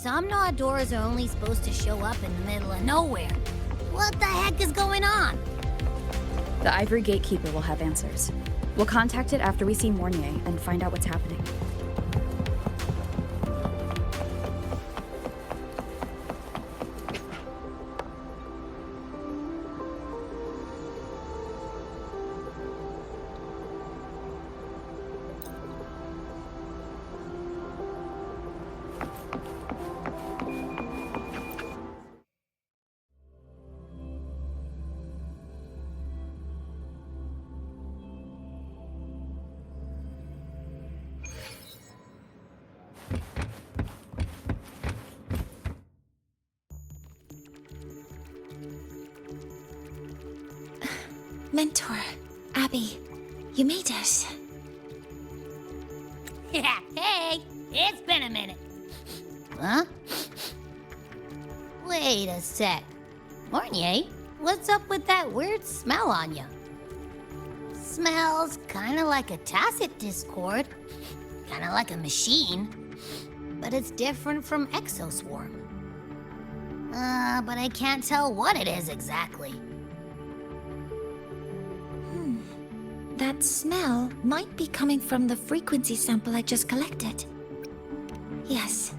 Somnaw doors are only supposed to show up in the middle of nowhere. What the heck is going on? The Ivory Gatekeeper will have answers. We'll contact it after we see Mornier and find out what's happening. Mentor, Abby, you made it. Yeah, hey, it's been a minute. Huh? Wait a sec. Mornier, what's up with that weird smell on you? Smells kinda like a tacit discord. Kinda like a machine. But it's different from Exoswarm. But I can't tell what it is exactly. That smell might be coming from the frequency sample I just collected. Yes,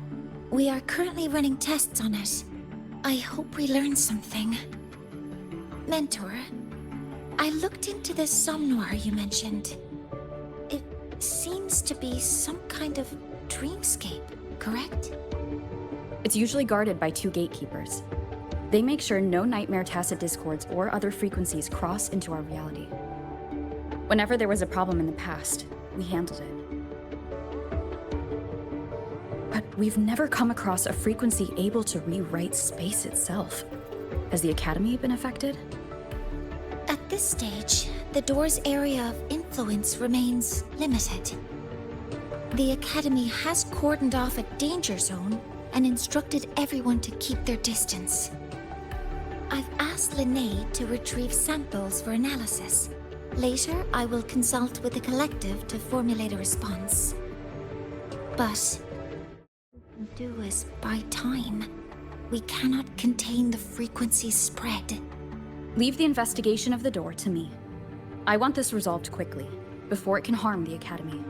we are currently running tests on it. I hope we learn something. Mentor, I looked into the somnoir you mentioned. It seems to be some kind of dreamscape, correct? It's usually guarded by 2 gatekeepers. They make sure no nightmare tacit discords or other frequencies cross into our reality. Whenever there was a problem in the past, we handled it. But we've never come across a frequency able to rewrite space itself. Has the Academy been affected? At this stage, the door's area of influence remains limited. The Academy has cordoned off a danger zone and instructed everyone to keep their distance. I've asked Linnae to retrieve samples for analysis. Later, I will consult with the collective to formulate a response. But what we can do is buy time. We cannot contain the frequency spread. Leave the investigation of the door to me. I want this resolved quickly, before it can harm the Academy.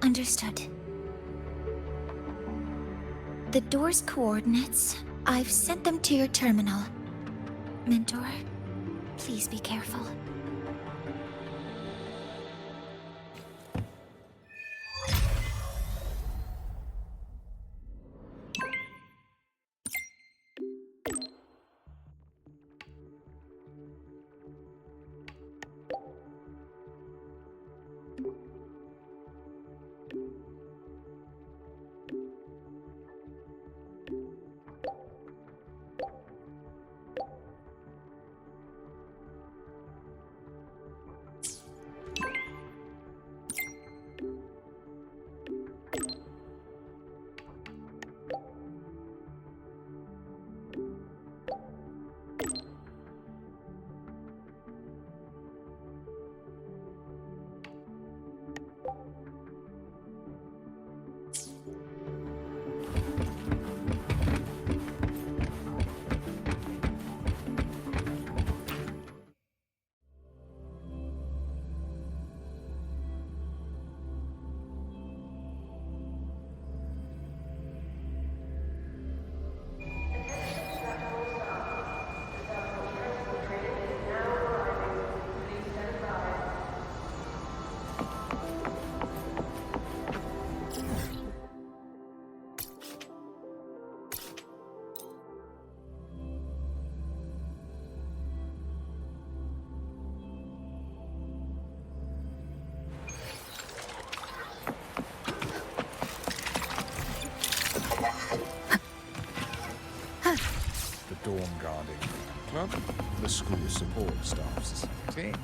Understood. The door's coordinates, I've sent them to your terminal. Mentor, please be careful. Dawn Guarding Club, the School Support Staff Society.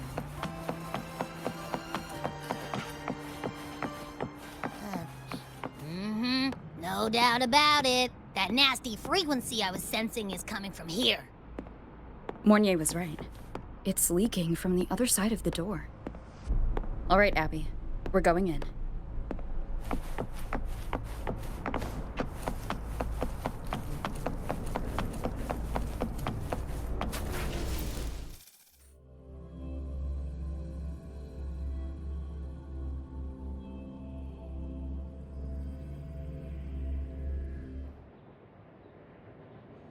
No doubt about it. That nasty frequency I was sensing is coming from here. Mornier was right. It's leaking from the other side of the door. All right, Abby. We're going in.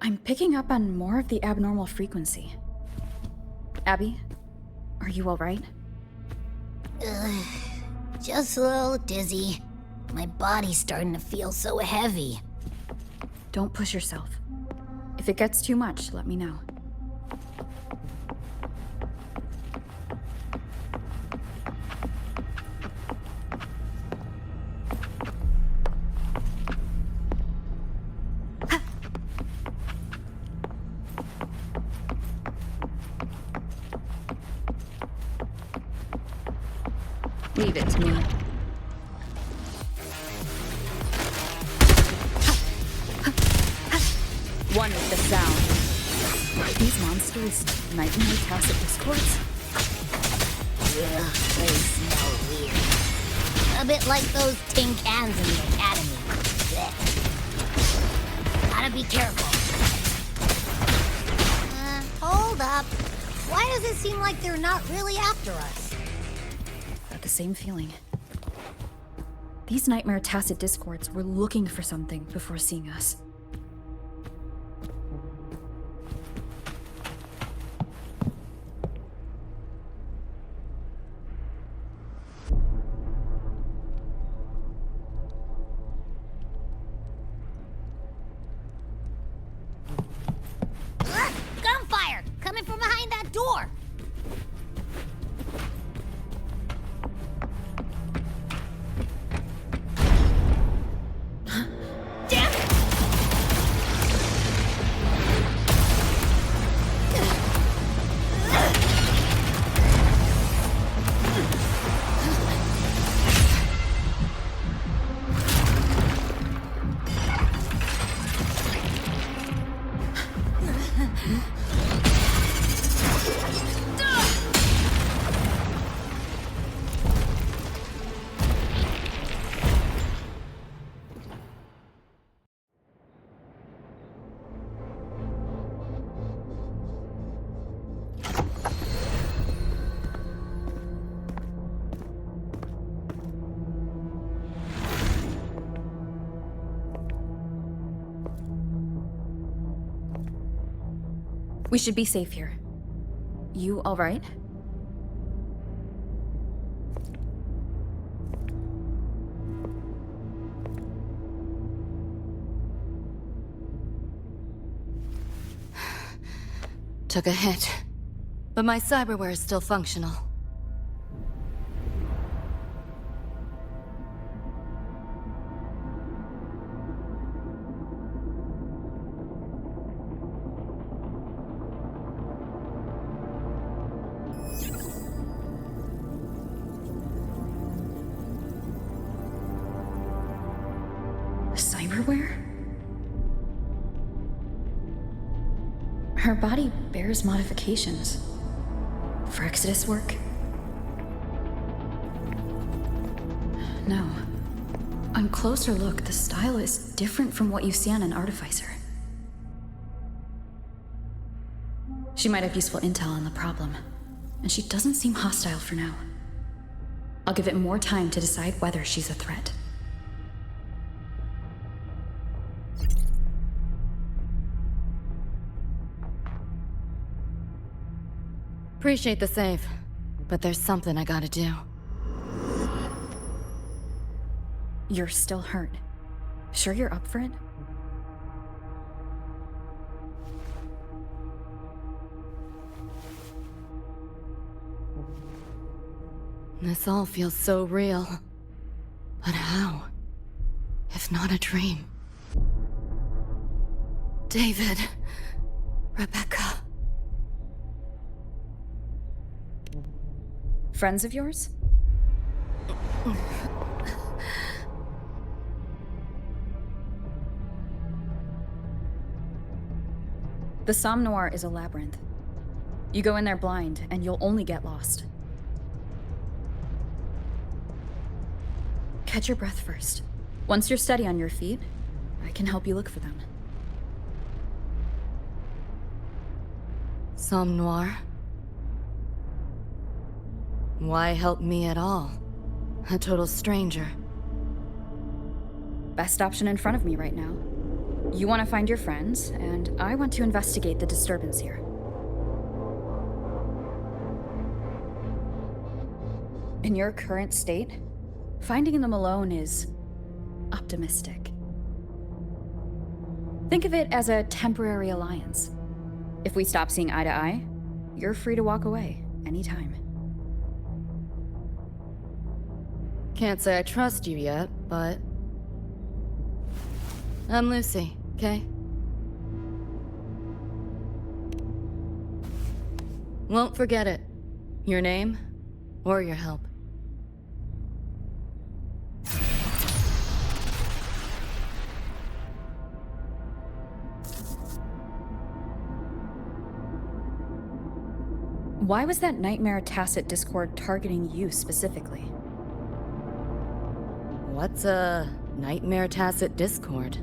I'm picking up on more of the abnormal frequency. Abby, are you alright? Just a little dizzy. My body's starting to feel so heavy. Don't push yourself. If it gets too much, let me know. Leave it to me. One with the sound. These monsters, nightmare tacit discords? Ugh, they smell weird. A bit like those tin cans in the academy. Blech. Gotta be careful. Hold up. Why does it seem like they're not really after us? Got the same feeling. These nightmare tacit discords were looking for something before seeing us. Gunfire! Coming from behind that door! Damn it! We should be safe here. You alright? Took a hit, but my cyberware is still functional. Cyberware? Her body bears modifications. For Exodus work? No. On closer look, the style is different from what you see on an artificer. She might have useful intel on the problem, and she doesn't seem hostile for now. I'll give it more time to decide whether she's a threat. Appreciate the save, but there's something I gotta do. You're still hurt. Sure you're up for it? This all feels so real. But how? If not a dream? David. Rebecca. Friends of yours? The Somme Noir is a labyrinth. You go in there blind, and you'll only get lost. Catch your breath first. Once you're steady on your feet, I can help you look for them. Somme Noir? Why help me at all? A total stranger. Best option in front of me right now. You want to find your friends, and I want to investigate the disturbance here. In your current state, finding them alone is optimistic. Think of it as a temporary alliance. If we stop seeing eye to eye, you're free to walk away anytime. Can't say I trust you yet, but... I'm Lucy, okay? Won't forget it. Your name, or your help. Why was that Nightmare Tacit Discord targeting you specifically? What's a Nightmare Tacit Discord?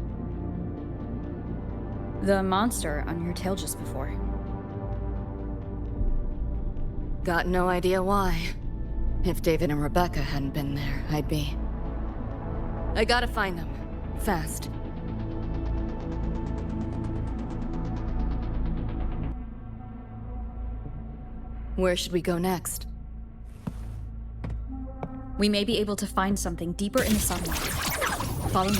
The monster on your tail just before. Got no idea why. If David and Rebecca hadn't been there, I'd be... I gotta find them. Fast. Where should we go next? We may be able to find something deeper in the sunlight. Follow me.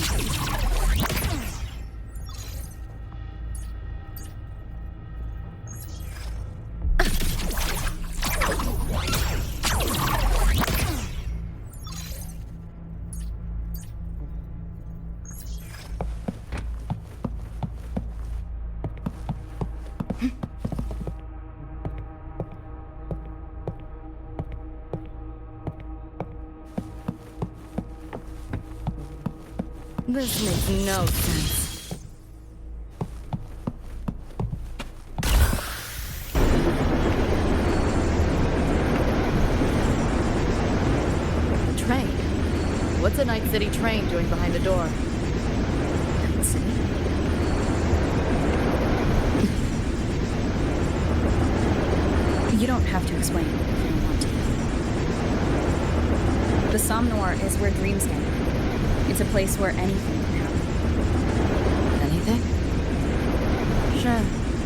This makes no sense. Train? What's a Night City train doing behind the door? Night City? You don't have to explain if you don't want to. The Somnor is where dreams gather. It's a place where anything can happen. Anything? Sure,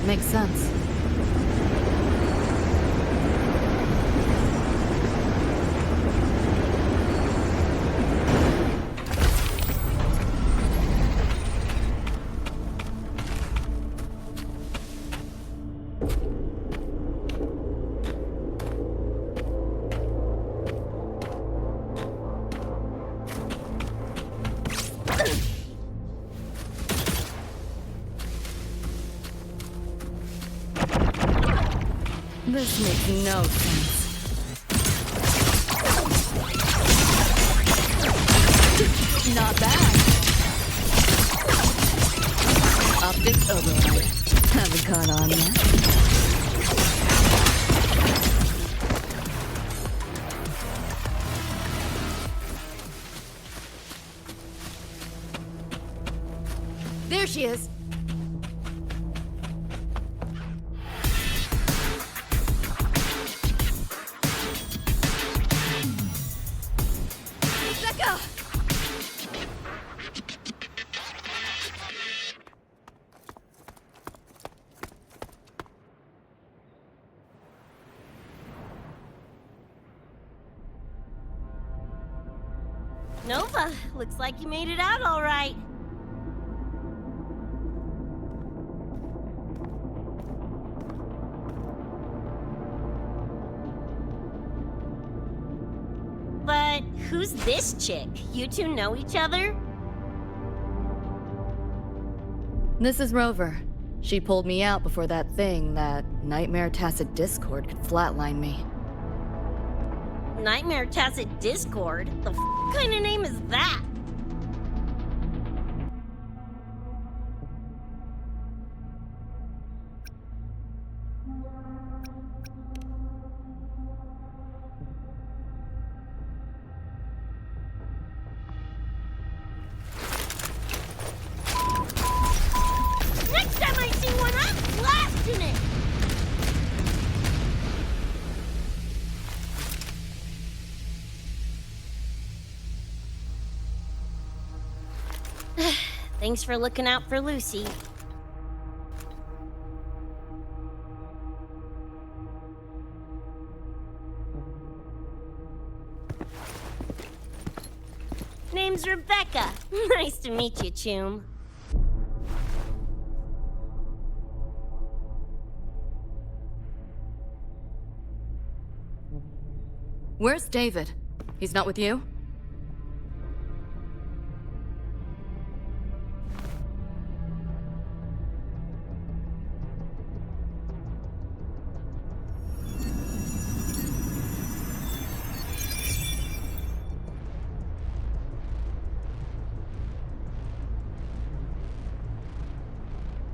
makes sense. This makes no sense. Not bad. Optics override. Haven't caught on yet. There she is. Nova, looks like you made it out all right. But who's this chick? You two know each other? This is Rover. She pulled me out before that thing, that Nightmare Tacit Discord, could flatline me. Nightmare Tacit Discord? The kind of name is that? Next time I see one, I'm blasting it! Thanks for looking out for Lucy. Name's Rebecca. Nice to meet you, Choom. Where's David? He's not with you?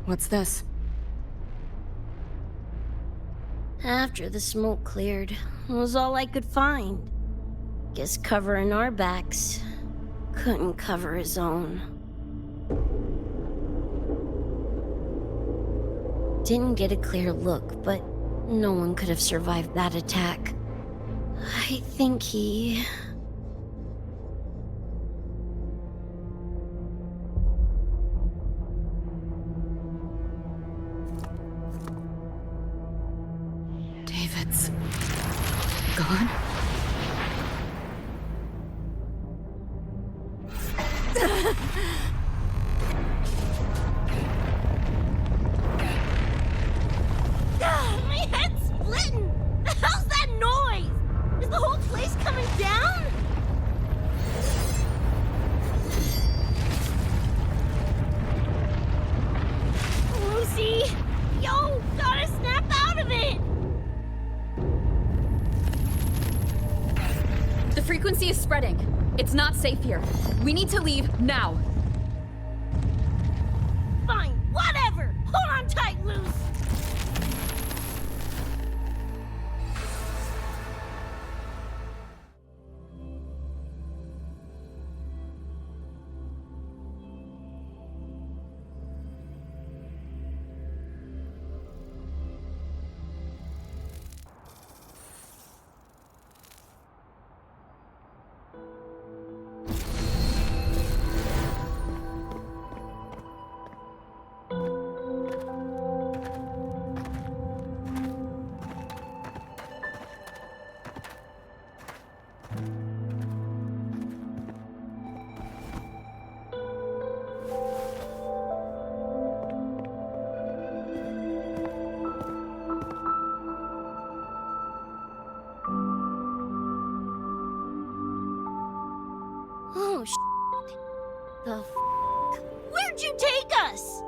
What's this? After the smoke cleared, it was all I could find. Guess covering our backs couldn't cover his own. Didn't get a clear look, but no one could have survived that attack. I think he... David's gone? My head's splitting! The hell's that noise? Is the whole place coming down? Lucy! Yo, gotta snap out of it! The frequency is spreading. It's not safe here. We need to leave now. Fine, whatever! Hold on tight, Luce! Oh, shit. The f***? Where'd you take us?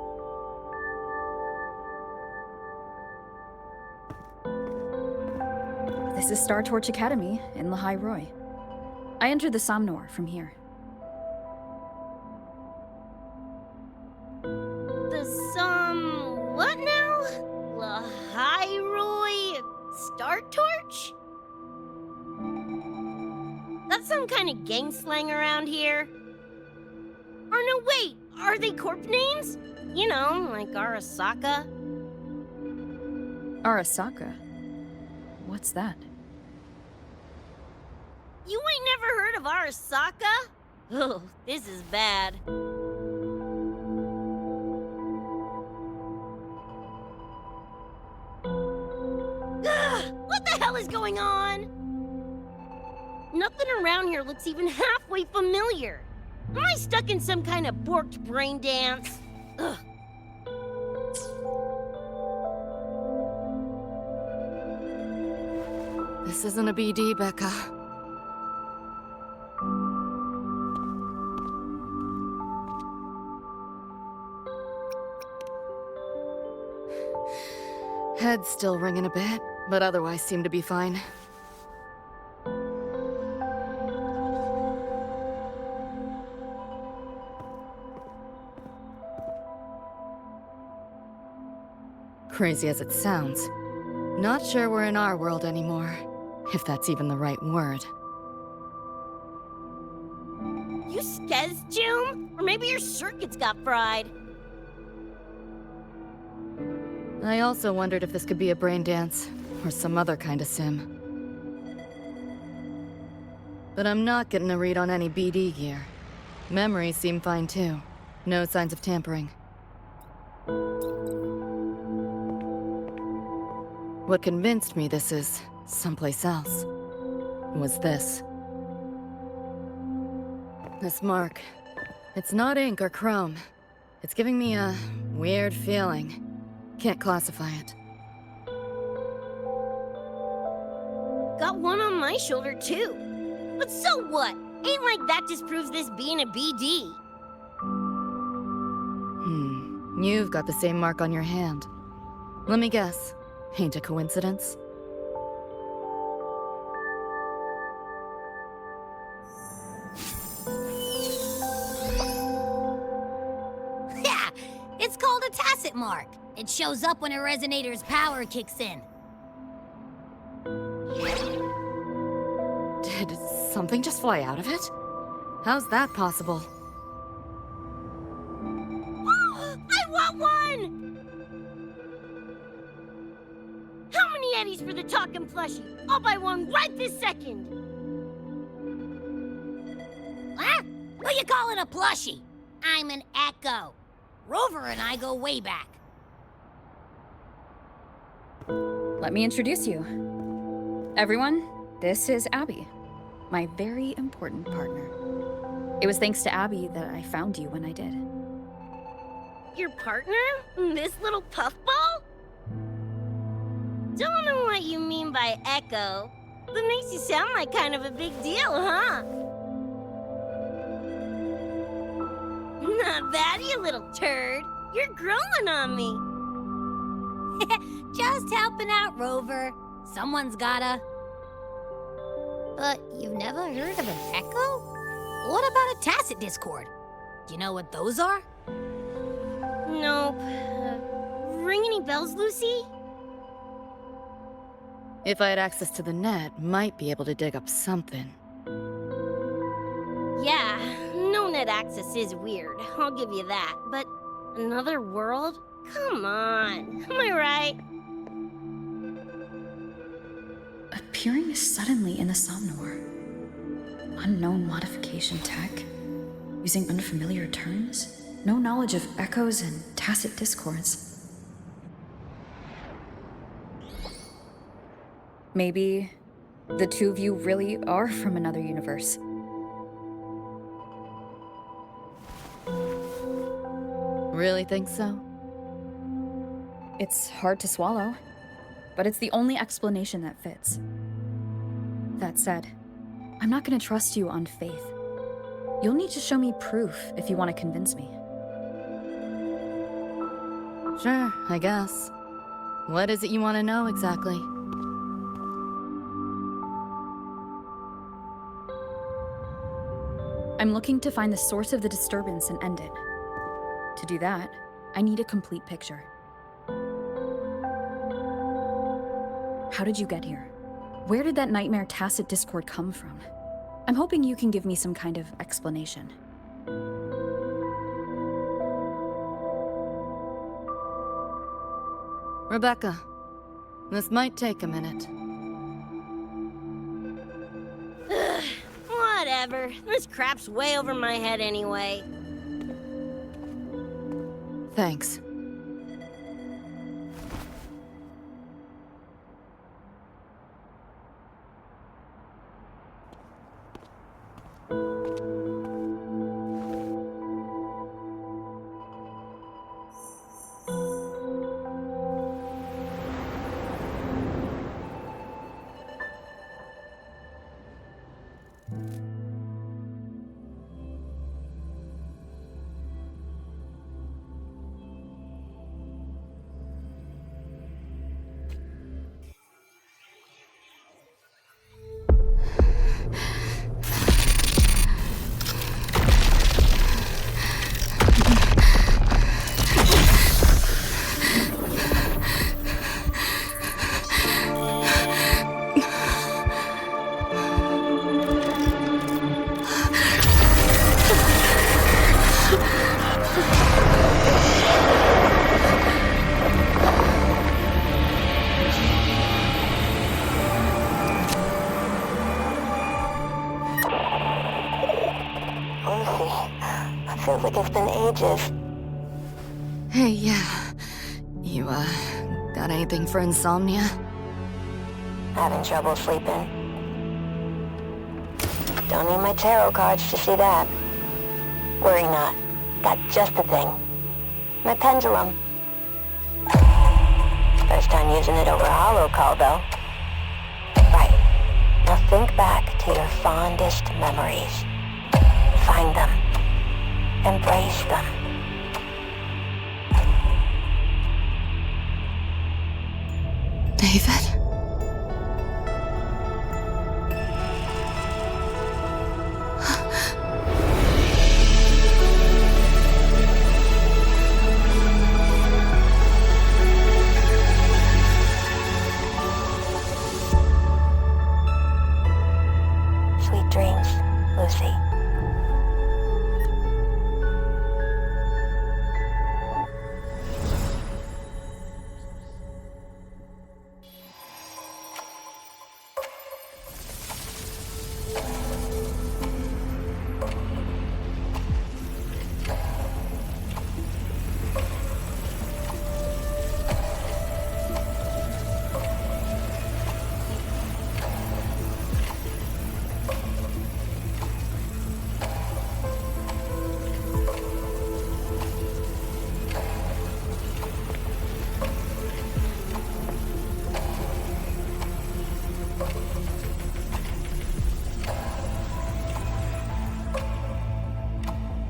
This is Star Torch Academy in Lahai Roy. I entered the Somnor from here. What now? Lahai Star Torch? That's some kind of gang slang around here. Or no, wait, are they corp names? You know, like Arasaka. Arasaka? What's that? You ain't never heard of Arasaka? Oh, this is bad. What the hell is going on? Nothing around here looks even halfway familiar. Am I stuck in some kind of borked brain dance? Ugh. This isn't a BD, Becca. Head's still ringing a bit, but otherwise seem to be fine. Crazy as it sounds, not sure we're in our world anymore, if that's even the right word. You skez, June? Or maybe your circuits got fried. I also wondered if this could be a brain dance, or some other kind of sim. But I'm not getting a read on any BD gear. Memories seem fine too. No signs of tampering. What convinced me this is someplace else was this. This mark. It's not ink or chrome. It's giving me a weird feeling. Can't classify it. Got one on my shoulder, too. But so what? Ain't like that disproves this being a BD. You've got the same mark on your hand. Let me guess. Ain't a coincidence? Yeah, it's called a tacit mark. It shows up when a resonator's power kicks in. Did something just fly out of it? How's that possible? I want one! How many eddies for the talking plushie? I'll buy one right this second! Huh? What you calling a plushie? I'm an Echo. Rover and I go way back. Let me introduce you. Everyone, this is Abby, my very important partner. It was thanks to Abby that I found you when I did. Your partner? This little puffball? Don't know what you mean by Echo. That makes you sound like kind of a big deal, huh? Not bad, you little turd. You're growing on me. Just helping out, Rover. Someone's gotta. But you've never heard of an Echo? What about a tacit discord? Do you know what those are? Nope. Ring any bells, Lucy? If I had access to the net, might be able to dig up something. Yeah, no net access is weird. I'll give you that. But another world? Come on. Am I right? Appearing suddenly in the Somnor. Unknown modification tech. Using unfamiliar terms. No knowledge of echoes and tacit discords. Maybe the two of you really are from another universe. Really think so? It's hard to swallow, but it's the only explanation that fits. That said, I'm not gonna trust you on faith. You'll need to show me proof if you want to convince me. Sure, I guess. What is it you want to know exactly? I'm looking to find the source of the disturbance and end it. To do that, I need a complete picture. How did you get here? Where did that nightmare tacit discord come from? I'm hoping you can give me some kind of explanation. Rebecca, this might take a minute. Whatever. This crap's way over my head anyway. Thanks. Feels like it's been ages. Hey, yeah. You, got anything for insomnia? Having trouble sleeping. Don't need my tarot cards to see that. Worry not. Got just the thing. My pendulum. First time using it over a holo call, though. Right. Now think back to your fondest memories. Find them. Embrace them. David? Sweet dreams, Lucy.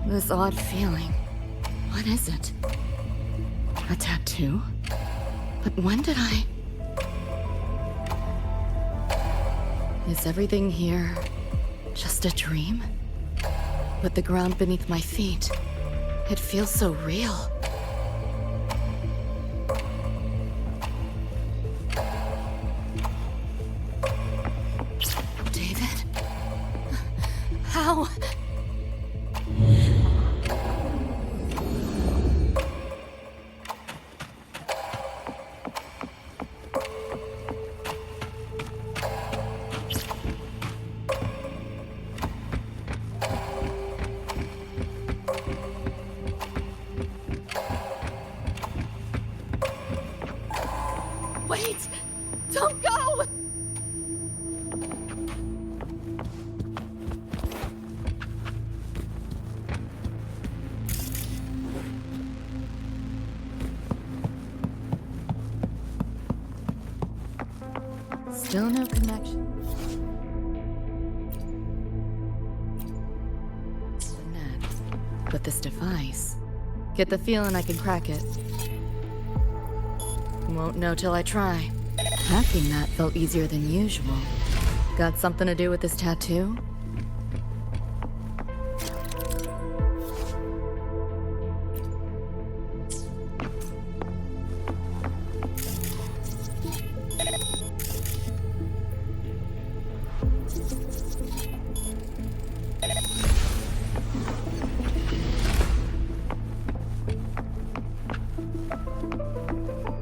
This odd feeling. What is it? A tattoo? But when did I... Is everything here just a dream? With the ground beneath my feet, it feels so real. David? How? Wait! Don't go! Still no connection. But this device... Get the feeling I can crack it. Won't know till I try. Hacking that felt easier than usual. Got something to do with this tattoo?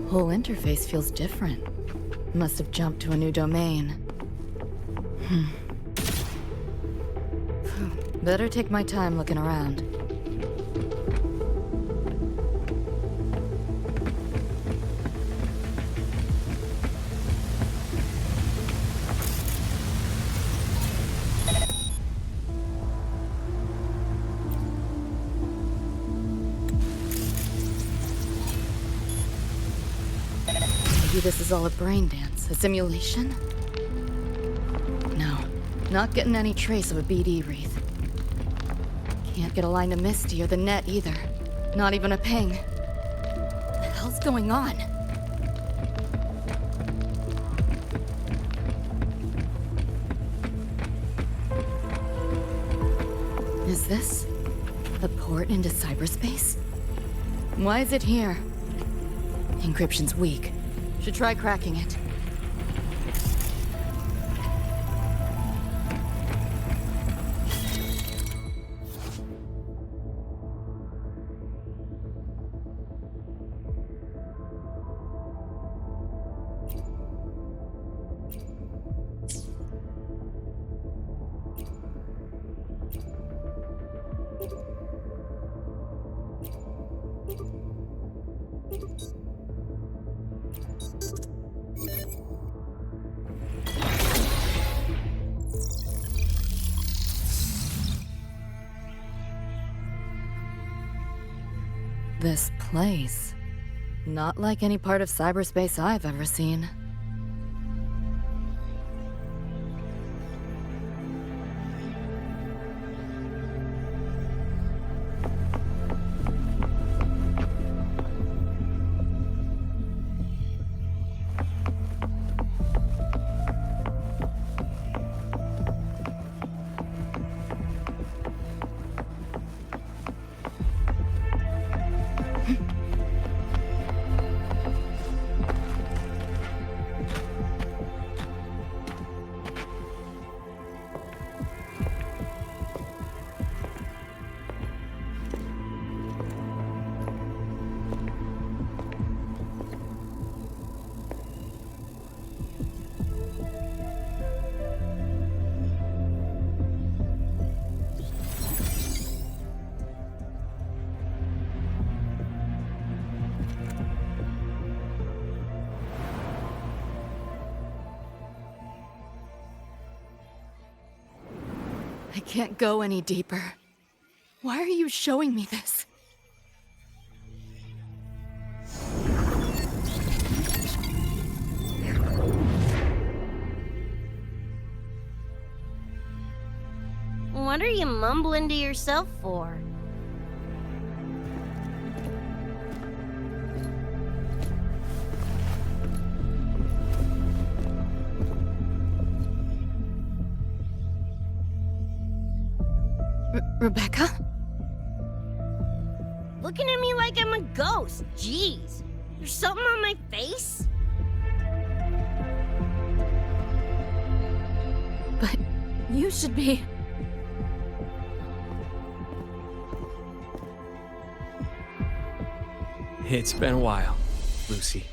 Whole interface feels different. Must have jumped to a new domain. Better take my time looking around. Maybe this is all a brain dance, a simulation? No, not getting any trace of a BD wreath. Can't get a line to Misty or the net either. Not even a ping. What the hell's going on? Is this a port into cyberspace? Why is it here? Encryption's weak. Should try cracking it. This place. Not like any part of cyberspace I've ever seen. I can't go any deeper. Why are you showing me this? What are you mumbling to yourself for? Rebecca? Looking at me like I'm a ghost. Jeez. There's something on my face? But you should be... It's been a while, Lucy.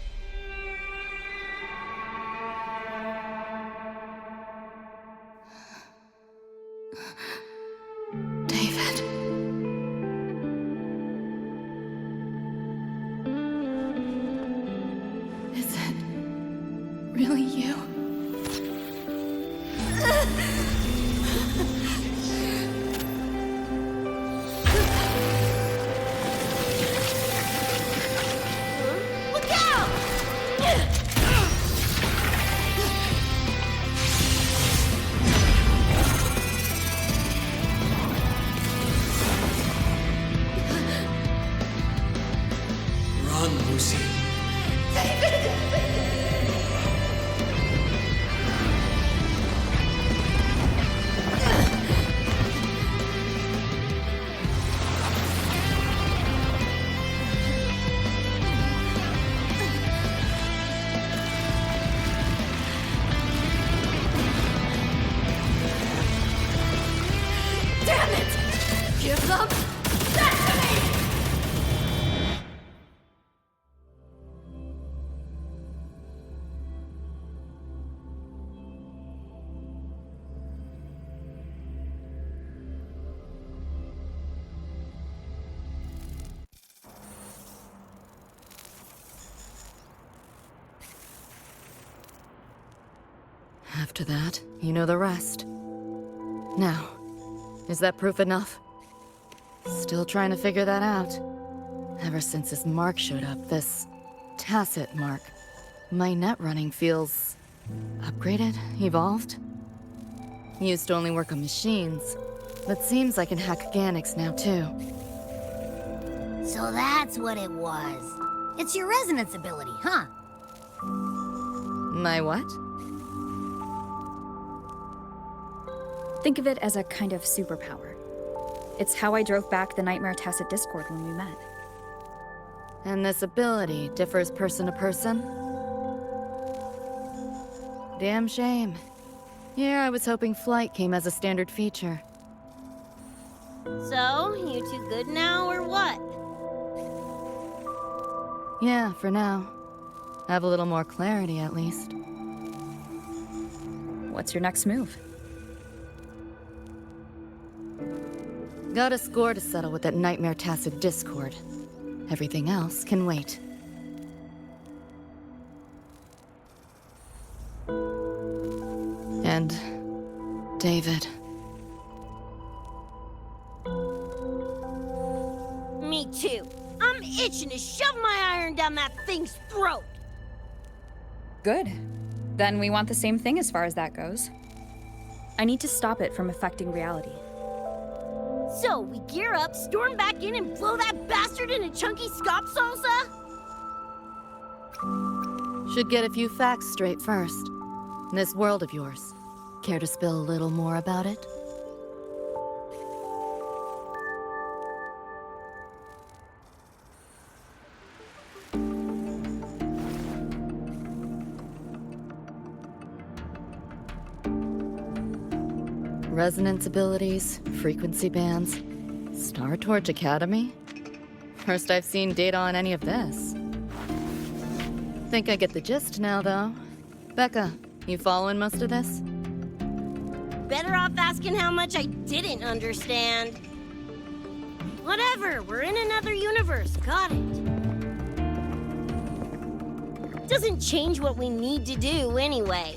David. Is it really you? Look out! Run, Lucy. Damn it! Give them that to me! After that, you know the rest. Now, is that proof enough? Still trying to figure that out. Ever since this mark showed up, this tacit mark, my net running feels upgraded, evolved. Used to only work on machines, but seems I can hack organics now too. So that's what it was. It's your resonance ability, huh? My what? Think of it as a kind of superpower. It's how I drove back the Nightmare Tacit Discord when we met. And this ability differs person to person? Damn shame. Here I was hoping flight came as a standard feature. So, you two good now, or what? Yeah, for now. Have a little more clarity at least. What's your next move? Got a score to settle with that Nightmare Tacit Discord. Everything else can wait. And David. Me too. I'm itching to shove my iron down that thing's throat! Good. Then we want the same thing as far as that goes. I need to stop it from affecting reality. So, we gear up, storm back in, and blow that bastard into chunky scop salsa? Should get a few facts straight first. This world of yours, care to spill a little more about it? Resonance abilities, frequency bands, Star Torch Academy? First I've seen data on any of this. Think I get the gist now, though. Becca, you following most of this? Better off asking how much I didn't understand. Whatever, we're in another universe, got it. Doesn't change what we need to do anyway.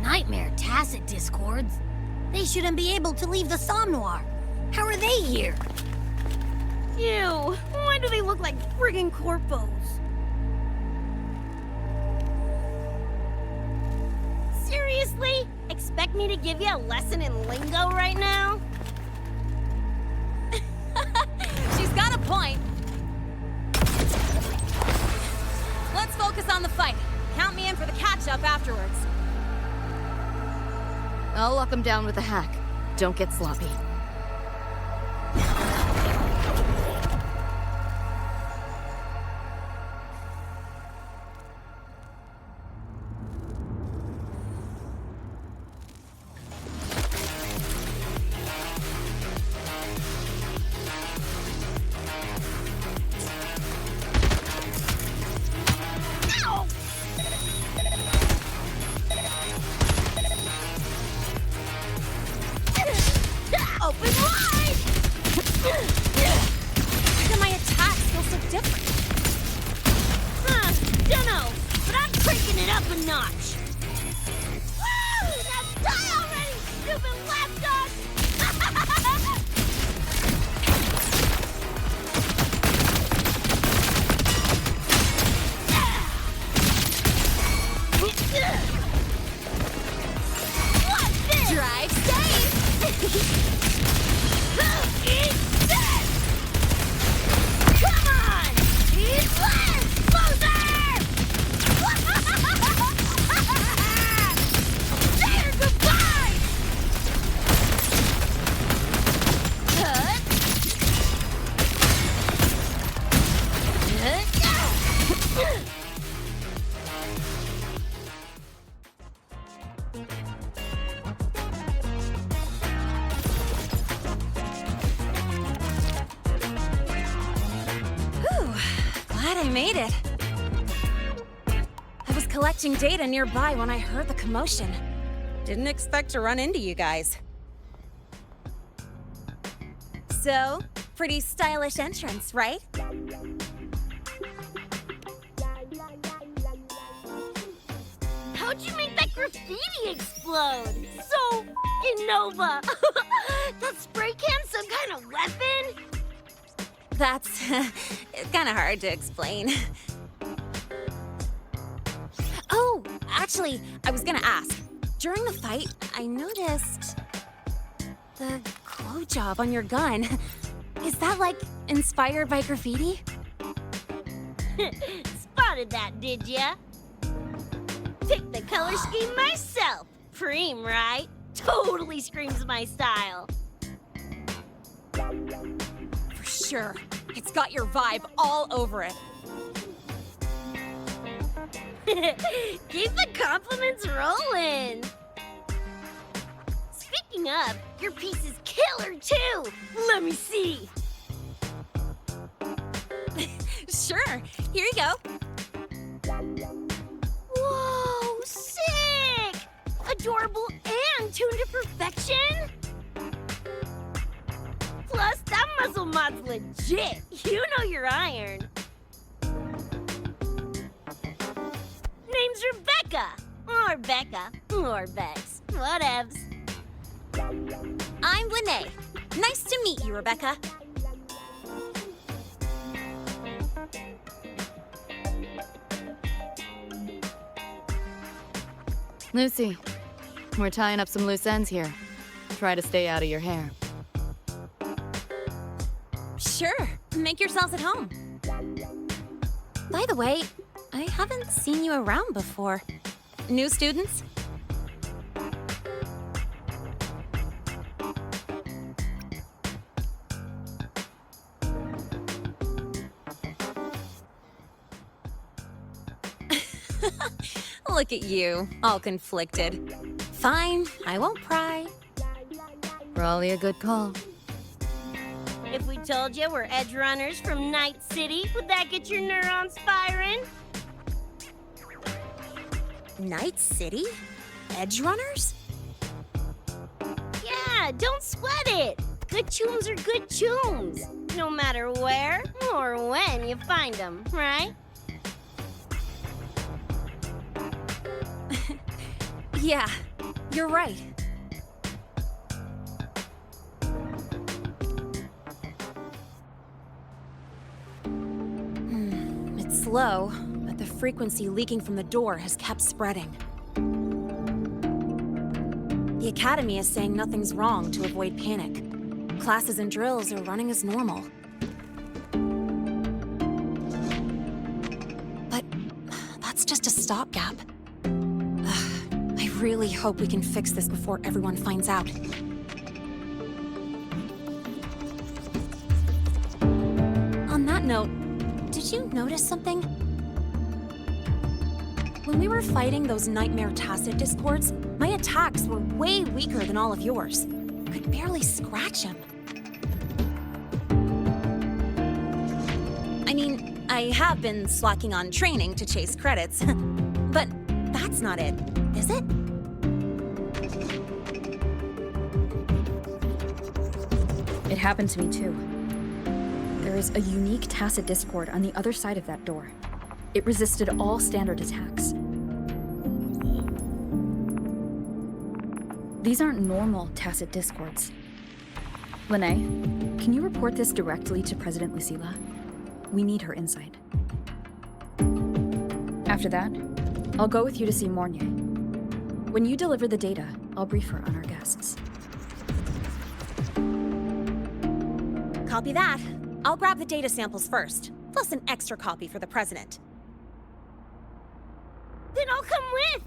Nightmare Tacet discords? They shouldn't be able to leave the Somnoir. How are they here? Ew, why do they look like friggin' corpos? Seriously? Expect me to give you a lesson in lingo right now? She's got a point. Let's focus on the fight. Count me in for the catch-up afterwards. I'll lock him down with a hack. Don't get sloppy. Open wide! Why do my attacks feel so different? Dunno, but I'm cranking it up a notch. Woo! Now die already, stupid lapdog! What's this? Drive safe! Eat this! Come on! Eat this! Loser! Say your goodbye! Glad I made it. I was collecting data nearby when I heard the commotion. Didn't expect to run into you guys. So, pretty stylish entrance, right? How'd you make that graffiti explode? So f***ing Nova! That spray can some kind of weapon? That's kind of hard to explain. Oh, actually, I was gonna ask. During the fight, I noticed the glow job on your gun. Is that, like, inspired by graffiti? Spotted that, did ya? Picked the color scheme myself. Preem, right? Totally screams my style. For sure. It's got your vibe all over it. Keep the compliments rolling. Speaking of, your piece is killer too. Let me see. Sure. Here you go. Whoa, sick! Adorable and tuned to perfection. Plus, that muzzle muscle mod's legit. You know your iron. Name's Rebecca. Or Becca. Or Bex. Whatevs. I'm Lene. Nice to meet you, Rebecca. Lucy, we're tying up some loose ends here. Try to stay out of your hair. Sure. Make yourselves at home. By the way, I haven't seen you around before. New students? Look at you, all conflicted. Fine, I won't pry. Probably a good call. If we told you we're Edgerunners from Night City, would that get your neurons firing? Night City? Edgerunners? Yeah, don't sweat it. Good tunes are good tunes. No matter where or when you find them, right? Yeah, you're right. It's slow, but the frequency leaking from the door has kept spreading. The Academy is saying nothing's wrong to avoid panic. Classes and drills are running as normal. But that's just a stopgap. I really hope we can fix this before everyone finds out. On that note, did you notice something? When we were fighting those nightmare tacit discords, my attacks were way weaker than all of yours. Could barely scratch him. I mean, I have been slacking on training to chase credits, but that's not it, is it? It happened to me too. There is a unique tacit discord on the other side of that door. It resisted all standard attacks. These aren't normal tacit discords. Lene, can you report this directly to President Lucilla? We need her insight. After that, I'll go with you to see Mornier. When you deliver the data, I'll brief her on our guests. Copy that. I'll grab the data samples first, plus an extra copy for the president. Then I'll come with.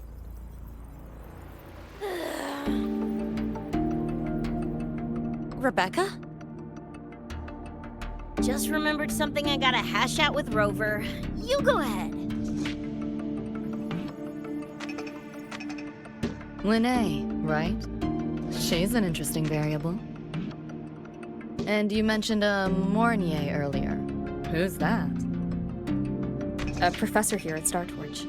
Rebecca? Just remembered something I gotta hash out with Rover. You go ahead. Lene, right? She's an interesting variable. And you mentioned a Mornier earlier. Who's that? A professor here at StarTorch.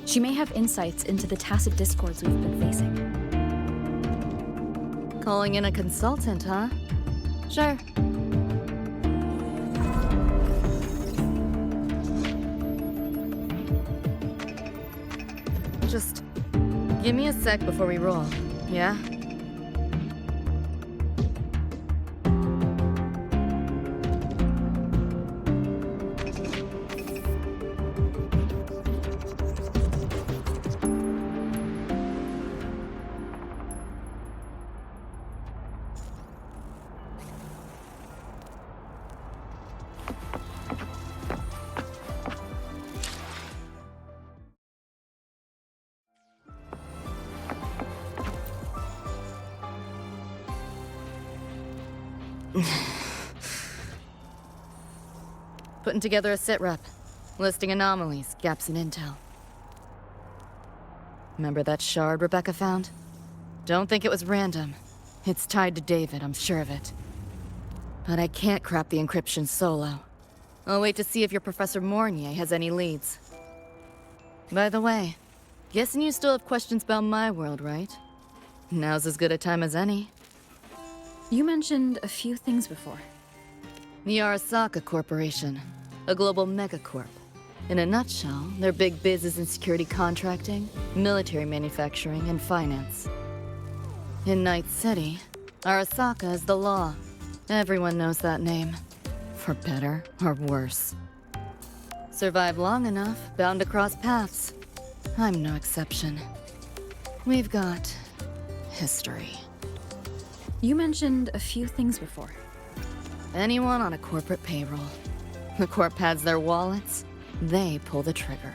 She may have insights into the tacit discords we've been facing. Calling in a consultant, huh? Sure. Just give me a sec before we roll, yeah? Putting together a sitrep, listing anomalies, gaps in intel. Remember that shard Rebecca found? Don't think it was random. It's tied to David, I'm sure of it. But I can't crack the encryption solo. I'll wait to see if your Professor Mornier has any leads. By the way, guessing you still have questions about my world, right? Now's as good a time as any. You mentioned a few things before. The Arasaka Corporation, a global megacorp. In a nutshell, their big biz is in security contracting, military manufacturing, and finance. In Night City, Arasaka is the law. Everyone knows that name. For better or worse. Survive long enough, bound to cross paths. I'm no exception. We've got history. You mentioned a few things before. Anyone on a corporate payroll. The corp pads their wallets, they pull the trigger.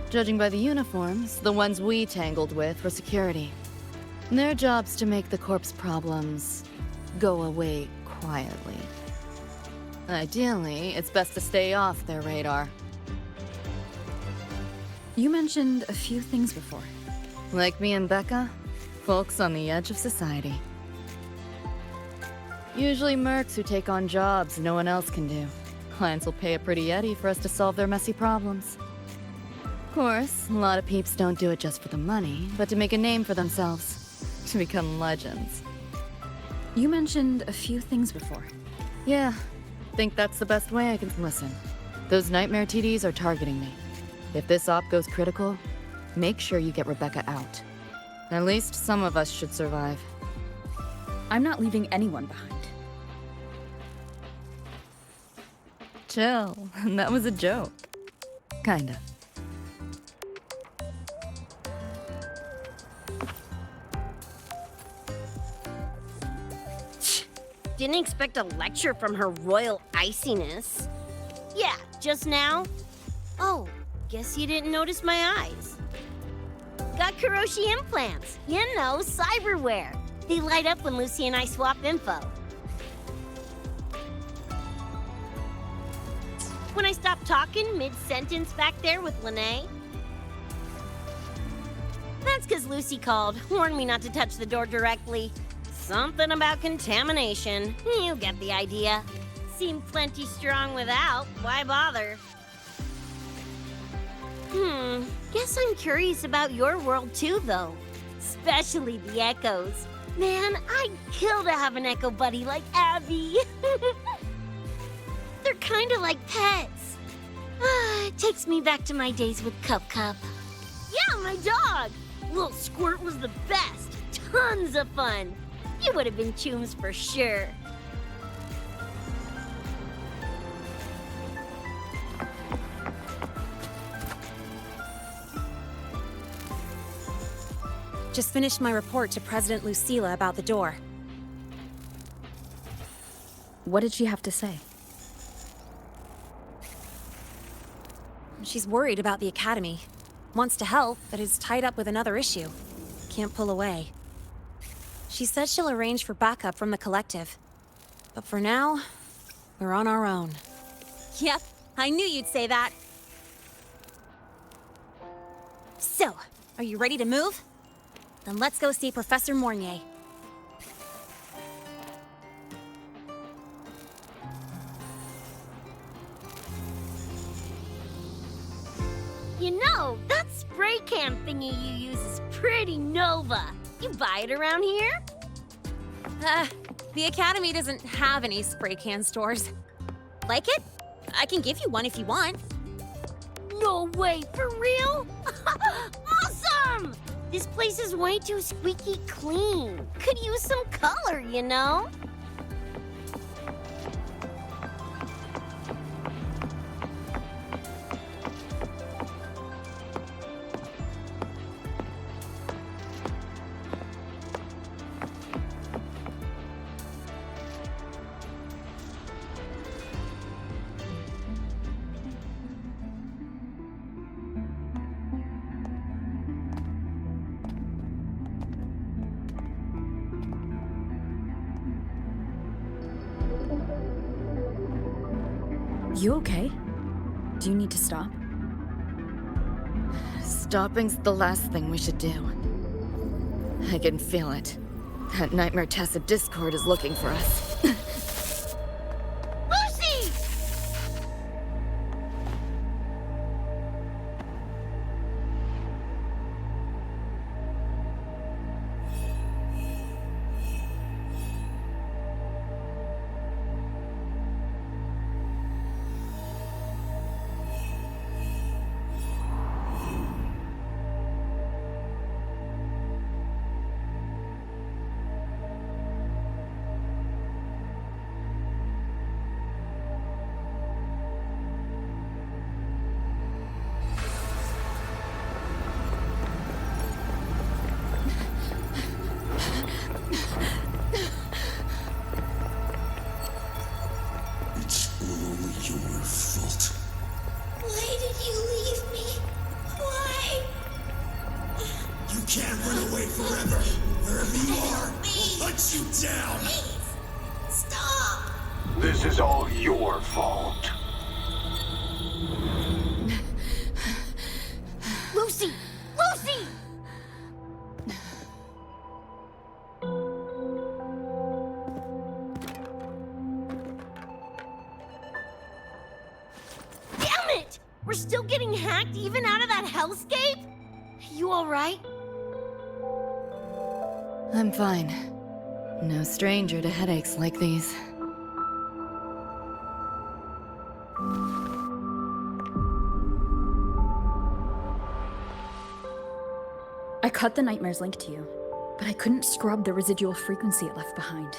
Judging by the uniforms, the ones we tangled with were security. Their job's to make the corp's problems go away quietly. Ideally, it's best to stay off their radar. You mentioned a few things before. Like me and Becca, folks on the edge of society. Usually mercs who take on jobs no one else can do. Clients will pay a pretty Eddie for us to solve their messy problems. Of course, a lot of peeps don't do it just for the money, but to make a name for themselves. To become legends. You mentioned a few things before. Yeah, think that's the best way I can listen. Those nightmare TDs are targeting me. If this op goes critical, make sure you get Rebecca out. At least some of us should survive. I'm not leaving anyone behind. Chill, that was a joke. Kinda. Didn't expect a lecture from her royal iciness. Yeah, just now. Oh, guess you didn't notice my eyes. Got Kuroshi implants. You know, cyberware. They light up when Lucy and I swap info. When I stop talking mid-sentence back there with Lene. That's because Lucy called, warned me not to touch the door directly. Something about contamination. You get the idea. Seem plenty strong without. Why bother? Guess I'm curious about your world too, though. Especially the echoes. Man, I'd kill to have an echo buddy like Abby. They're kinda like pets. It takes me back to my days with Cup Cup. Yeah, my dog! Little Squirt was the best. Tons of fun. You would have been chooms for sure. Just finished my report to President Lucilla about the door. What did she have to say? She's worried about the Academy. Wants to help, but is tied up with another issue. Can't pull away. She said she'll arrange for backup from the collective. But for now, we're on our own. Yep, I knew you'd say that. So, are you ready to move? Then let's go see Professor Mornier. You know, that spray can thingy you use is pretty Nova. You buy it around here? The Academy doesn't have any spray can stores. Like it? I can give you one if you want. No way, for real? Awesome! This place is way too squeaky clean. Could use some color, you know? You okay? Do you need to stop? Stopping's the last thing we should do. I can feel it. That Nightmare Tacit Discord is looking for us. Lucy! down! Stop! This is all your fault. Lucy! Lucy! Damn it! We're still getting hacked even out of that hellscape? You alright? I'm fine. No stranger to headaches like these. I cut the nightmare's link to you, but I couldn't scrub the residual frequency it left behind.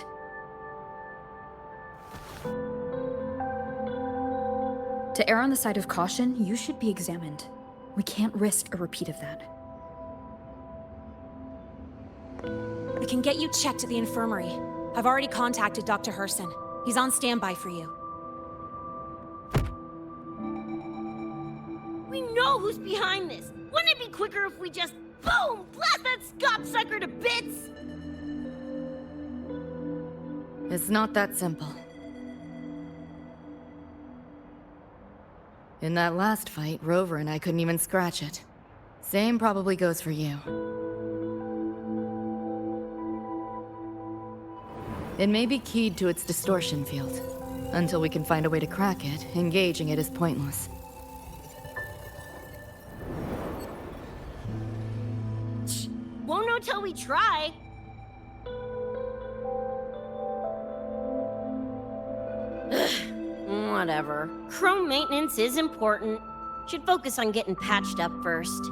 To err on the side of caution, you should be examined. We can't risk a repeat of that. We can get you checked at the infirmary. I've already contacted Dr. Herson. He's on standby for you. We know who's behind this. Wouldn't it be quicker if we just, boom, blast that scop sucker to bits? It's not that simple. In that last fight, Rover and I couldn't even scratch it. Same probably goes for you. It may be keyed to its distortion field. Until we can find a way to crack it, engaging it is pointless. Won't know till we try. Whatever. Chrome maintenance is important. Should focus on getting patched up first.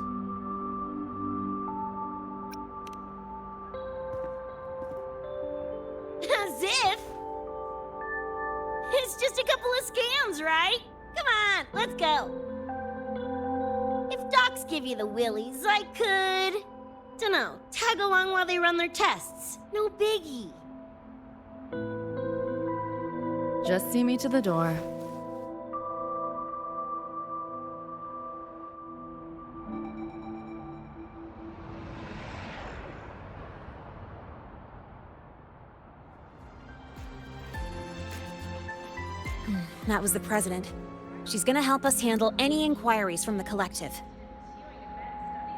As if! It's just a couple of scans, right? Come on, let's go. If docs give you the willies, I could... dunno, tag along while they run their tests. No biggie. Just see me to the door. That was the president. She's gonna help us handle any inquiries from the collective.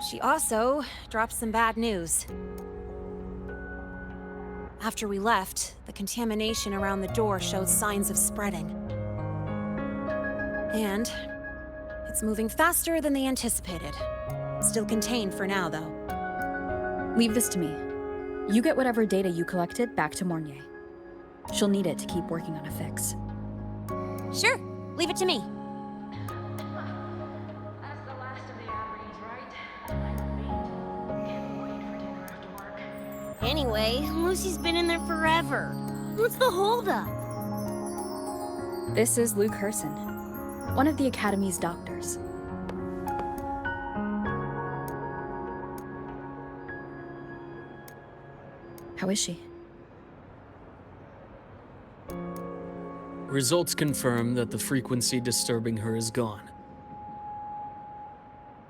She also dropped some bad news. After we left, the contamination around the door showed signs of spreading. And it's moving faster than they anticipated. Still contained for now, though. Leave this to me. You get whatever data you collected back to Mornier. She'll need it to keep working on a fix. Sure, leave it to me. Anyway, Lucy's been in there forever. What's the holdup? This is Luke Herson, one of the Academy's doctors. How is she? Results confirm that the frequency disturbing her is gone.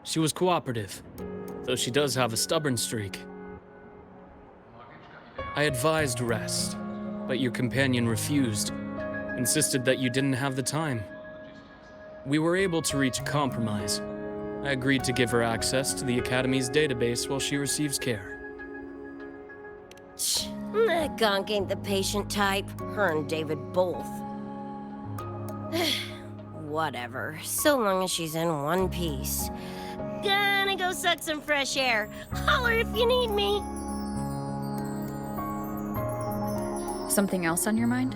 She was cooperative, though she does have a stubborn streak. I advised rest, but your companion refused, insisted that you didn't have the time. We were able to reach a compromise. I agreed to give her access to the Academy's database while she receives care. That gonk ain't the patient type. Her and David both. Whatever, so long as she's in one piece. Gonna go suck some fresh air. Holler if you need me. Something else on your mind?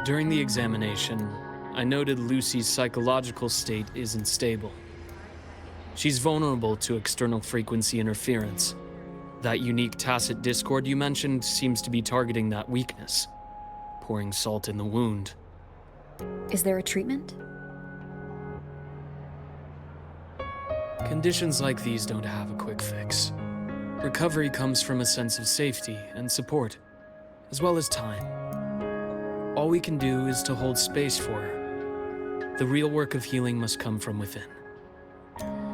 During the examination, I noted Lucy's psychological state isn't stable. She's vulnerable to external frequency interference. That unique tacit discord you mentioned seems to be targeting that weakness, pouring salt in the wound. Is there a treatment? Conditions like these don't have a quick fix. Recovery comes from a sense of safety and support, as well as time. All we can do is to hold space for her. The real work of healing must come from within.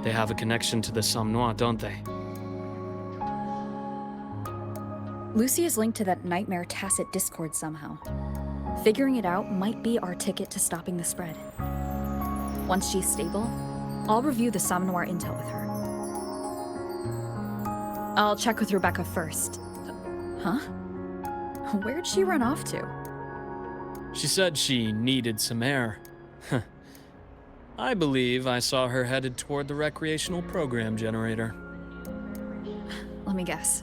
They have a connection to the Somme Noir, don't they? Lucy is linked to that nightmare Tacit Discord somehow. Figuring it out might be our ticket to stopping the spread. Once she's stable, I'll review the Somnoir intel with her. I'll check with Rebecca first. Huh? Where'd she run off to? She said she needed some air. I believe I saw her headed toward the recreational program generator. Let me guess.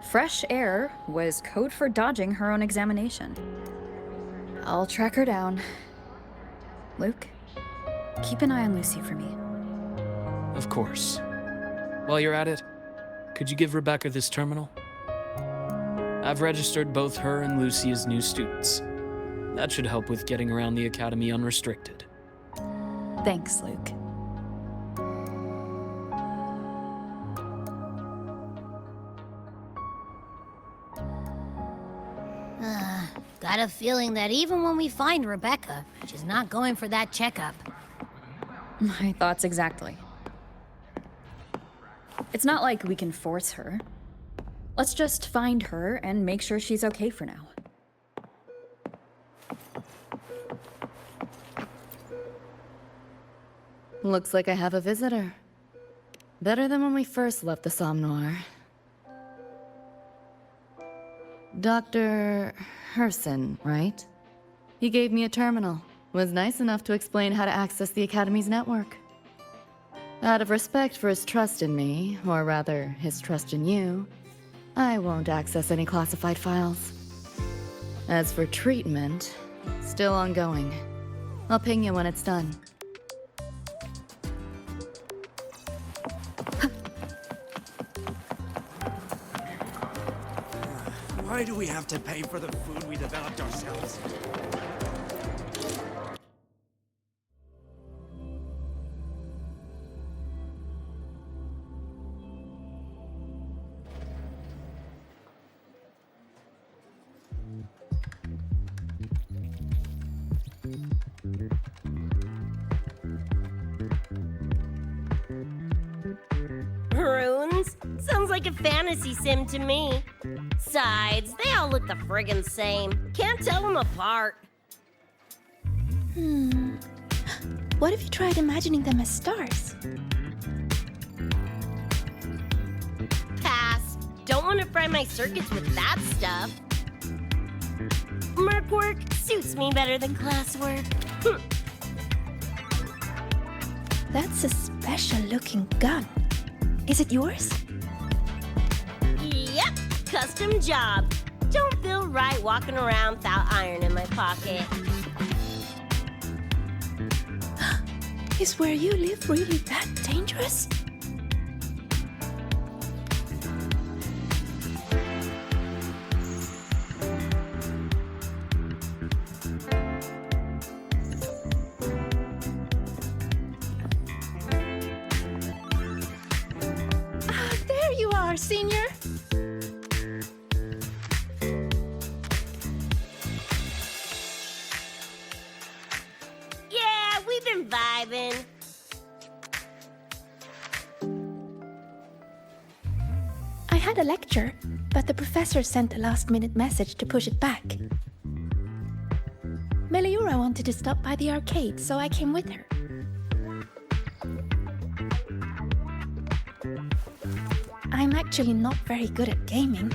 Fresh air was code for dodging her own examination. I'll track her down. Luke, keep an eye on Lucy for me. Of course. While you're at it, could you give Rebecca this terminal? I've registered both her and Lucy as new students. That should help with getting around the academy unrestricted. Thanks, Luke. Got a feeling that even when we find Rebecca, she's not going for that checkup. My thoughts exactly. It's not like we can force her. Let's just find her and make sure she's okay for now. Looks like I have a visitor. Better than when we first left the Somnoir. Dr. Herson, right? He gave me a terminal. Was nice enough to explain how to access the Academy's network. Out of respect for his trust in me, or rather, his trust in you, I won't access any classified files. As for treatment, still ongoing. I'll ping you when it's done. Why do we have to pay for the food we developed ourselves? Runes? Sounds like a fantasy sim to me. Besides, they all look the friggin' same. Can't tell them apart. What if you tried imagining them as stars? Pass. Don't want to fry my circuits with that stuff. Merc work suits me better than classwork. That's a special-looking gun. Is it yours? Yep, custom job. Don't feel right walking around without iron in my pocket. Is where you live really that dangerous? There you are, Senior. Yeah, we've been vibing. I had a lecture, but the professor sent a last-minute message to push it back. Meliura wanted to stop by the arcade, so I came with her. I'm actually not very good at gaming.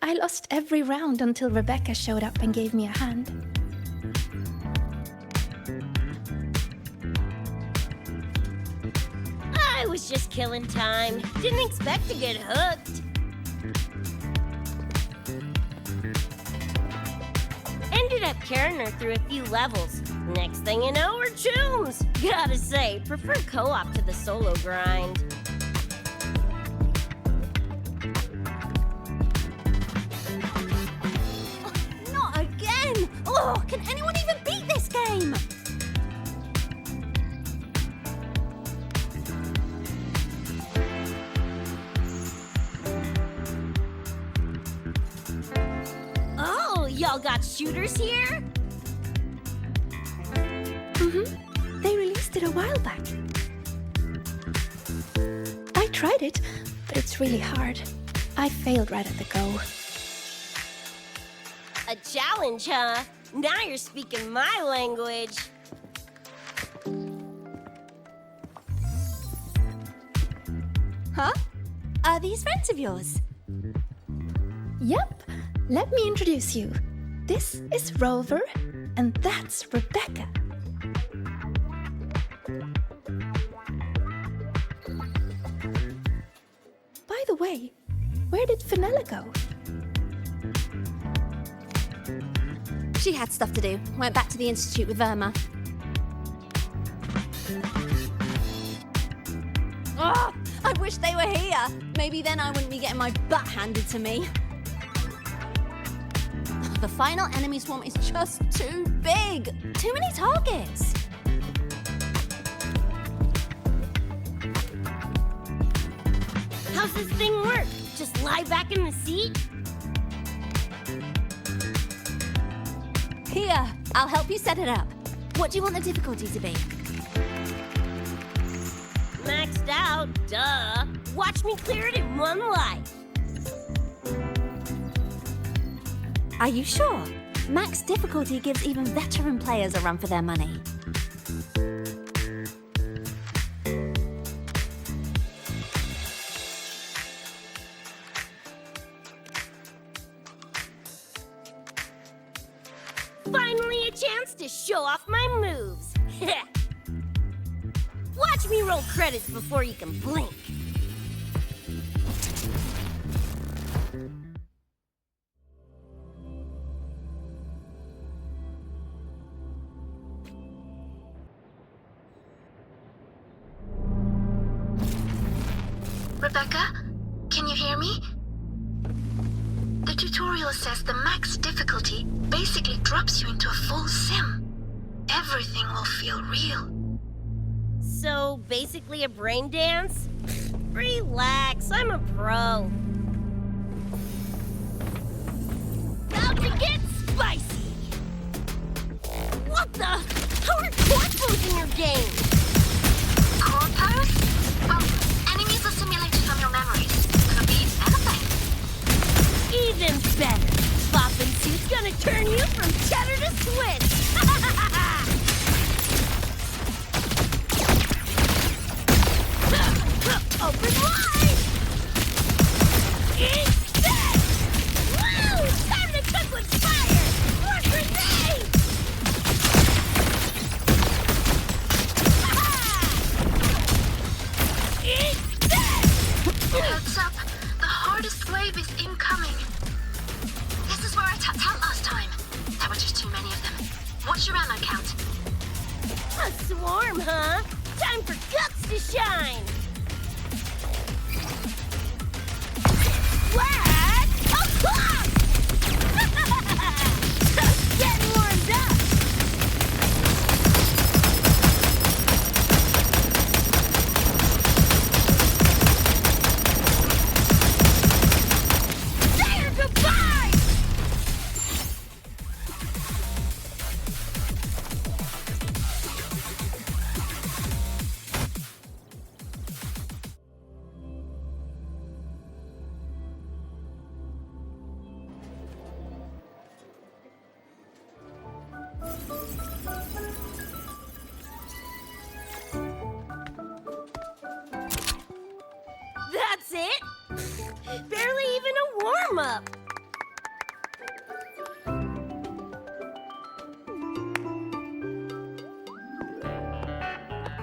I lost every round until Rebecca showed up and gave me a hand. I was just killing time. Didn't expect to get hooked. Ended up carrying her through a few levels. Next thing you know, we're chums. Gotta say, prefer co-op to the solo grind. Not again! Oh, can anyone even beat this game? Oh, y'all got shooters here? They released it a while back. I tried it, but it's really hard. I failed right at the go. A challenge, huh? Now you're speaking my language. Huh? Are these friends of yours? Yep. Let me introduce you. This is Rover, and that's Rebecca. By the way, where did Fenella go? She had stuff to do. Went back to the Institute with Verma. Oh, I wish they were here. Maybe then I wouldn't be getting my butt handed to me. The final enemy swarm is just too big. Too many targets. How's this thing work? Just lie back in the seat? Here, I'll help you set it up. What do you want the difficulty to be? Maxed out, duh. Watch me clear it in one life. Are you sure? Max difficulty gives even veteran players a run for their money. Finally a chance to show off my moves. Watch me roll credits before you can blink. Rebecca, can you hear me? The tutorial says the max difficulty basically drops you into a full sim. Everything will feel real. So, basically a brain dance? Relax, I'm a pro. About to get spicy! What the? How are core pose in your game? Core pose? Well, enemies are simulated from your memories. Could be anything. Even better. Boppin' suit's gonna turn you from cheddar to Swiss. Open wide! Eat this! Woo! Time to cook with fire! More grenades! Eat this! Heads up, the hardest wave is incoming. This is where I tapped out last time. There were just too many of them. Watch your ammo count. A swarm, huh? Time for guts to shine! What? O'clock! Just getting warmed up! Say your goodbye! That's it? Barely even a warm-up.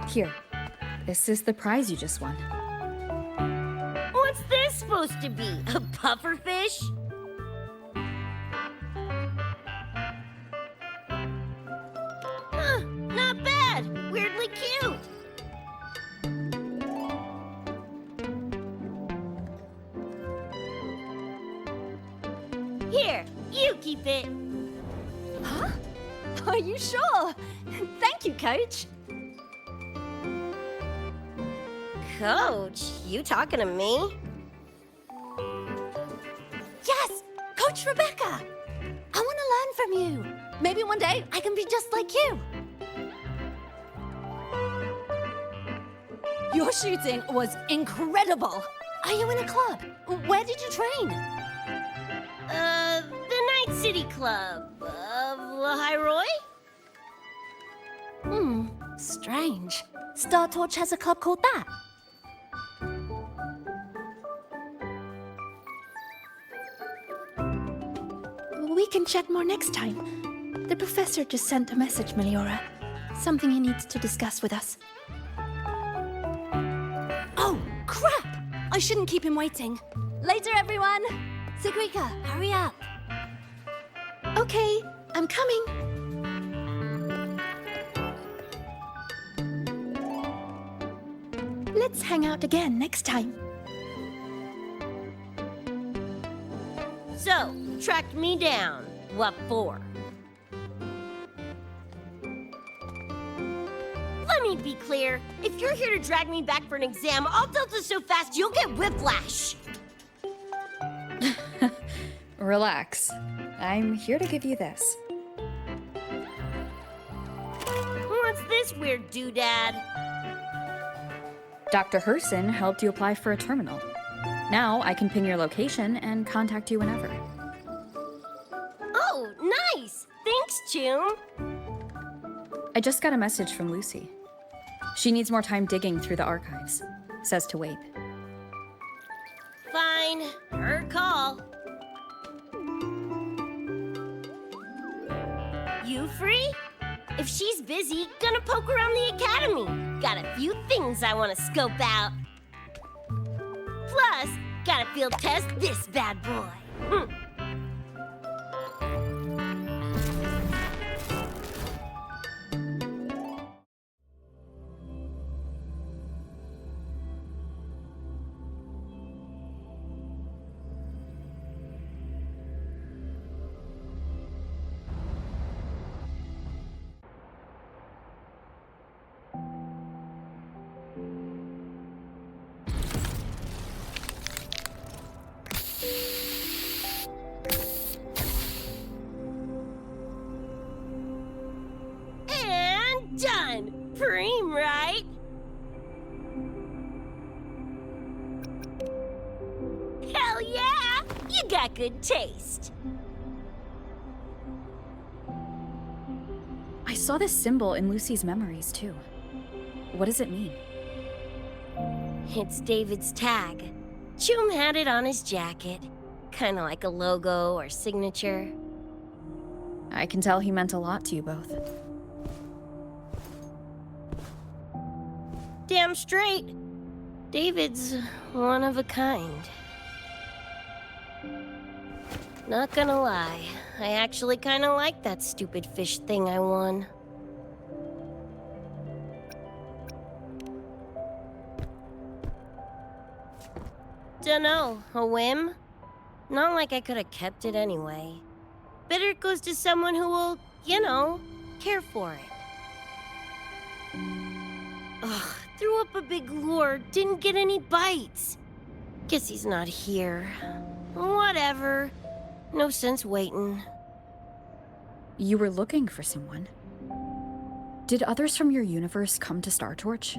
Here. This is the prize you just won. What's this supposed to be? A pufferfish? Huh, not bad. Weirdly cute. Here, you keep it. Huh? Are you sure? Thank you, Coach. Coach, you talking to me? Yes! Coach Rebecca! I want to learn from you. Maybe one day I can be just like you. Your shooting was incredible. Are you in a club? Where did you train? The Night City Club of Lahairoi? Strange. Star Torch has a club called that. We can chat more next time. The professor just sent a message, Meliora. Something he needs to discuss with us. Oh, crap! I shouldn't keep him waiting. Later, everyone! Sigrika, hurry up. Okay, I'm coming. Let's hang out again next time. So, tracked me down. What for? Let me be clear. If you're here to drag me back for an exam, I'll delta so fast you'll get whiplash. Relax. I'm here to give you this. What's this weird doodad? Dr. Herson helped you apply for a terminal. Now I can ping your location and contact you whenever. Oh, nice! Thanks, Chum. I just got a message from Lucy. She needs more time digging through the archives. Says to wait. Fine. Her call. You free? If she's busy, gonna poke around the academy. Got a few things I want to scope out. Plus, gotta field test this bad boy. And done! Preem, right? Hell yeah! You got good taste. I saw this symbol in Lucy's memories, too. What does it mean? It's David's tag. Chum had it on his jacket. Kinda like a logo or signature. I can tell he meant a lot to you both. Damn straight. David's one of a kind. Not gonna lie, I actually kinda like that stupid fish thing I won. Dunno, a whim? Not like I could have kept it anyway. Better it goes to someone who will, you know, care for it. Ugh, threw up a big lure, didn't get any bites. Guess he's not here. Whatever. No sense waiting. You were looking for someone. Did others from your universe come to Star Torch?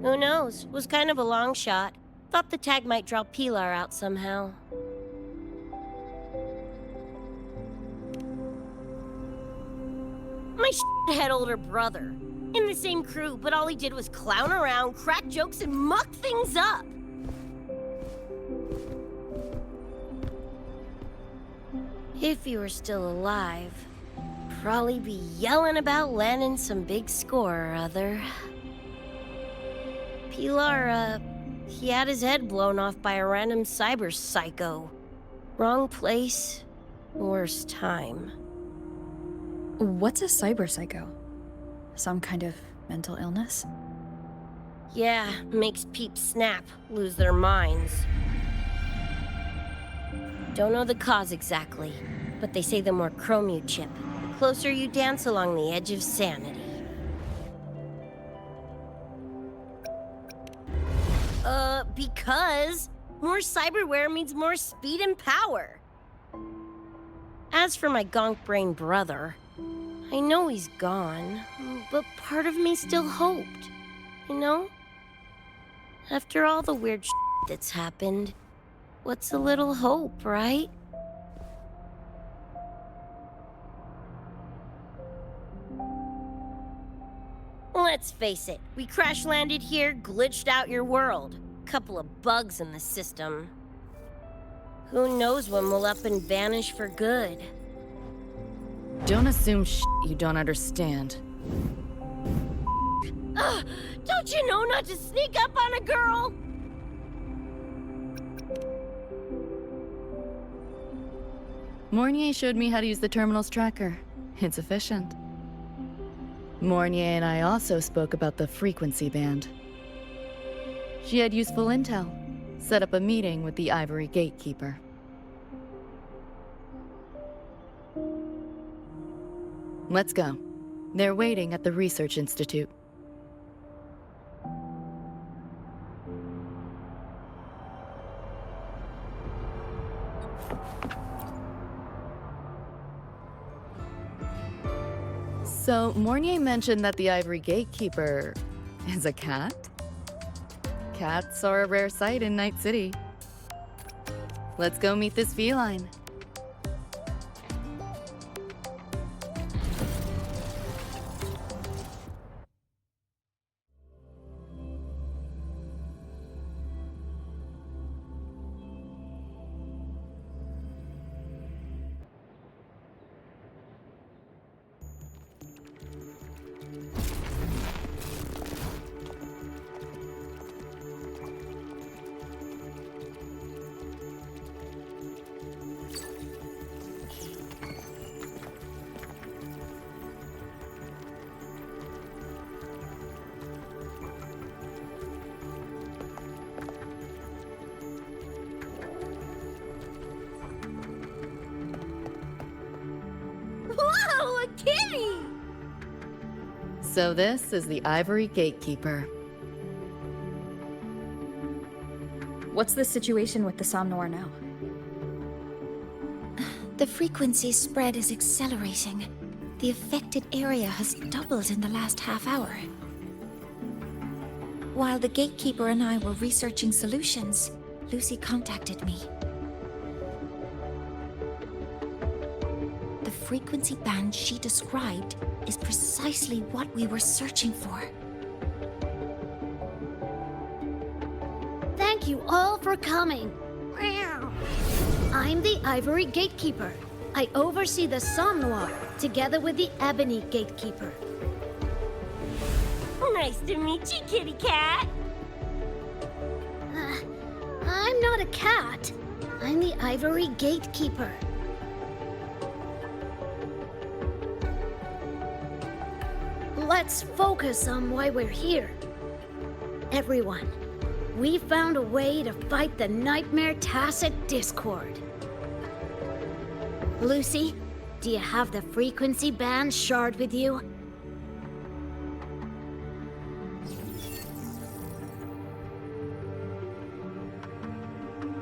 Who knows? Was kind of a long shot. Thought the tag might draw Pilar out somehow. My shithead older brother. In the same crew, but all he did was clown around, crack jokes, and muck things up. If he were still alive, probably be yelling about landing some big score or other. Pilar, he had his head blown off by a random cyber psycho. Wrong place, worst time. What's a cyber psycho? Some kind of mental illness? Yeah, makes peeps snap, lose their minds. Don't know the cause exactly, but they say the more chrome you chip, the closer you dance along the edge of sanity. Because more cyberware means more speed and power. As for my gonk-brain brother, I know he's gone, but part of me still hoped, you know? After all the weird shit that's happened, what's a little hope, right? Let's face it, we crash landed here, glitched out your world. Couple of bugs in the system. Who knows when we'll up and vanish for good? Don't assume you don't understand. Ugh, don't you know not to sneak up on a girl? Mornier showed me how to use the terminal's tracker. It's efficient. Mornier and I also spoke about the frequency band. She had useful intel. Set up a meeting with the Ivory Gatekeeper. Let's go. They're waiting at the Research Institute. So, Mornier mentioned that the Ivory Gatekeeper is a cat? Cats are a rare sight in Night City. Let's go meet this feline. Whoa, a kitty! So this is the Ivory Gatekeeper. What's the situation with the Somnoir now? The frequency spread is accelerating. The affected area has doubled in the last half hour. While the Gatekeeper and I were researching solutions, Lucy contacted me. The frequency band she described is precisely what we were searching for. Thank you all for coming. I'm the Ivory Gatekeeper. I oversee the Somnoir, together with the Ebony Gatekeeper. Nice to meet you, kitty cat. I'm not a cat. I'm the Ivory Gatekeeper. Let's focus on why we're here. Everyone, we found a way to fight the Nightmare Tacit Discord. Lucy, do you have the frequency band shard with you?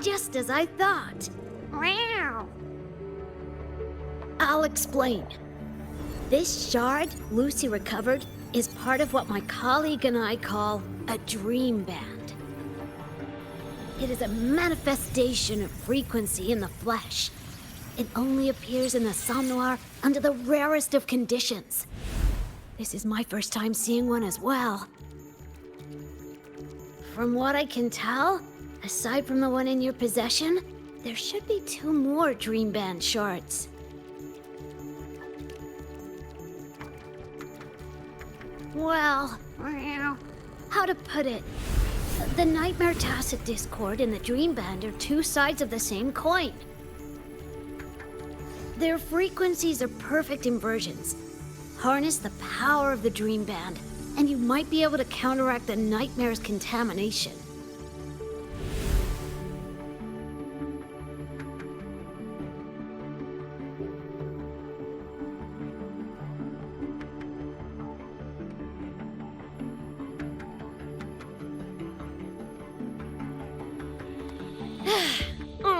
Just as I thought. I'll explain. This shard Lucy recovered is part of what my colleague and I call a dream band. It is a manifestation of frequency in the flesh. It only appears in the Somnoir under the rarest of conditions. This is my first time seeing one as well. From what I can tell, aside from the one in your possession, there should be 2 more Dream Band shards. Well, how to put it? The Nightmare Tacit Discord and the Dream Band are 2 sides of the same coin. Their frequencies are perfect inversions. Harness the power of the Dream Band, and you might be able to counteract the Nightmare's contamination.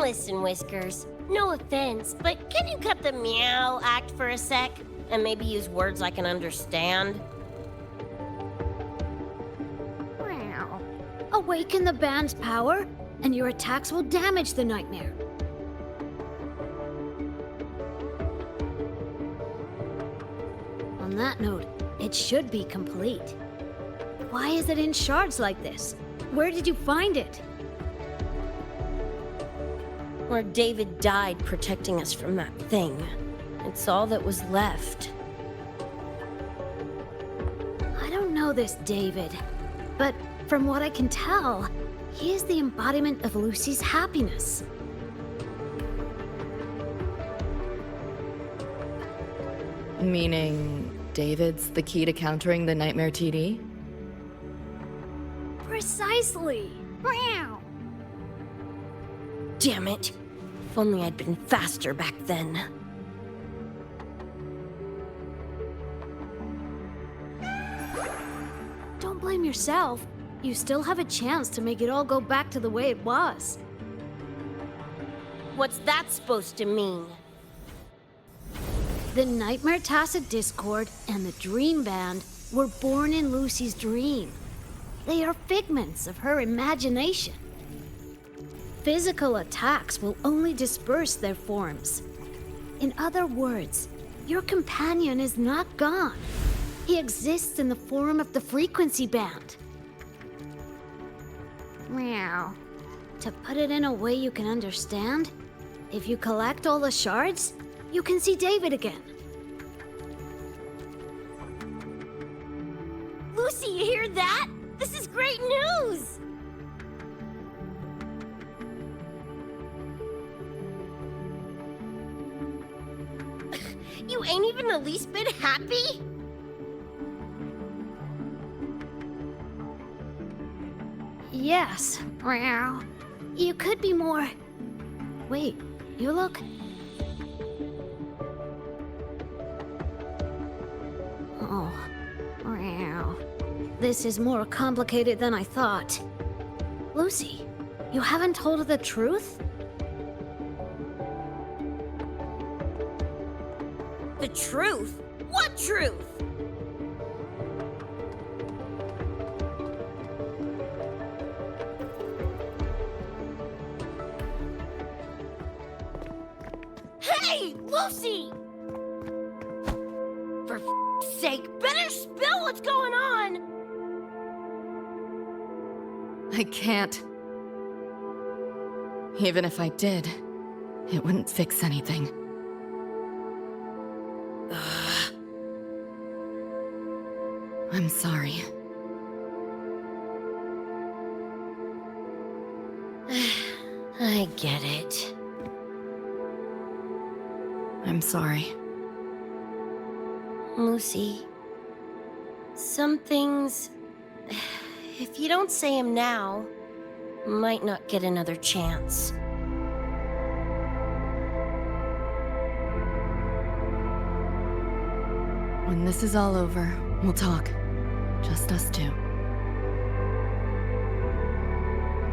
Listen, Whiskers, no offense, but can you cut the meow act for a sec? And maybe use words I can understand? Awaken the band's power, and your attacks will damage the Nightmare. On that note, it should be complete. Why is it in shards like this? Where did you find it? Where David died protecting us from that thing. It's all that was left. I don't know this David, but from what I can tell, he is the embodiment of Lucy's happiness. Meaning, David's the key to countering the Nightmare TD? Precisely! Meow. Damn it. If only I'd been faster back then. Don't blame yourself. You still have a chance to make it all go back to the way it was. What's that supposed to mean? The Nightmare Tacit Discord and the Dream Band were born in Lucy's dream. They are figments of her imagination. Physical attacks will only disperse their forms. In other words, your companion is not gone. He exists in the form of the frequency band. Meow. To put it in a way you can understand, if you collect all the shards, you can see David again. Lucy, you hear that? This is great news! You ain't even the least bit happy? Yes. Meow. You could be more... Wait, you look... Oh. Meow. This is more complicated than I thought. Lucy, you haven't told her the truth? The truth? What truth? Hey, Lucy! For f***'s sake, better spill what's going on! I can't. Even if I did, it wouldn't fix anything. I'm sorry. I get it. I'm sorry. Lucy, some things, if you don't say them now, might not get another chance. When this is all over, we'll talk. Just us two.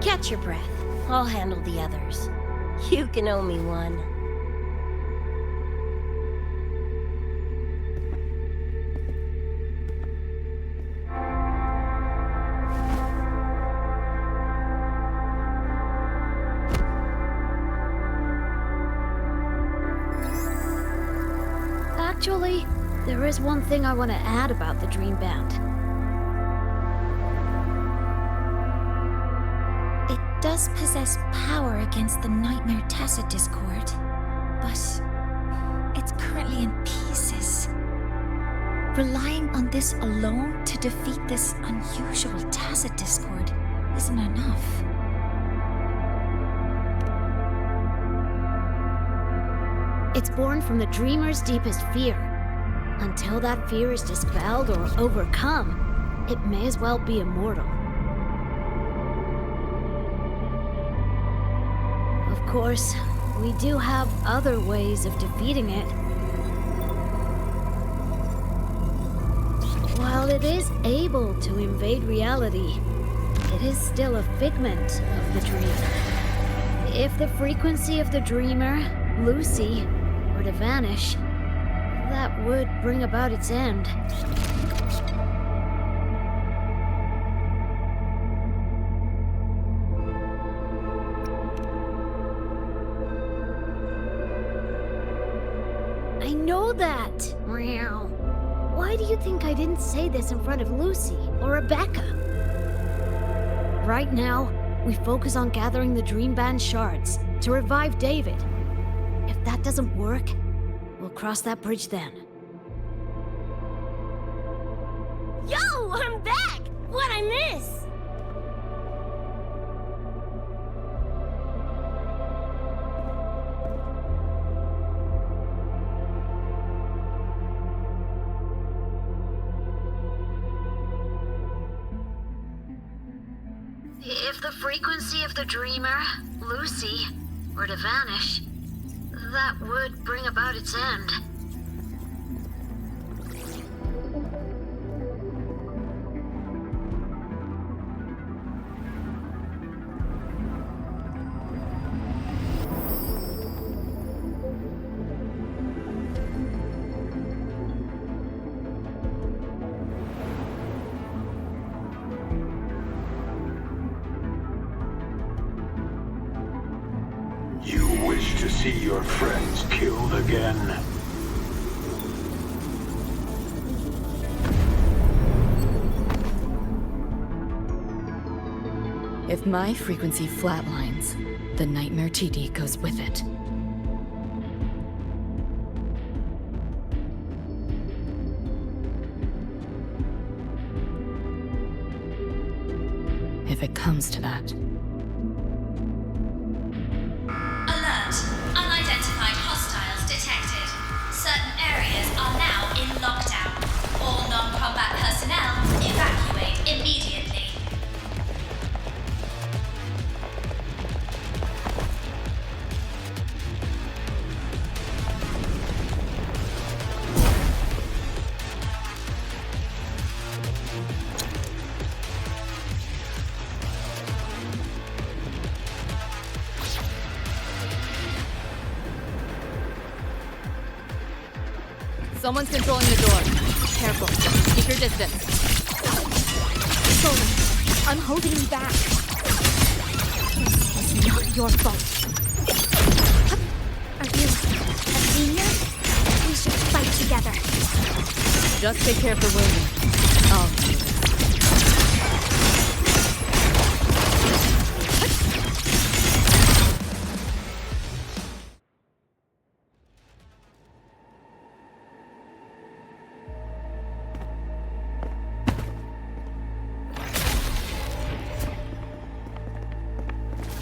Catch your breath. I'll handle the others. You can owe me one. Actually, there is one thing I want to add about the Dream Band. It does possess power against the Nightmare Tacit Discord, but it's currently in pieces. Relying on this alone to defeat this unusual Tacit Discord isn't enough. It's born from the dreamer's deepest fear. Until that fear is dispelled or overcome, it may as well be immortal. Of course, we do have other ways of defeating it. While it is able to invade reality, it is still a figment of the dreamer. If the frequency of the dreamer, Lucy, were to vanish, that would bring about its end. I know that! Meow. Why do you think I didn't say this in front of Lucy? or Rebecca. Right now, we focus on gathering the Dream Band shards to revive David. If that doesn't work, we'll cross that bridge then. Yo, I'm back! What'd I miss? If the frequency of the dreamer, Lucy, were to vanish, that would bring about its end. You wish to see your friends killed again? If my frequency flatlines, the Nightmare TD goes with it. If it comes to that. Alert! Unidentified hostiles detected. Certain areas are now in lockdown. All non-combat personnel evacuate immediately. Someone's controlling the door. Careful. Keep your distance. Sorry, I'm holding you back. This is not your fault. Are you a senior? We should fight together. Just take care of the wounded. I'll do this.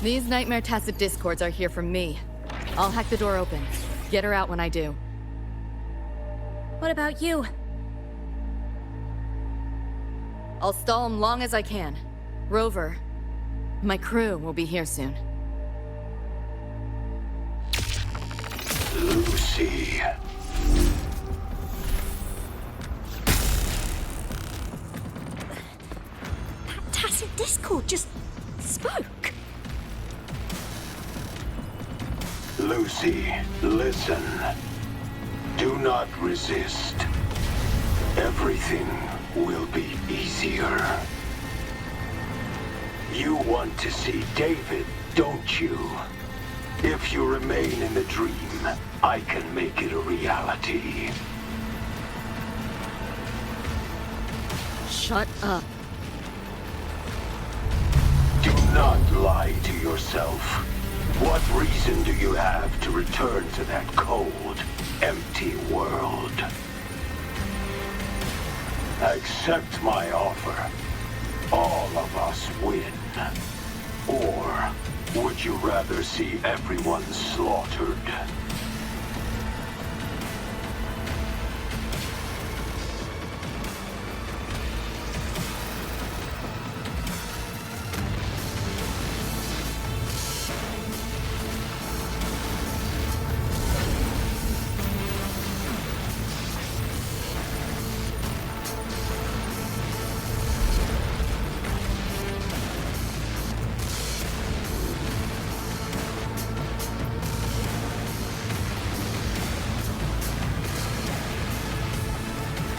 These Nightmare Tacit Discords are here for me. I'll hack the door open. Get her out when I do. What about you? I'll stall them long as I can. Rover, my crew will be here soon. Lucy. That Tacit Discord just spoke. Lucy, listen. Do not resist. Everything will be easier. You want to see David, don't you? If you remain in the dream, I can make it a reality. Shut up. Do not lie to yourself. What reason do you have to return to that cold, empty world? Accept my offer. All of us win. Or would you rather see everyone slaughtered?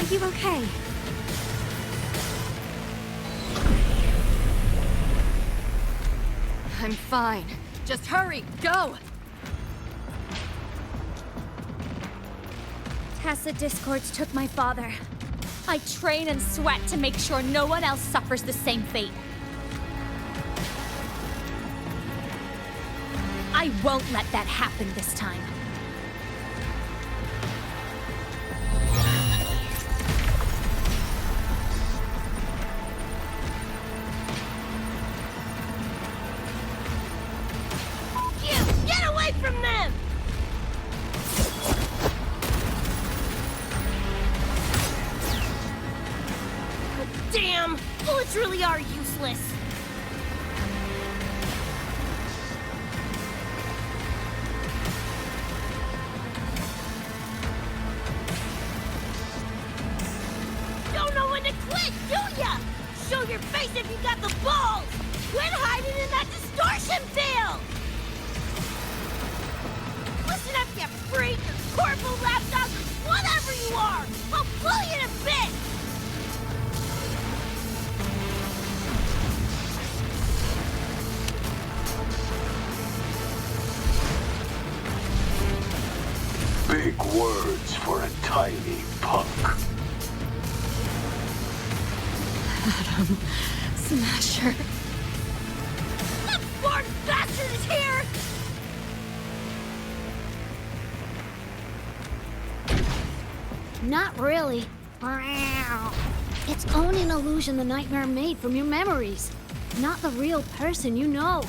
Are you okay? I'm fine. Just hurry, go! Tacit Discords took my father. I train and sweat to make sure no one else suffers the same fate. I won't let that happen this time. Get away from them! Damn! Bullets really are useless. Don't know when to quit, do ya? Show your face if you got the balls! Quit hiding in that distortion field! Listen up, you freak, or corporal lapdog, or whatever you are! I'll pull you to bits! Big words for a tiny punk. Adam Smasher. That born bastard is here! Not really. It's only an illusion the nightmare made from your memories, not the real person you know.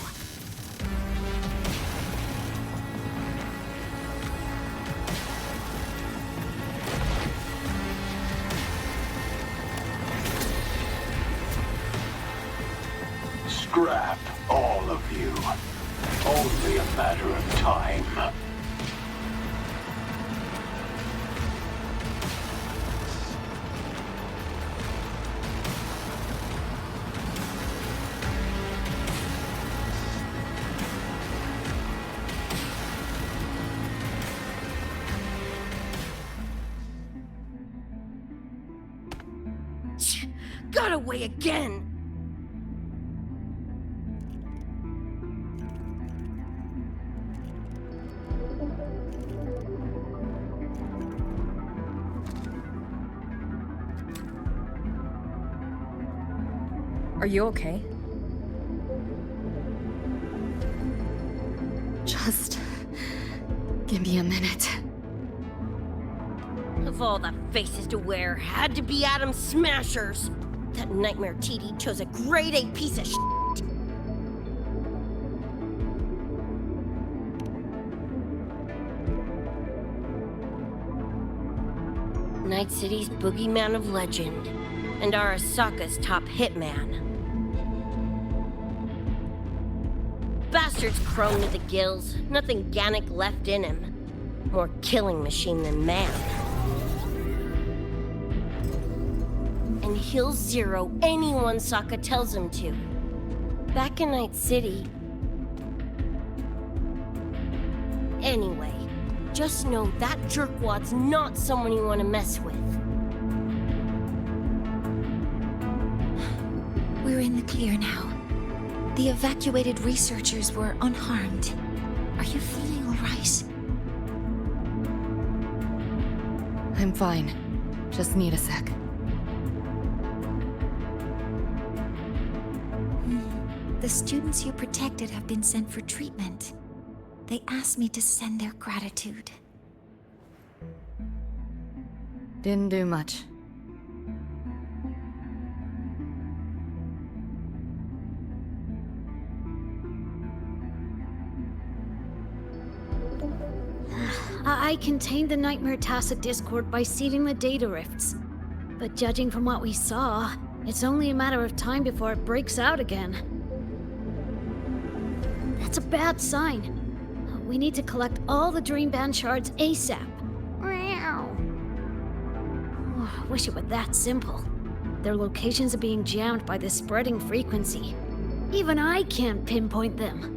Scrap, all of you. Only a matter of time. Got away again! Are you okay? Just give me a minute. Of all the faces to wear, had to be Adam Smashers. That nightmare TD chose a grade A piece of shit. Night City's boogeyman of legend, and Arasaka's top hitman. Bastard's chrome to the gills, nothing Gannic left in him. More killing machine than man. And he'll zero anyone Saka tells him to. Back in Night City. Anyway, just know that jerkwad's not someone you want to mess with. We're in the clear now. The evacuated researchers were unharmed. Are you feeling all right? I'm fine. Just need a sec. The students you protected have been sent for treatment. They asked me to send their gratitude. Didn't do much. I contained the Nightmare Tacit Discord by seeding the data rifts. But judging from what we saw, it's only a matter of time before it breaks out again. That's a bad sign. We need to collect all the Dream Band shards ASAP. Oh, I wish it were that simple. Their locations are being jammed by this spreading frequency. Even I can't pinpoint them.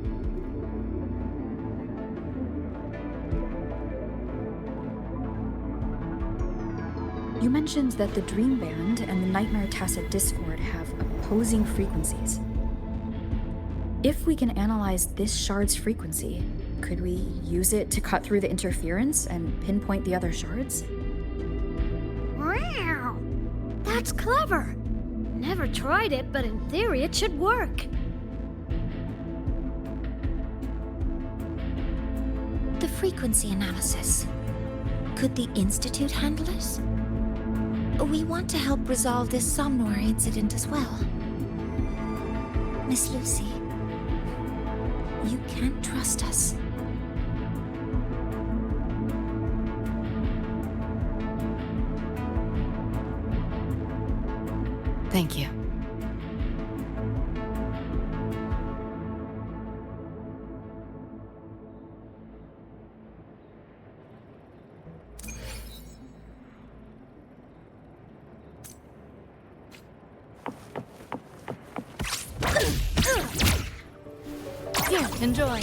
You mentioned that the Dream Band and the Nightmare Tacit Discord have opposing frequencies. If we can analyze this shard's frequency, could we use it to cut through the interference and pinpoint the other shards? That's clever. Never tried it, but in theory it should work. The frequency analysis. Could the Institute handle it? We want to help resolve this Somnoir incident as well. Miss Lucy, you can trust us. Thank you. Here, enjoy.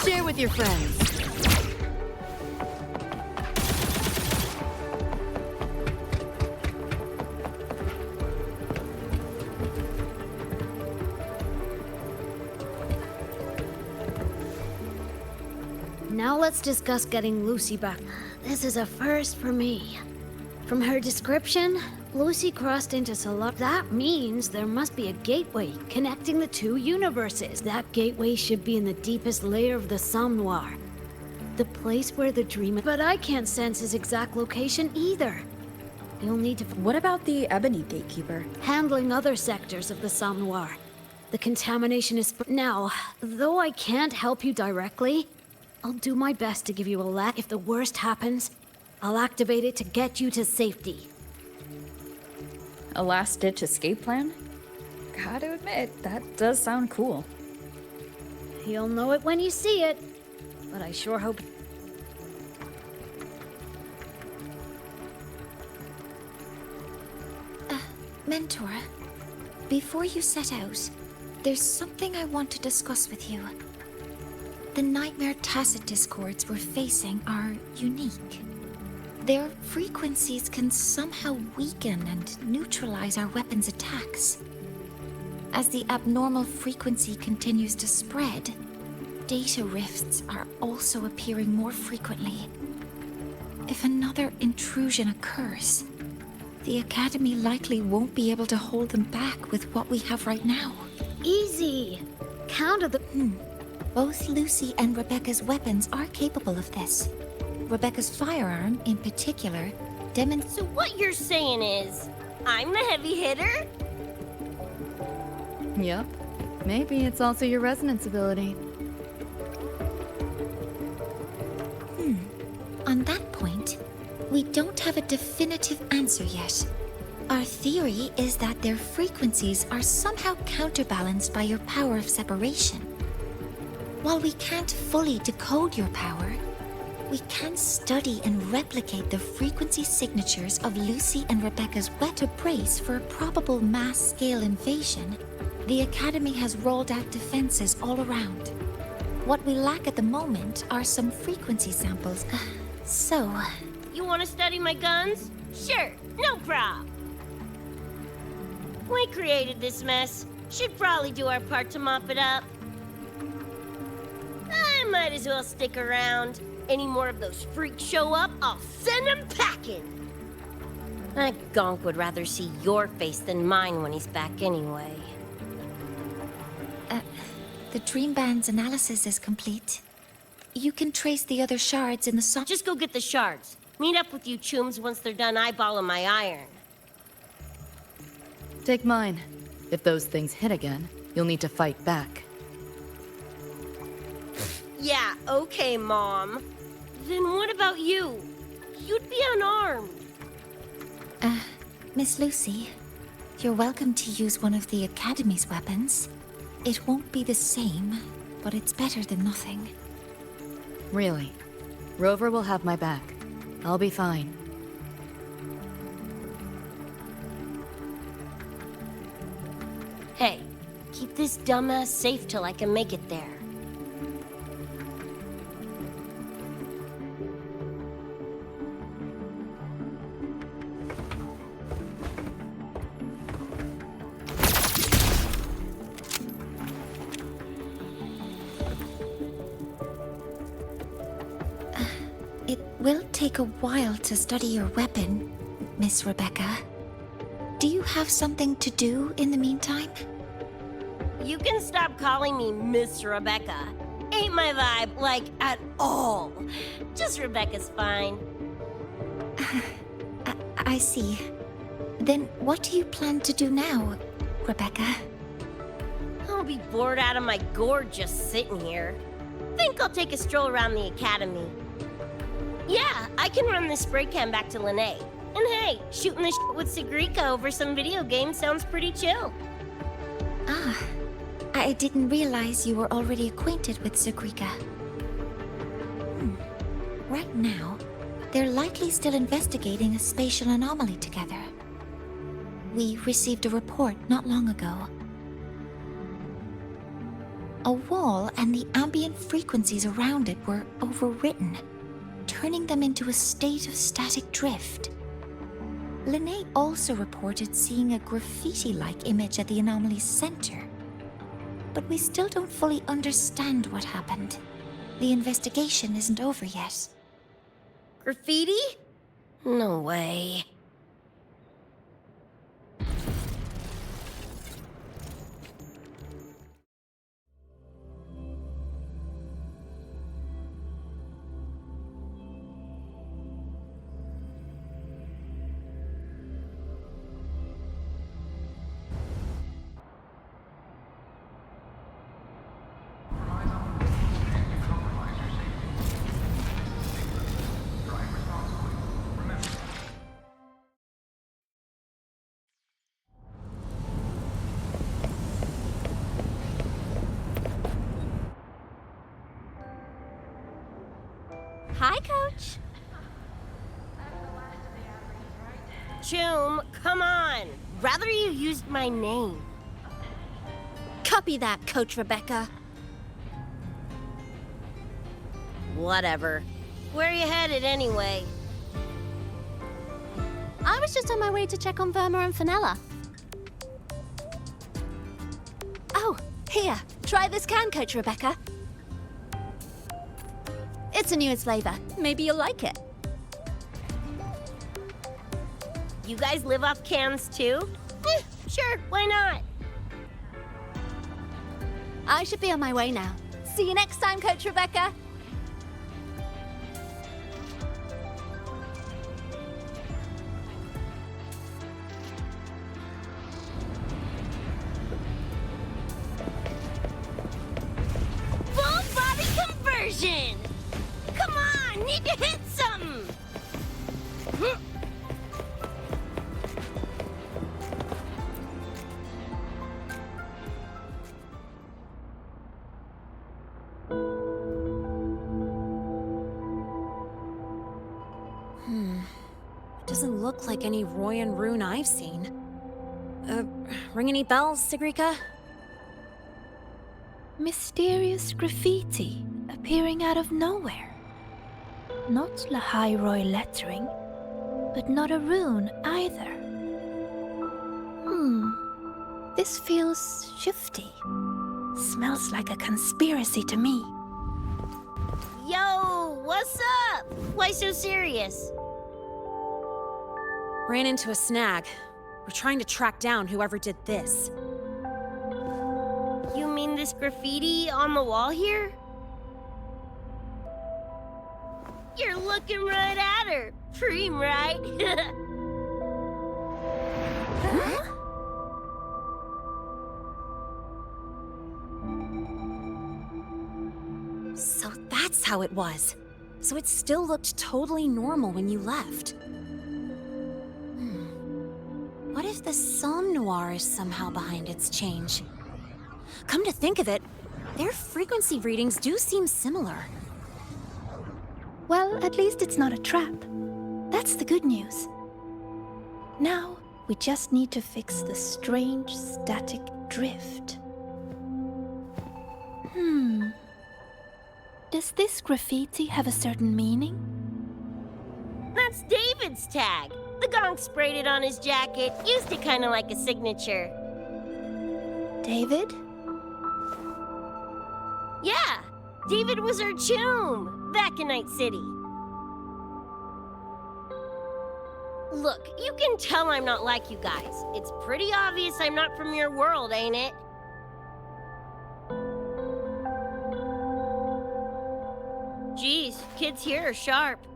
Share with your friends. Now let's discuss getting Lucy back. This is a first for me. From her description, Lucy crossed into Select. That means there must be a gateway connecting the two universes. That gateway should be in the deepest layer of the Somnoir. The place where the dream... But I can't sense his exact location either. You'll need to... What about the Ebony Gatekeeper? Handling other sectors of the Somnoir. The contamination is... Now, though I can't help you directly, I'll do my best to give you a let. If the worst happens, I'll activate it to get you to safety. A last-ditch escape plan? Gotta admit, that does sound cool. You'll know it when you see it, but I sure hope... Mentor, before you set out, there's something I want to discuss with you. The Nightmare Tacet discords we're facing are unique. Their frequencies can somehow weaken and neutralize our weapons' attacks. As the abnormal frequency continues to spread, data rifts are also appearing more frequently. If another intrusion occurs, the Academy likely won't be able to hold them back with what we have right now. Easy! Counter the... Both Lucy and Rebecca's weapons are capable of this. Rebecca's firearm, in particular, So what you're saying is, I'm the heavy hitter? Yep. Maybe it's also your resonance ability. On that point, we don't have a definitive answer yet. Our theory is that their frequencies are somehow counterbalanced by your power of separation. While we can't fully decode your power, we can study and replicate the frequency signatures of Lucy and Rebecca's to brace for a probable mass-scale invasion. The Academy has rolled out defenses all around. What we lack at the moment are some frequency samples. You want to study my guns? Sure, no prob. We created this mess. Should probably do our part to mop it up. I might as well stick around. Any more of those freaks show up, I'll send them packing. That gonk would rather see your face than mine when he's back anyway. The Dream Band's analysis is complete. You can trace the other shards in the Just go get the shards. Meet up with you chooms once they're done eyeballing my iron. Take mine. If those things hit again, you'll need to fight back. Yeah, okay, Mom. Then what about you? You'd be unarmed. Miss Lucy, you're welcome to use one of the Academy's weapons. It won't be the same, but it's better than nothing. Really. Rover will have my back. I'll be fine. Hey, keep this dumbass safe till I can make it there. take a while to study your weapon, Miss Rebecca. Do you have something to do in the meantime? You can stop calling me Miss Rebecca. Ain't my vibe, like, at all. Just Rebecca's fine. I see. Then what do you plan to do now, Rebecca? I'll be bored out of my gourd just sitting here. Think I'll take a stroll around the academy. Yeah, I can run the spray can back to Lene. And hey, shooting the shit with Sigrika over some video game sounds pretty chill. Ah, I didn't realize you were already acquainted with Sigrika. Right now, they're likely still investigating a spatial anomaly together. We received a report not long ago. A wall and the ambient frequencies around it were overwritten, turning them into a state of static drift. Lene also reported seeing a graffiti-like image at the anomaly's center. But we still don't fully understand what happened. The investigation isn't over yet. Graffiti? No way. Hi, Coach. Choom, come on. Rather you used my name. Copy that, Coach Rebecca. Whatever. Where are you headed anyway? I was just on my way to check on Verma and Fenella. Oh, here. Try this can, Coach Rebecca. It's a newest flavor. Maybe you'll like it. You guys live off cans too? Sure, why not? I should be on my way now. See you next time, Coach Rebecca. Full body conversion! Come on, need to hit something! Doesn't look like any Royan rune I've seen. Ring any bells, Sigrika? Mysterious graffiti appearing out of nowhere. Not Lahairoi lettering, but not a rune either. This feels shifty. Smells like a conspiracy to me. Yo, what's up? Why so serious? Ran into a snag. We're trying to track down whoever did this. You mean this graffiti on the wall here? You're looking right at her. Preem, right? Huh? So that's how it was. So it still looked totally normal when you left. What if the Somme Noir is somehow behind its change? Come to think of it, their frequency readings do seem similar. Well, at least it's not a trap. That's the good news. Now, we just need to fix the strange static drift. Does this graffiti have a certain meaning? That's David's tag. The gonk sprayed it on his jacket, used it kind of like a signature. David? Yeah, David was our choom back in Night City. Look, you can tell I'm not like you guys. It's pretty obvious I'm not from your world, ain't it? Geez, kids here are sharp.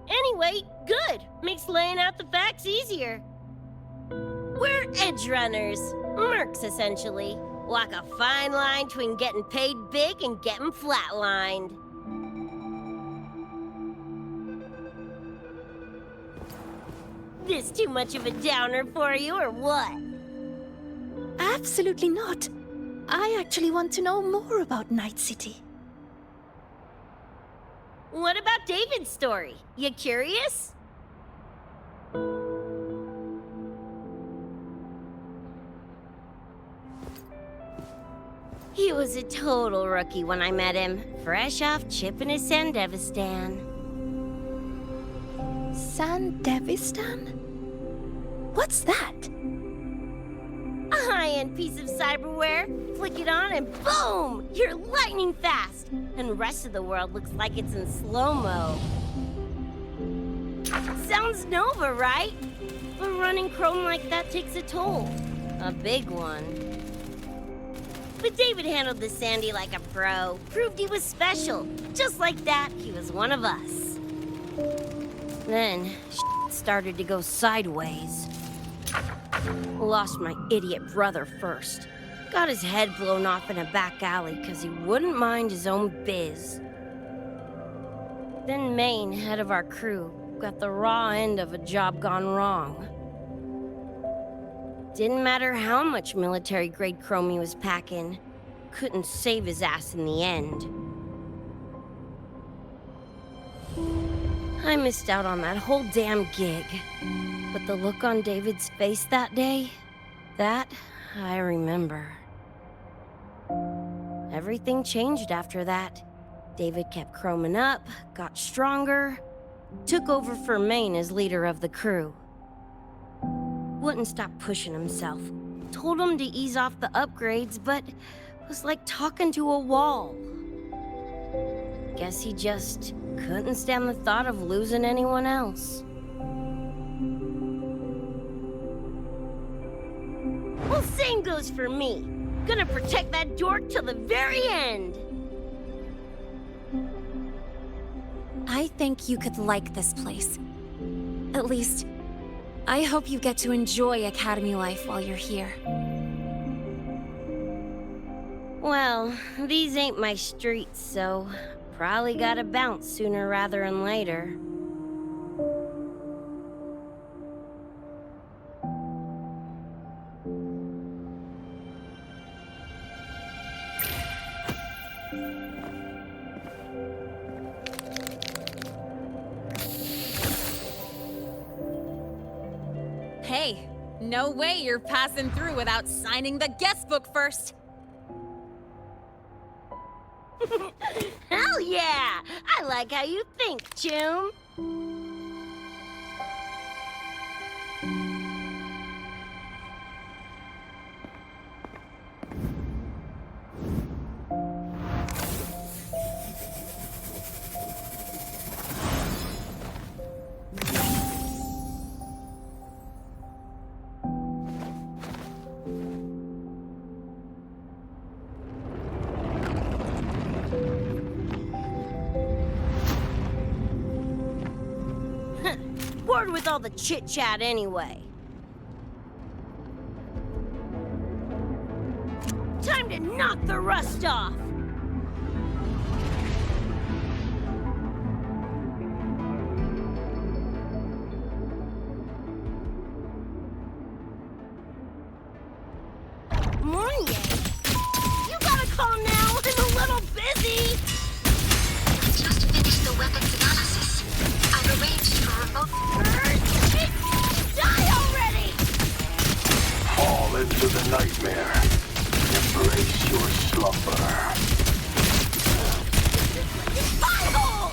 Anyway, good. Makes laying out the facts easier. We're Edgerunners. Mercs, essentially. Walk a fine line between getting paid big and getting flatlined. This too much of a downer for you, or what? Absolutely not. I actually want to know more about Night City. What about David's story? You curious? He was a total rookie when I met him, fresh off chipping his Sandevistan. Sandevistan? What's that? A high-end piece of cyberware. Flick it on and boom! You're lightning fast! And the rest of the world looks like it's in slow-mo. Sounds Nova, right? But running Chrome like that takes a toll. A big one. But David handled the Sandy like a pro. Proved he was special. Just like that, he was one of us. Then, started to go sideways. Lost my idiot brother first. Got his head blown off in a back alley because he wouldn't mind his own biz. Then Maine, head of our crew, got the raw end of a job gone wrong. Didn't matter how much military-grade chrome he was packing. Couldn't save his ass in the end. I missed out on that whole damn gig. But the look on David's face that day, that I remember. Everything changed after that. David kept chroming up, got stronger, took over for Maine as leader of the crew. Wouldn't stop pushing himself. Told him to ease off the upgrades, but was like talking to a wall. Guess he just couldn't stand the thought of losing anyone else. Well, same goes for me. Gonna protect that dork till the very end. I think you could like this place. At least, I hope you get to enjoy Academy life while you're here. Well, these ain't my streets, so probably gotta bounce sooner rather than later. Hey, no way you're passing through without signing the guest book first. Hell yeah! I like how you think, Choom. Bored with all the chit-chat anyway. Time to knock the rust off! Morning, you got a call now? I'm a little busy! I just finished the weapons analysis. I've arranged for remote... Die already! Fall into the nightmare. Embrace your slumber. Butthole!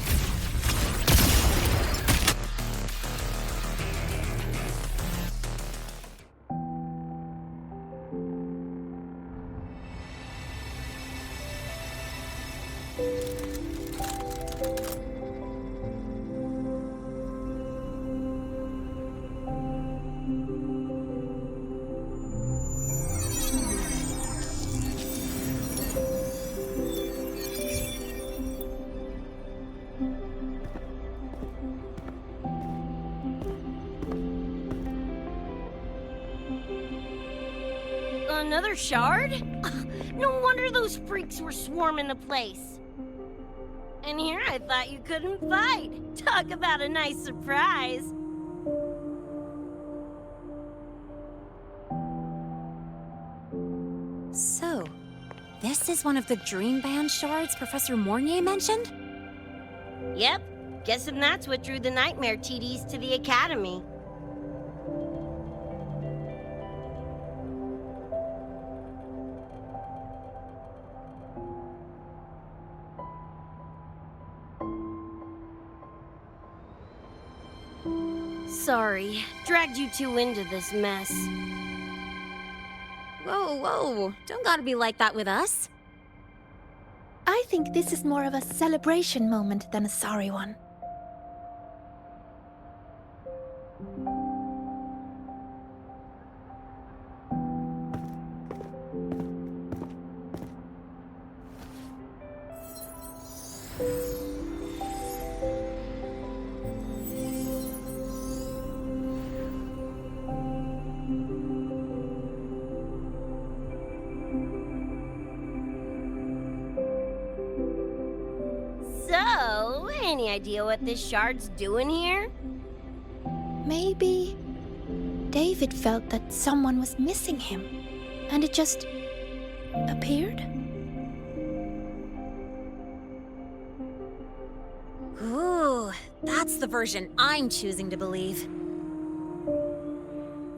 another shard? No wonder those freaks were swarming the place. And here I thought you couldn't fight. Talk about a nice surprise. So, this is one of the Dream Band shards Professor Mornier mentioned? Yep. Guessing that's what drew the Nightmare TDs to the Academy. Sorry, dragged you two into this mess. Whoa, whoa, don't gotta be like that with us. I think this is more of a celebration moment than a sorry one. So, any idea what this shard's doing here? Maybe David felt that someone was missing him, and it just appeared? Ooh, that's the version I'm choosing to believe.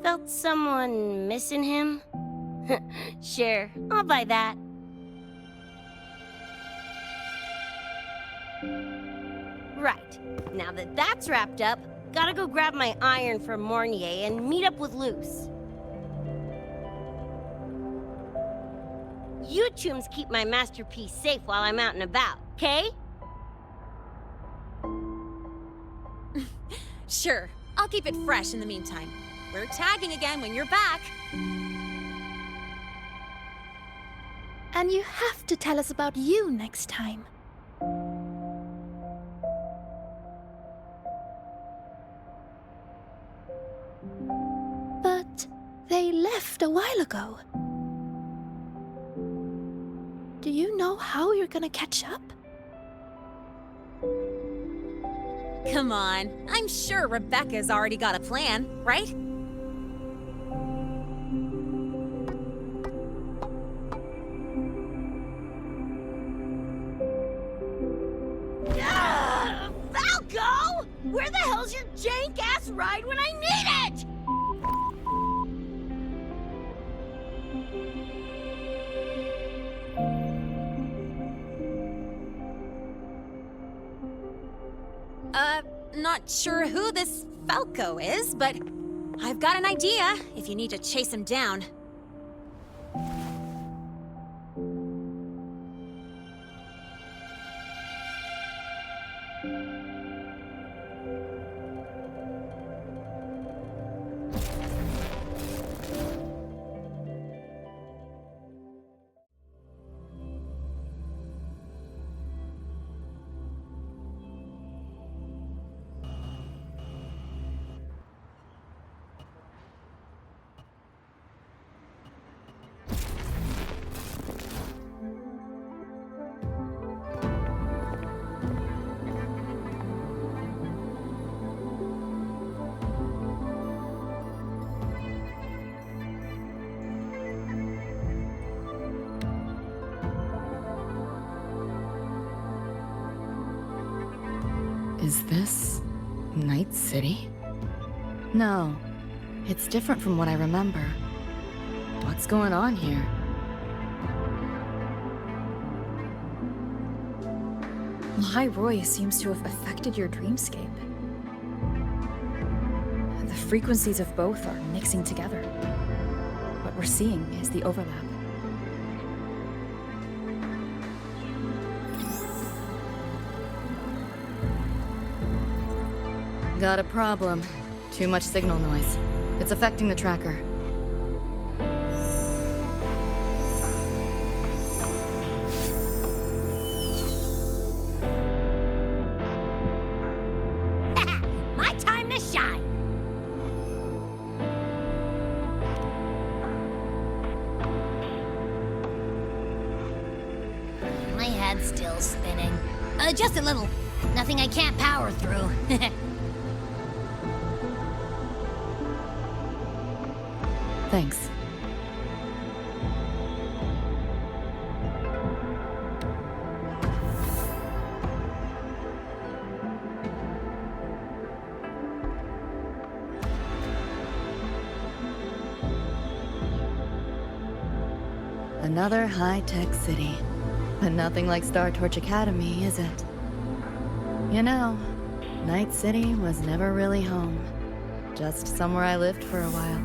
Felt someone missing him? Sure, I'll buy that. Right, now that that's wrapped up, gotta go grab my iron from Mornier and meet up with Luce. You chums keep my masterpiece safe while I'm out and about, okay? Sure, I'll keep it fresh in the meantime. We're tagging again when you're back. And you have to tell us about you next time. But they left a while ago. Do you know how you're gonna catch up? Come on, I'm sure Rebecca's already got a plan, right? Falco! Where the hell's your jank-ass ride when I need it? Not sure who this Falco is, but I've got an idea if you need to chase him down. Is this Night City? No, it's different from what I remember. What's going on here? Lahai Roy seems to have affected your dreamscape. The frequencies of both are mixing together. What we're seeing is the overlap. Got a problem. Too much signal noise. It's affecting the tracker. My time to shine! My head's still spinning. Just a little. Nothing I can't power through. Thanks. Another high-tech city. But nothing like Star Torch Academy, is it? You know, Night City was never really home. Just somewhere I lived for a while.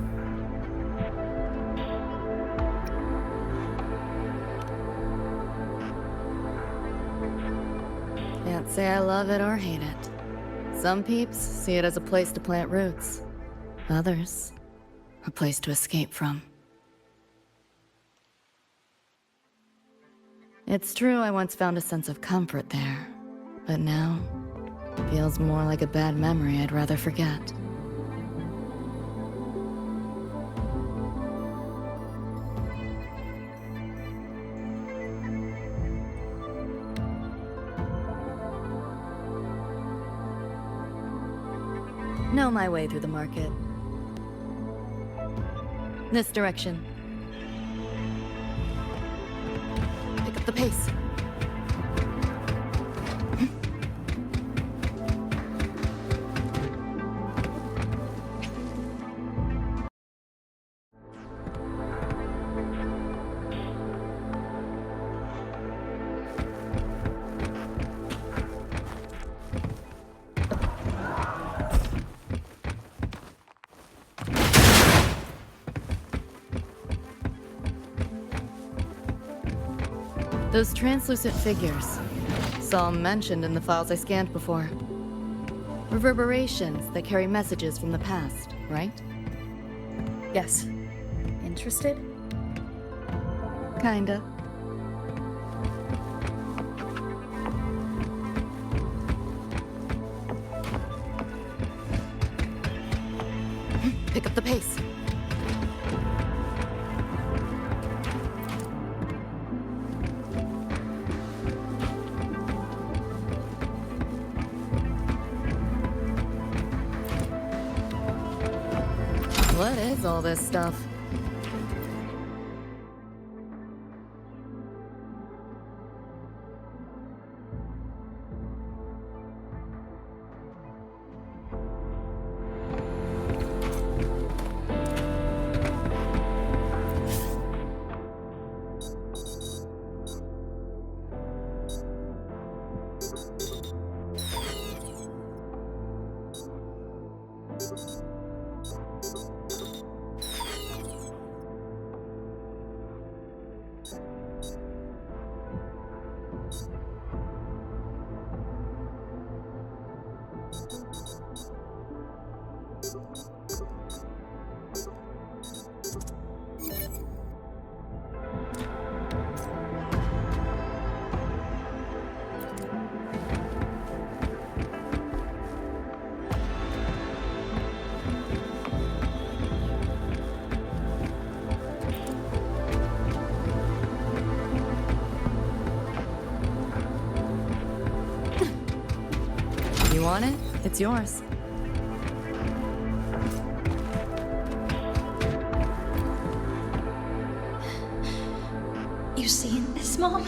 Can't say I love it or hate it. Some peeps see it as a place to plant roots. Others, a place to escape from. It's true I once found a sense of comfort there, but now, it feels more like a bad memory I'd rather forget. Know my way through the market. This direction. Pick up the pace. Those translucent figures. Saw them mentioned in the files I scanned before. Reverberations that carry messages from the past, right? Yes. Interested? Kinda. Pick up the pace. What is all this stuff? You want it? It's yours. You seen this, Mom?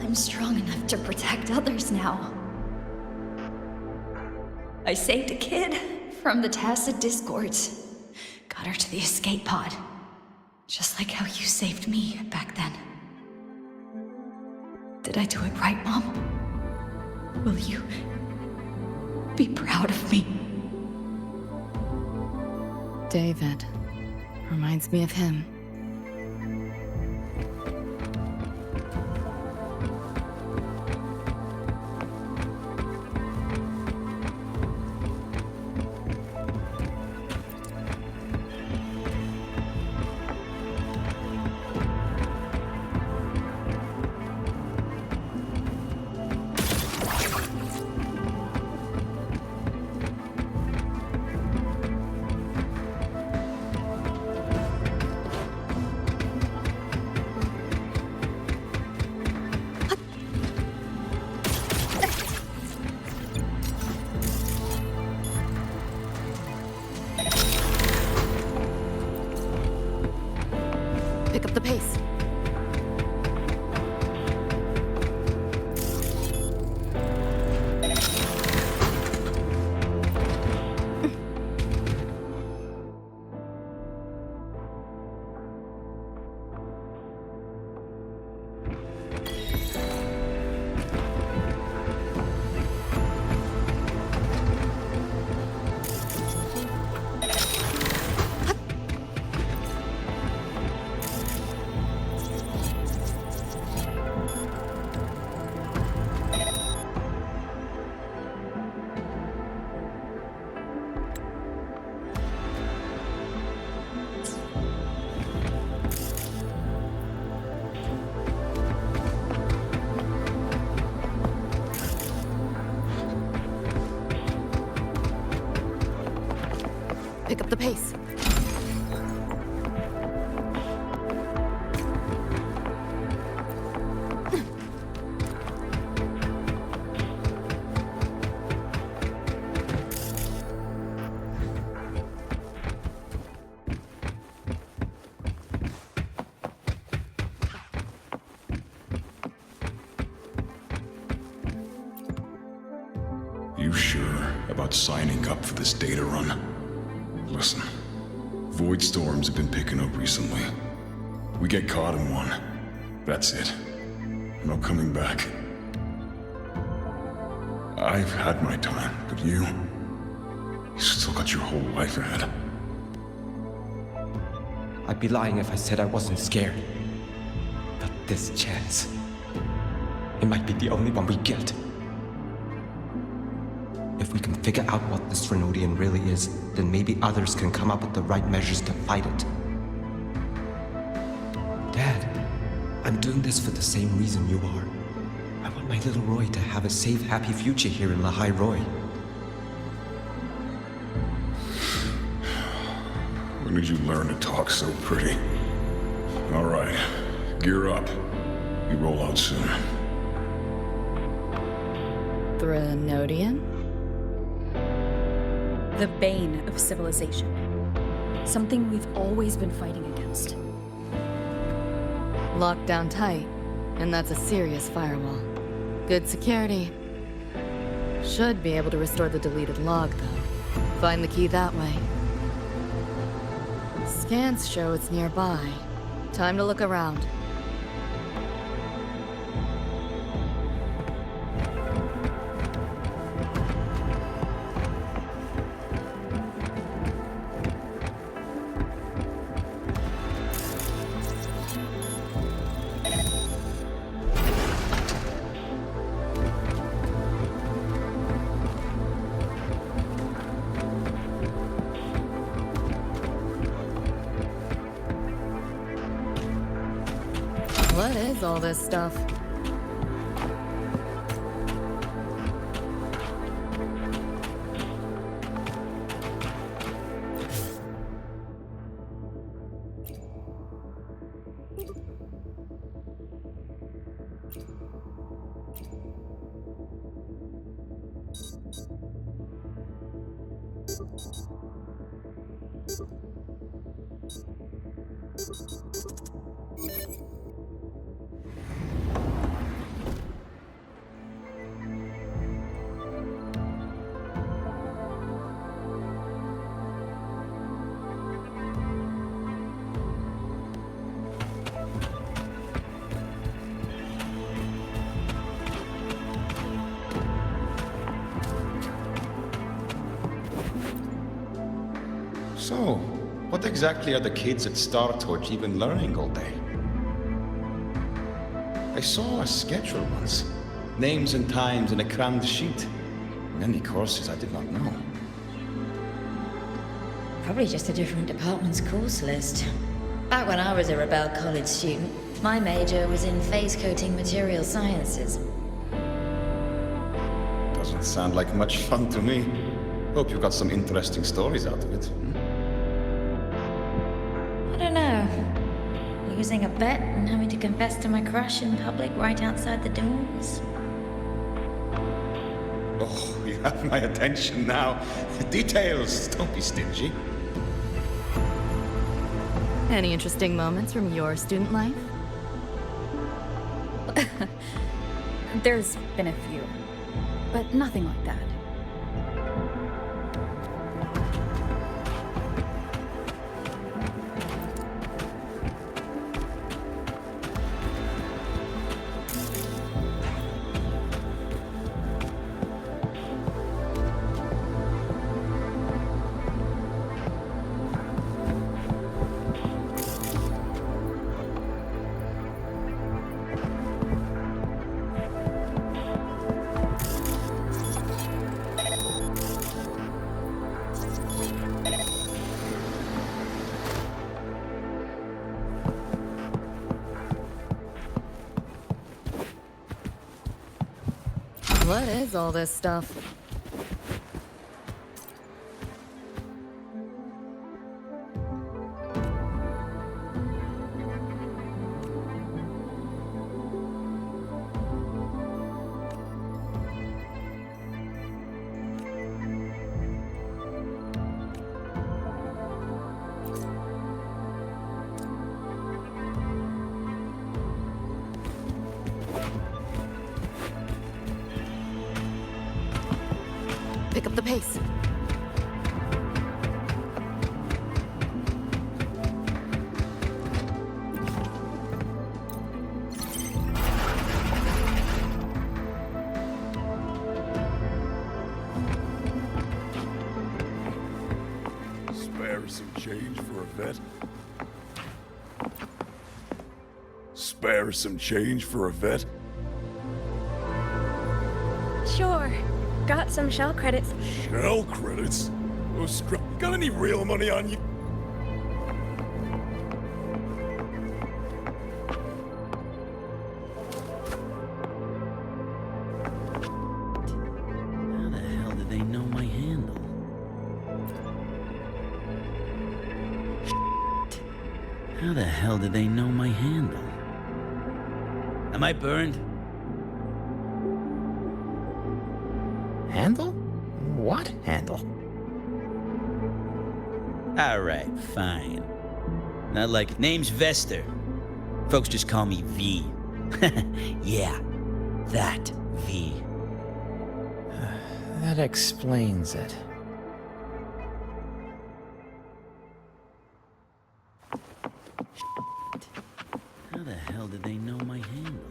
I'm strong enough to protect others now. I saved a kid from the Tacit Discords. Got her to the escape pod. Just like how you saved me back then. Did I do it right, Mom? Will you be proud of me? David. Reminds me of him. Pick up the pace. Pick up the pace. You sure about signing up for this data run? Listen, void storms have been picking up recently. We get caught in one. That's it. No coming back. I've had my time, but you still got your whole life ahead. I'd be lying if I said I wasn't scared. But this chance, it might be the only one we get. If we can figure out what this Renodian really is, then maybe others can come up with the right measures to fight it. Dad, I'm doing this for the same reason you are. I want my little Roy to have a safe, happy future here in Lahai Roy. When did you learn to talk so pretty? All right, gear up. We roll out soon. Renodian? The bane of civilization. Something we've always been fighting against. Locked down tight, and that's a serious firewall. Good security. Should be able to restore the deleted log, though. Find the key that way. Scans show it's nearby. Time to look around. What is all this stuff? So, what exactly are the kids at Star Torch even learning all day? I saw a schedule once. Names and times in a crammed sheet. Many courses I did not know. Probably just a different department's course list. Back when I was a Rebel College student, my major was in phase coating material sciences. Doesn't sound like much fun to me. Hope you got some interesting stories out of it. I don't know. Losing a bet and having to confess to my crush in public right outside the dorms. Oh, you have my attention now. Details, don't be stingy. Any interesting moments from your student life? There's been a few, but nothing like that. What is all this stuff? Pick up the pace. Spare some change for a vet? Spare some change for a vet? Sure. Got some shell credits. Shell credits? Got any real money on you? How the hell did they know my handle? How the hell did they know my handle? Am I burned? Handle? What handle? Alright, fine. Not like... Name's Vester. Folks just call me V. Yeah, that V. That explains it. How the hell did they know my handle?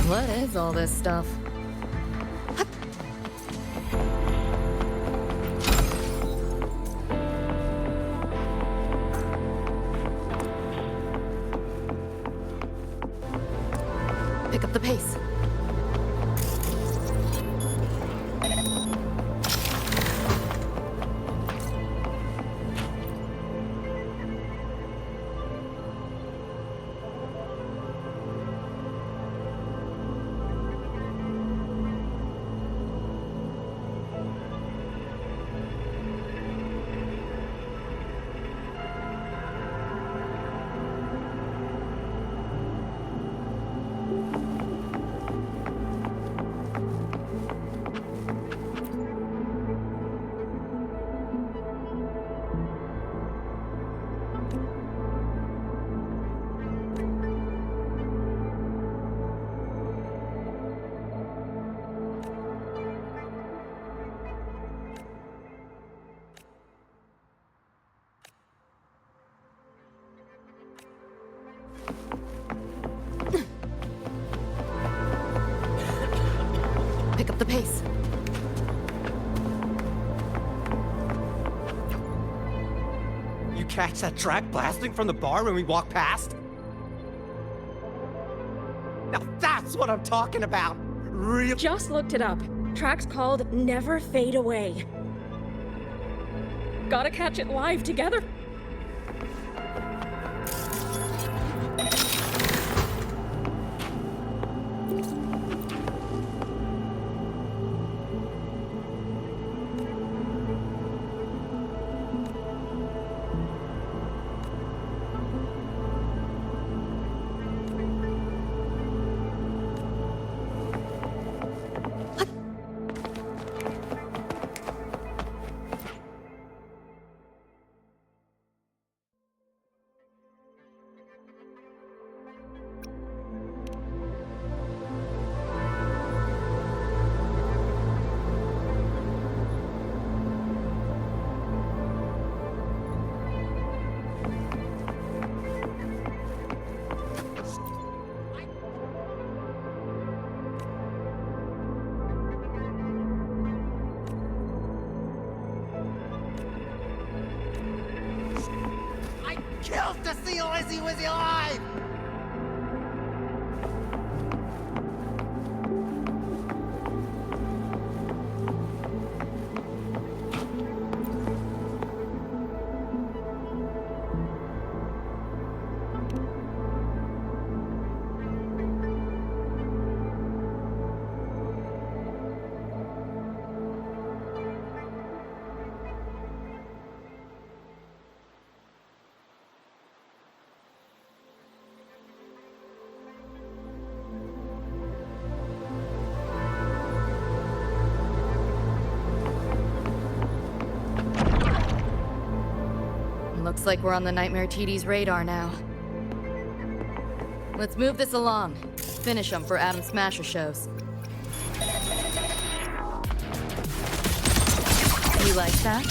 What is all this stuff? Pick up the pace. the pace. You catch that track blasting from the bar when we walk past? Now that's what I'm talking about! Real. Just looked it up. Track's called Never Fade Away. Gotta catch it live together. Killed to see Lizzie Wizzy alive! Looks like we're on the Nightmare TD's radar now. Let's move this along. Finish them for Adam Smasher shows. You like that?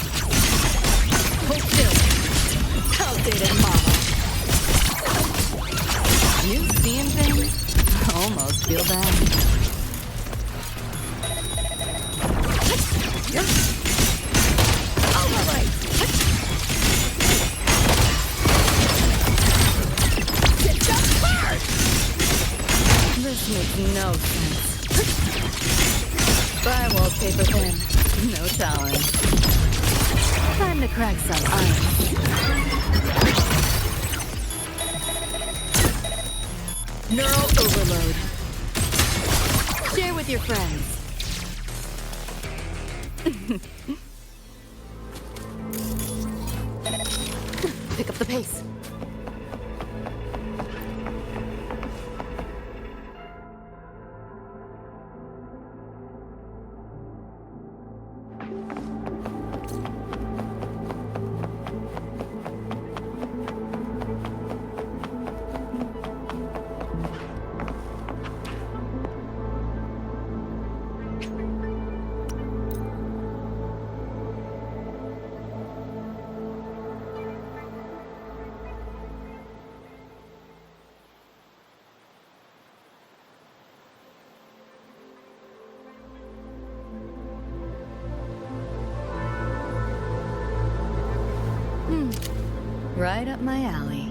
Hold still. Outdated mama. You seeing things? I almost feel bad. This makes no sense. Firewall's paper thin. No challenge. Time to crack some ice. Neural overload. Share with your friends. Pick up the pace. Right up my alley.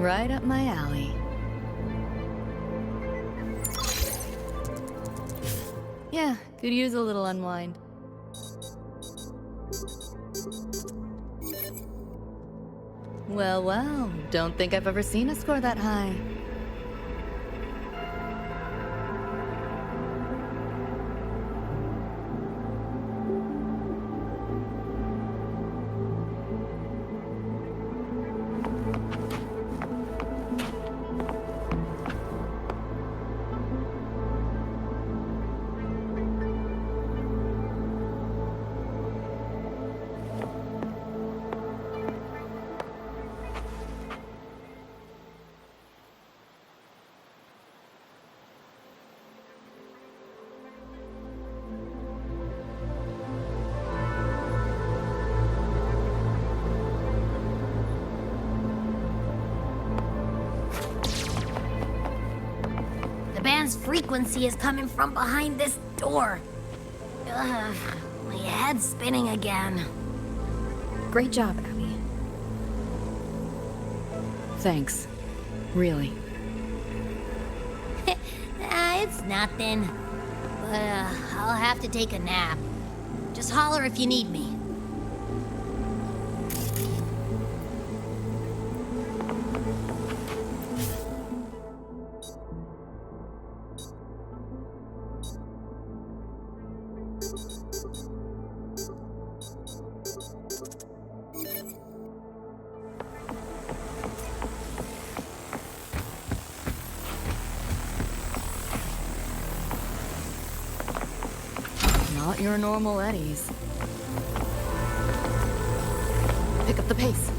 Right up my alley. Could use a little unwind. Well, well, don't think I've ever seen a score that high. The band's frequency is coming from behind this door. Ugh, my head's spinning again. Great job, Abby. Thanks. Really. It's nothing. But I'll have to take a nap. Just holler if you need me. Not your normal eddies. Pick up the pace.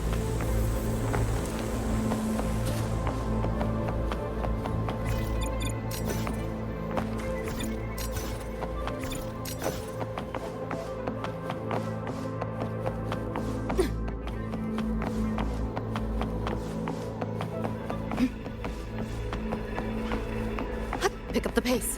Pick up the pace.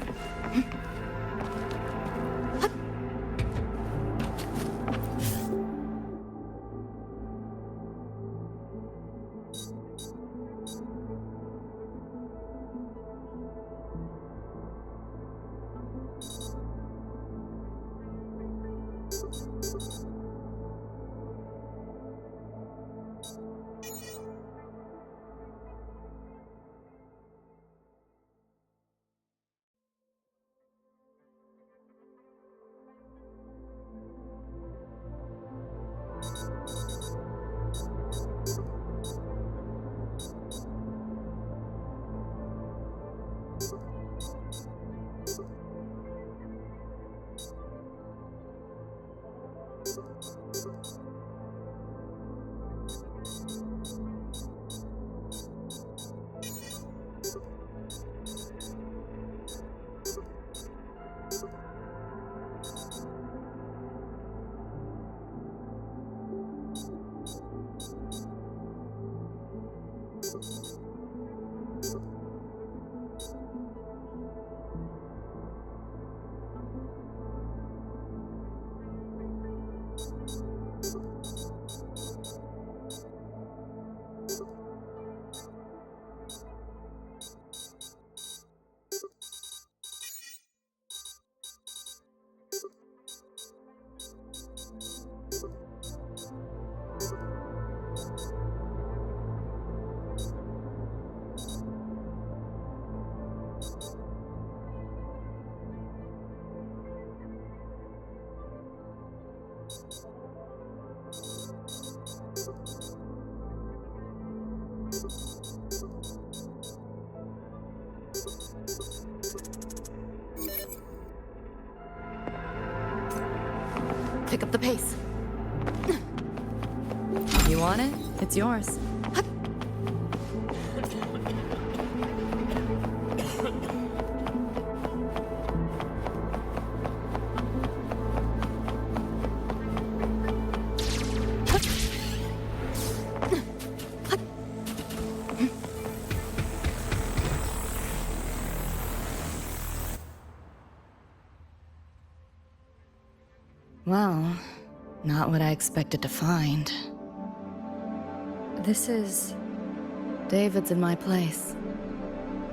Pick up the pace. You want it? It's yours. Well, not what I expected to find. This is... David's in my place.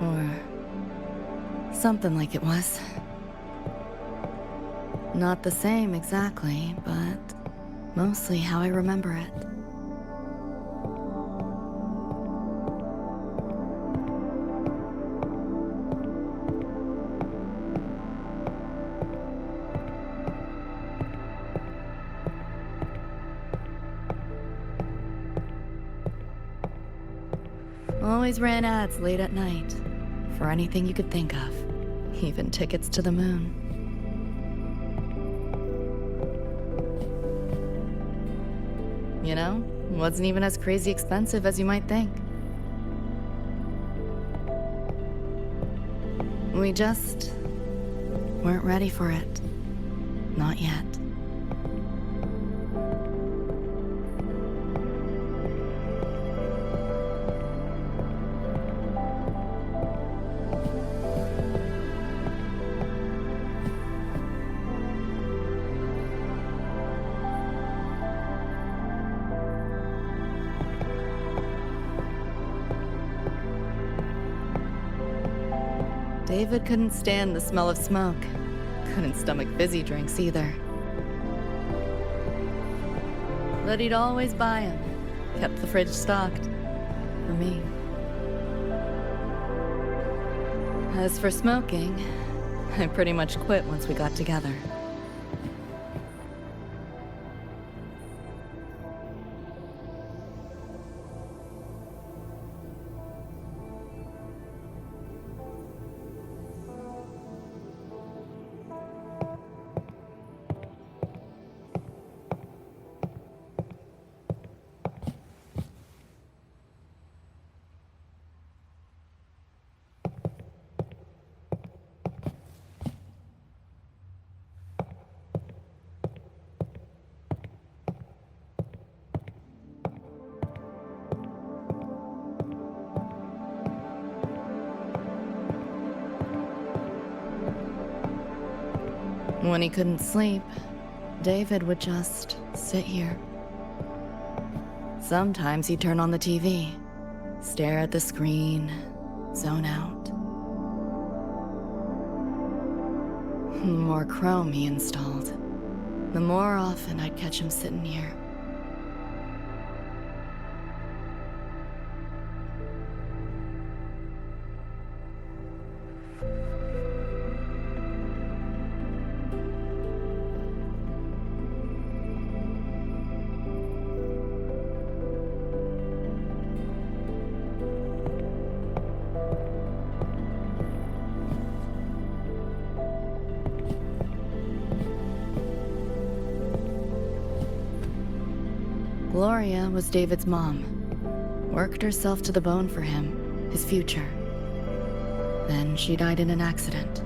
Or... something like it was. Not the same exactly, but mostly how I remember it. Always ran ads late at night, for anything you could think of, even tickets to the moon. You know, wasn't even as crazy expensive as you might think. We just weren't ready for it. Not yet. David couldn't stand the smell of smoke. Couldn't stomach fizzy drinks either. But he'd always buy them. Kept the fridge stocked. For me. As for smoking, I pretty much quit once we got together. When he couldn't sleep, David would just sit here. Sometimes he'd turn on the TV, stare at the screen, zone out. The more Chrome he installed, the more often I'd catch him sitting here. Gloria was David's mom. Worked herself to the bone for him, his future. Then she died in an accident.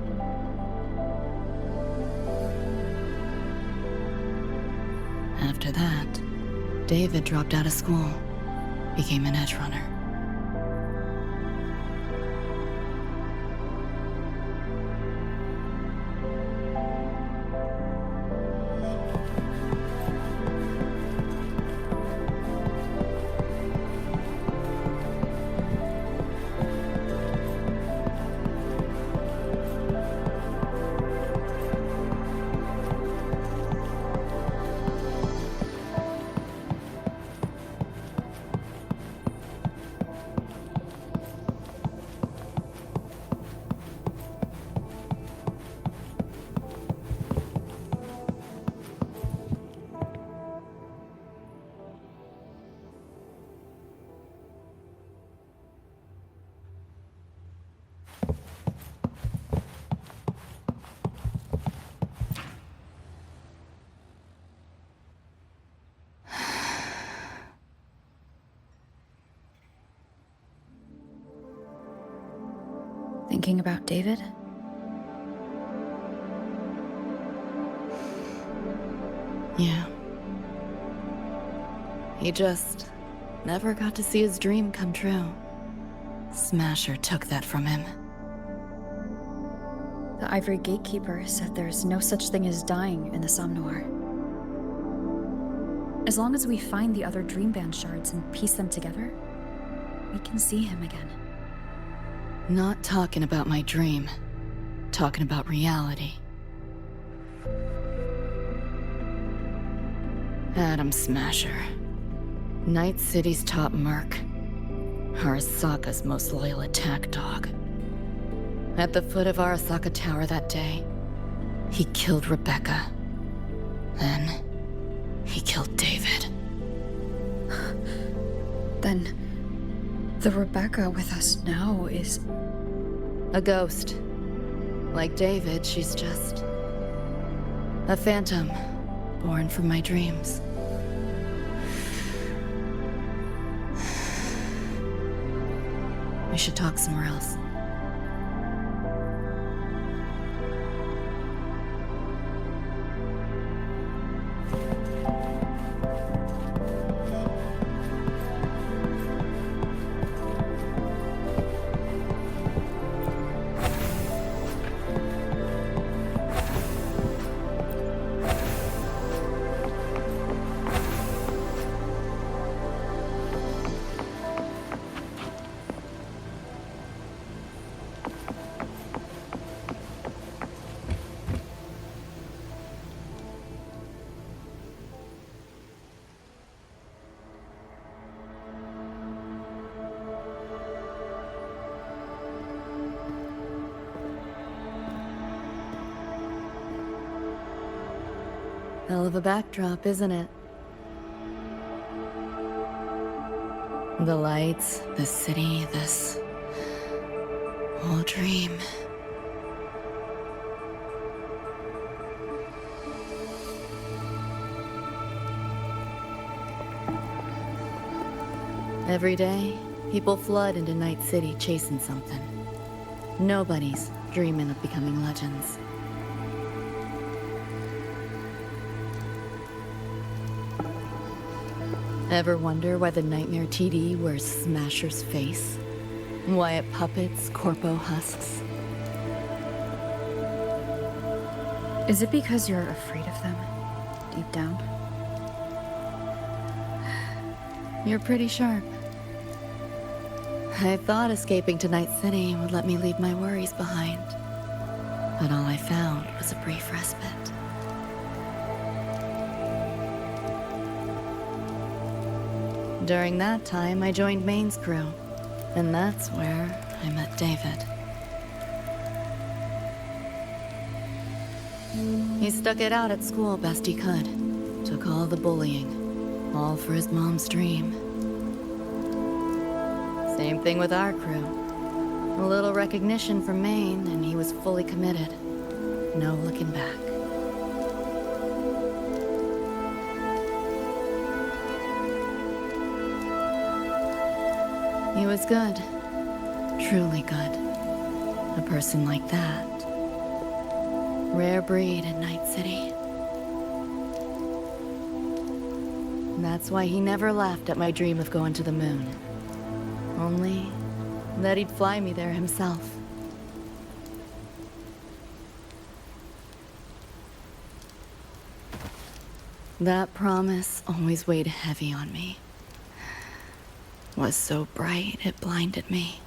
After that, David dropped out of school, became an Edgerunner. Thinking about David? Yeah. He just never got to see his dream come true. Smasher took that from him. The Ivory Gatekeeper said there's no such thing as dying in the Somme Noir. As long as we find the other Dreamband shards and piece them together, we can see him again. Not talking about my dream. Talking about reality. Atom Smasher. Night City's top merc. Arasaka's most loyal attack dog. At the foot of Arasaka Tower that day, he killed Rebecca. Then, he killed David. Then, the Rebecca with us now is... a ghost. Like David, she's just... a phantom, born from my dreams. We should talk somewhere else. Hell of a backdrop, isn't it? The lights, the city, this whole dream. Every day, people flood into Night City chasing something. Nobody's dreaming of becoming legends. Ever wonder why the Nightmare TD wears Smasher's face? Why it puppets Corpo husks? Is it because you're afraid of them, deep down? You're pretty sharp. I thought escaping to Night City would let me leave my worries behind. But all I found was a brief respite. During that time, I joined Maine's crew, and that's where I met David. He stuck it out at school best he could. Took all the bullying, all for his mom's dream. Same thing with our crew. A little recognition from Maine, and he was fully committed. No looking back. He was good. Truly good. A person like that. Rare breed in Night City. That's why he never laughed at my dream of going to the moon. Only that he'd fly me there himself. That promise always weighed heavy on me. Was so bright it blinded me.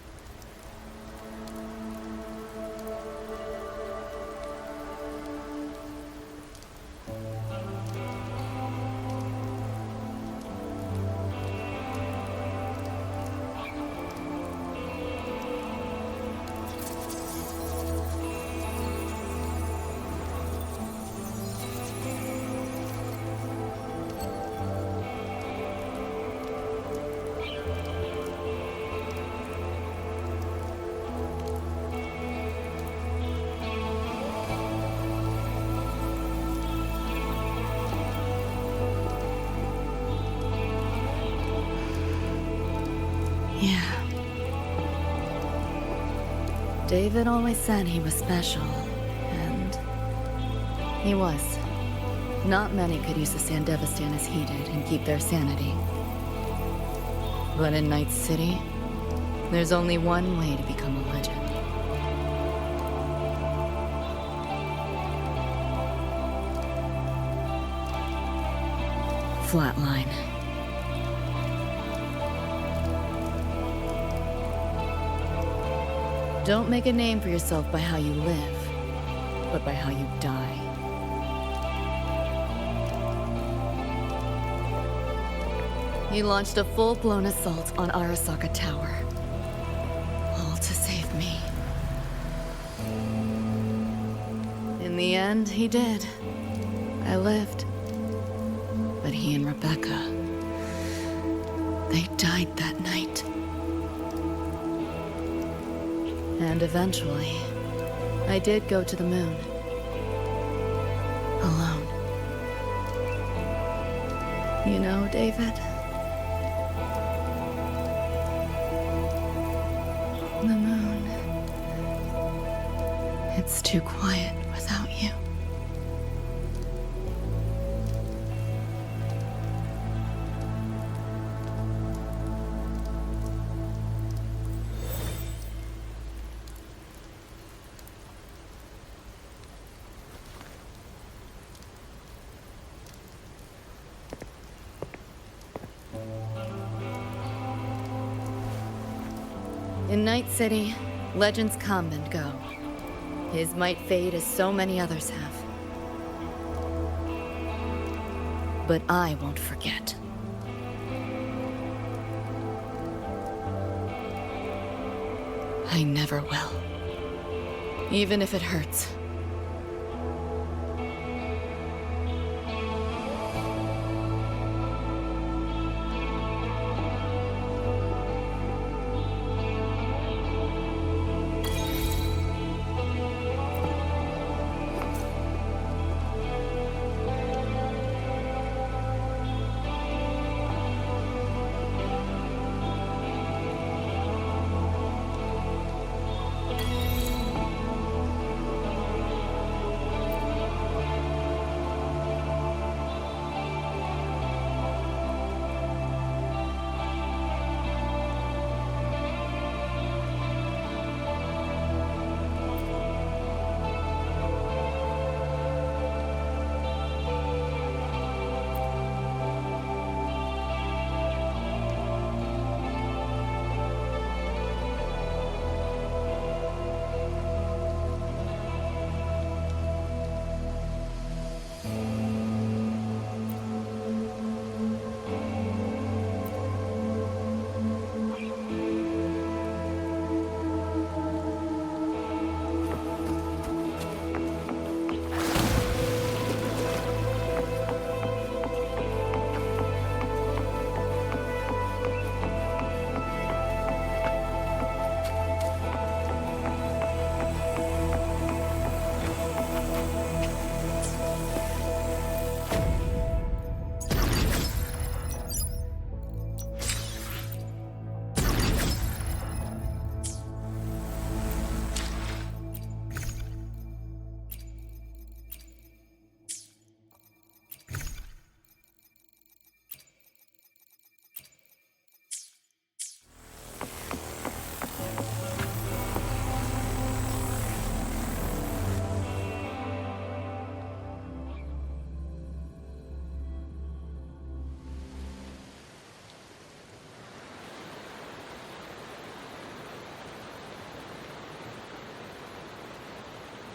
Yeah. David always said he was special, and he was. Not many could use the Sandevistan as he did and keep their sanity. But in Night City, there's only one way to become a legend. Flatline. Don't make a name for yourself by how you live, but by how you die. he launched a full-blown assault on Arasaka Tower. All to save me. In the end, he did. I lived. But he and Rebecca, they died that night. And eventually, I did go to the moon. Alone. You know, David? The moon. It's too quiet without you. In Night City, legends come and go. His might fade as so many others have. But I won't forget. I never will. Even if it hurts.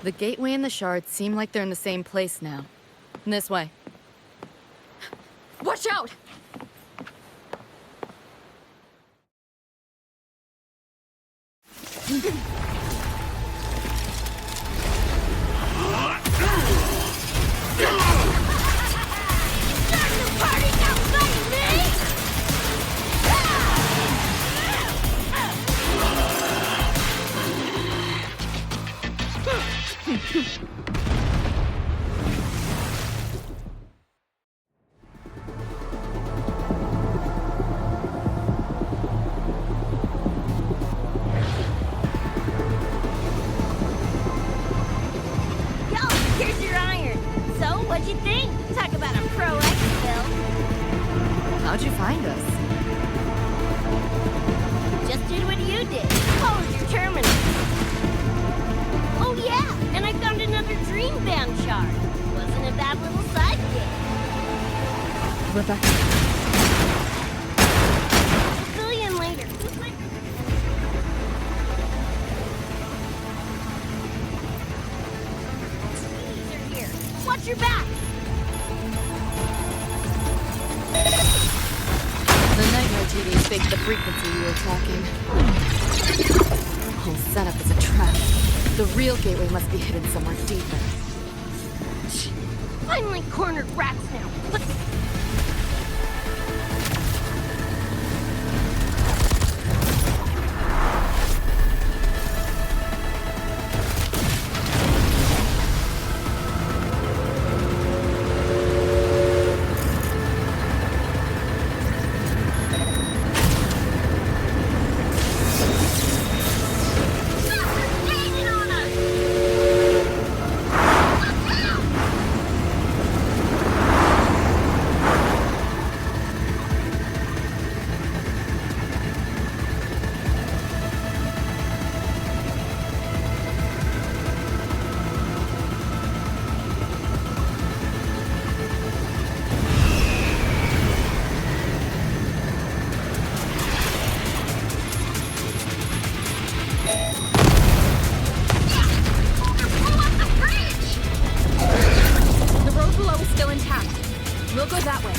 The gateway and the shards seem like they're in the same place now. This way. Watch out! What'd you think? Talk about a pro exfil. How'd you find us? Just did what you did. Followed your terminal. Oh yeah, and I found another dream band shard. Wasn't a bad little side gig. Rebecca. Fill you in later. These are here. Watch your back. fake the frequency we were tracking. The whole setup is a trap. The real gateway must be hidden somewhere deeper. Finally cornered rats now. But We'll go that way.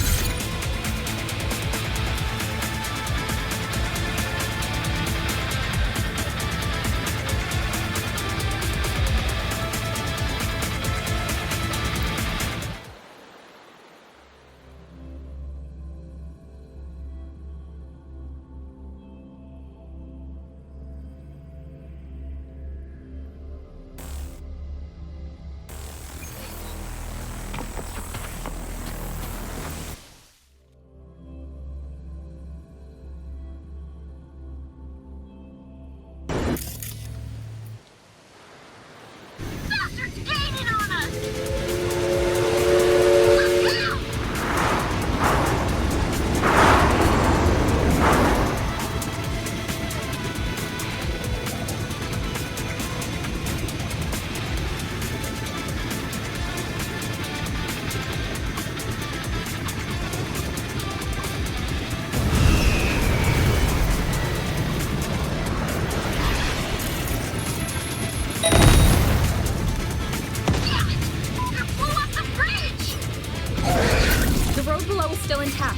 Still intact.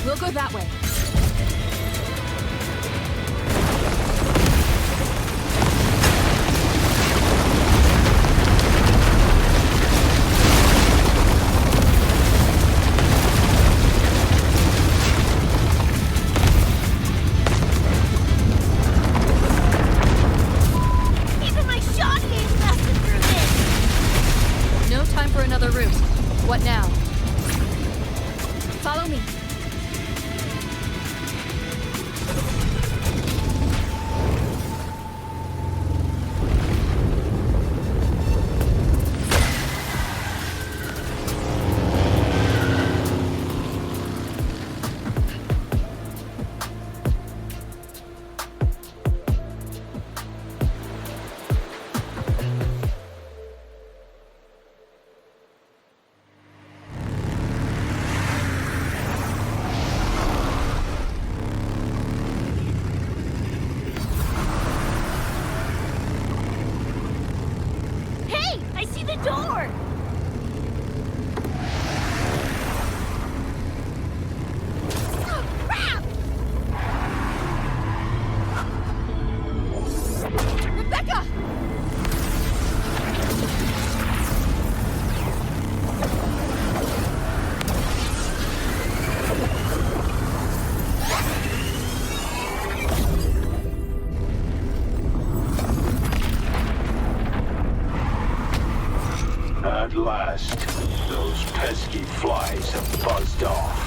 We'll go that way. Even my shot gauge lasted through this. No time for another route. What now? Follow me. Door! Oh, crap! Rebecca! At last, those pesky flies have buzzed off.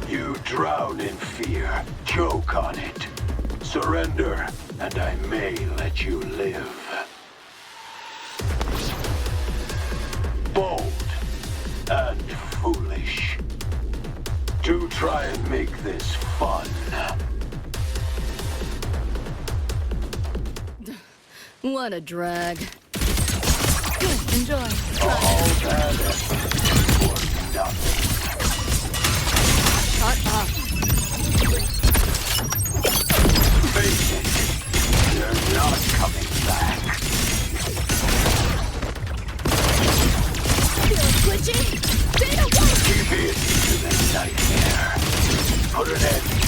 You drown in fear, choke on it. Surrender, and I may let you live. Bold and foolish. To try and make this fun. What a drag. Enjoy. All that effort for nothing. Shut up. Face it, you're not coming back. Feel twitchy? Data one! Give in to the nightmare. Put an end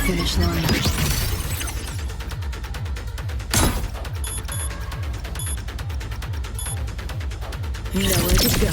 finish line. Nowhere to go.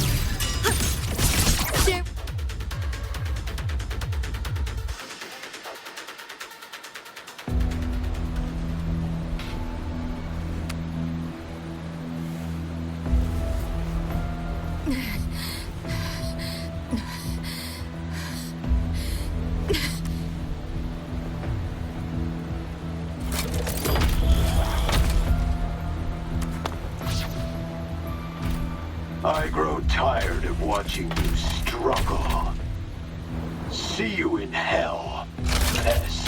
I grow tired of watching you struggle. See you in hell, pest.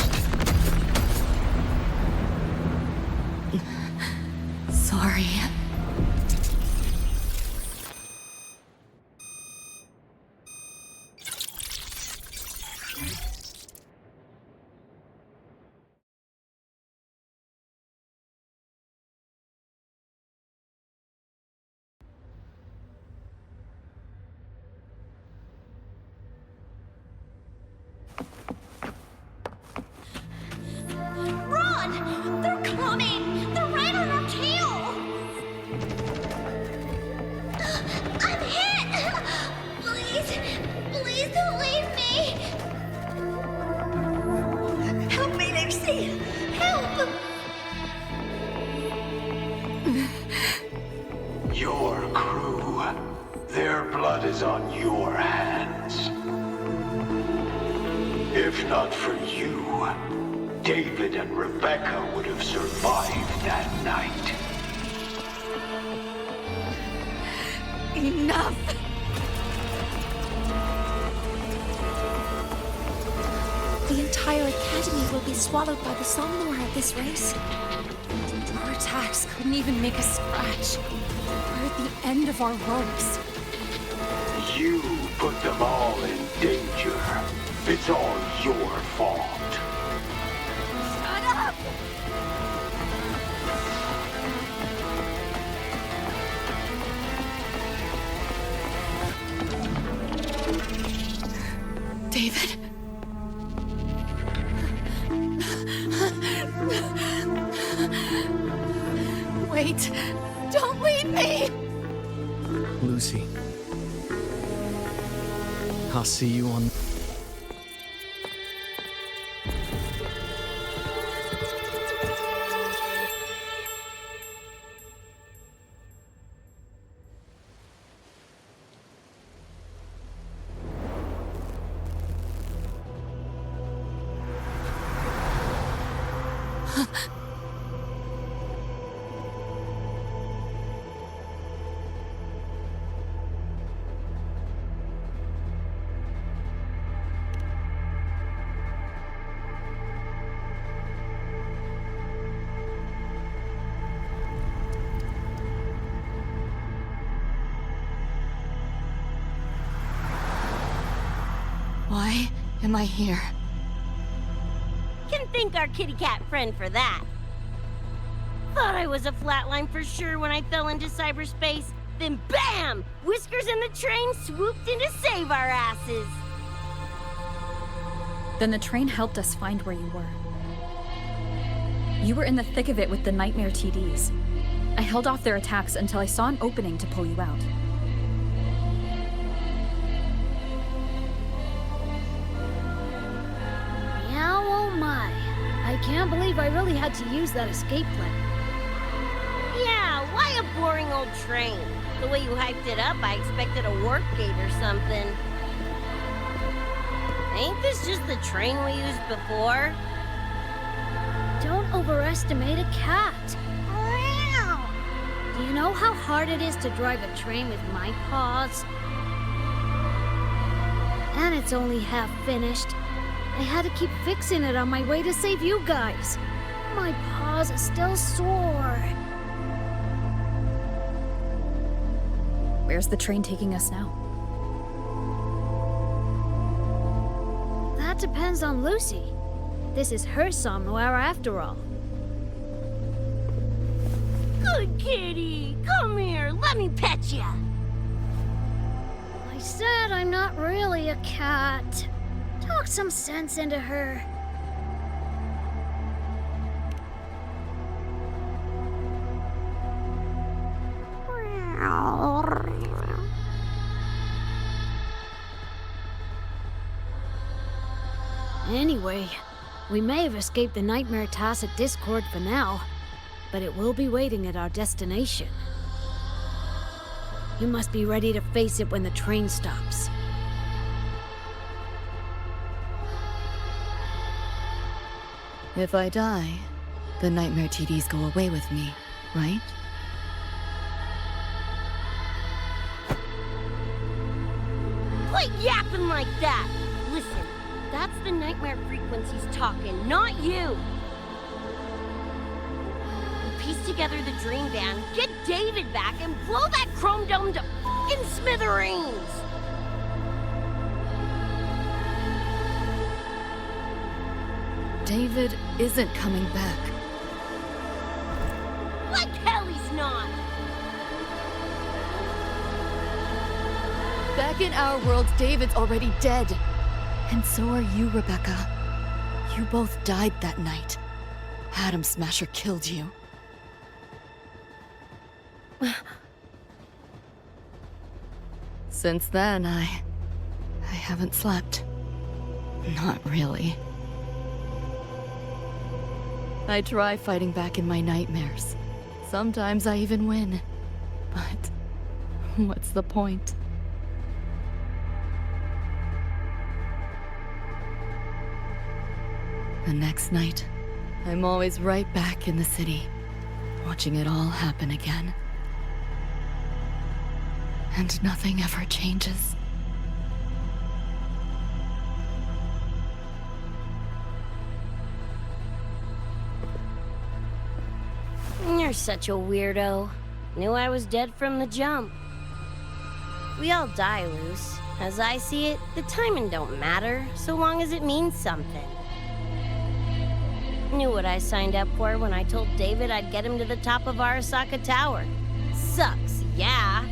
Sorry. Run! They're coming! They're right on our tail! I'm hit! Please, please don't leave me! Help me, Lucy! Help! Your crew, their blood is on your hands. If not for you, David and Rebecca would have survived that night. Enough! The entire academy will be swallowed by the Somnor at this race. Our attacks couldn't even make a scratch. We're at the end of our ropes. You put them all in danger. It's all your fault. Shut up! David? Wait! Don't leave me! Lucy. I'll see you on... Why am I here? Can thank our kitty cat friend for that. Thought I was a flatline for sure when I fell into cyberspace. Then BAM! Whiskers and the train swooped in to save our asses. Then the train helped us find where you were. You were in the thick of it with the Nightmare TDs. I held off their attacks until I saw an opening to pull you out. Meow, oh my. I can't believe I really had to use that escape plan. Yeah, why a boring old train? The way you hyped it up, I expected a warp gate or something. Ain't this just the train we used before? Don't overestimate a cat. Do you know how hard it is to drive a train with my paws? And it's only half finished. I had to keep fixing it on my way to save you guys. My paws are still sore. Where's the train taking us now? That depends on Lucy. This is her somnowhere after all. Good kitty! Come here, let me pet ya! I said I'm not really a cat. Talk some sense into her. Anyway, we may have escaped the Nightmare Tacit Discord for now, but it will be waiting at our destination. You must be ready to face it when the train stops. If I die, the Nightmare TDs go away with me, right? Quit yapping like that! Listen, that's the nightmare frequencies talking, not you! We'll piece together the dream band, get David back, and blow that chrome dome to f***ing smithereens! David isn't coming back. Like hell he's not! Back in our world, David's already dead. And so are you, Rebecca. You both died that night. Atom Smasher killed you. Since then, I haven't slept. Not really. I try fighting back in my nightmares. Sometimes I even win. But what's the point? The next night, I'm always right back in the city, watching it all happen again. And nothing ever changes. You're such a weirdo. Knew I was dead from the jump. We all die, Luce. As I see it, the timing don't matter, so long as it means something. Knew what I signed up for when I told David I'd get him to the top of Arasaka Tower. Sucks, yeah.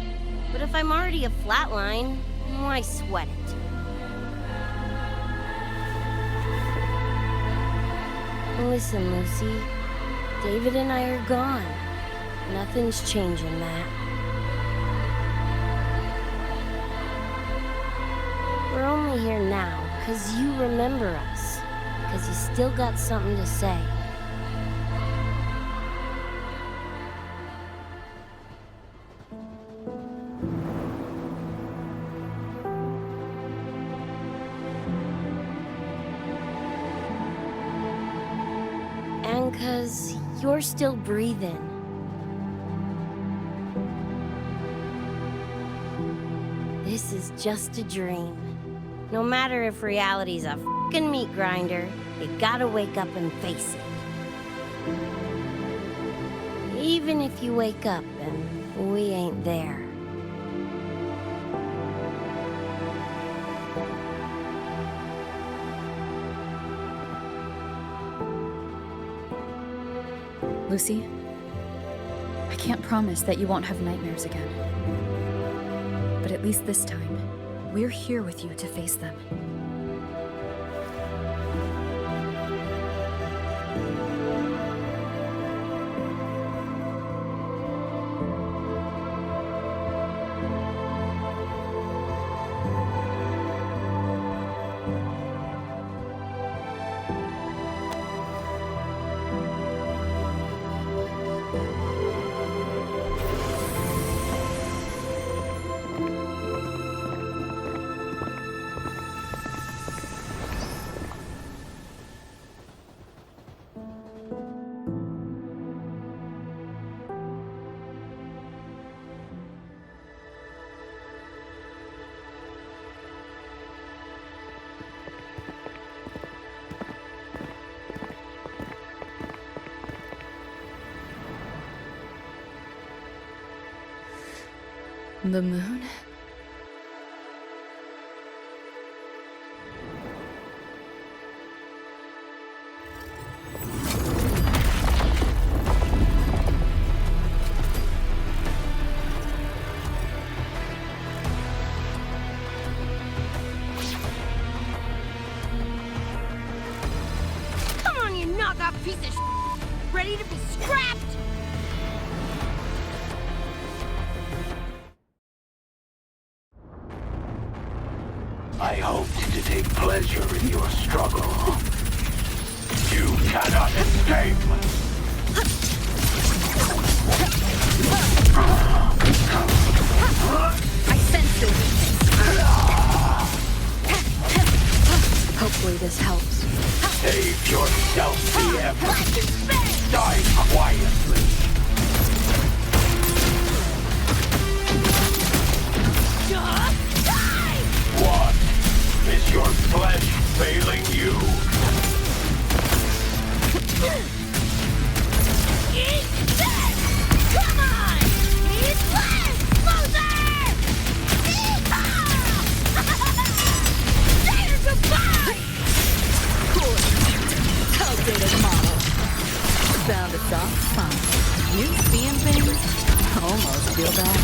But if I'm already a flatline, why sweat it? Listen, Lucy. David and I are gone. Nothing's changing that. We're only here now because you remember us. Because you still got something to say. And because you're still breathing. This is just a dream. No matter if reality's a f***ing meat grinder, you gotta wake up and face it. Even if you wake up and we ain't there. Lucy, I can't promise that you won't have nightmares again. But at least this time, we're here with you to face them. The moon? Come on, you knockoff piece of ready to be scrapped! escape! I sense your weakness. Hopefully this helps. Save yourself the effort. Die quietly. What? Is your flesh failing you? Eat this! Come on! Eat less! Loser! Say your goodbye! Cool. Outdated model. Found a soft spot. You seeing things? Almost feel bad.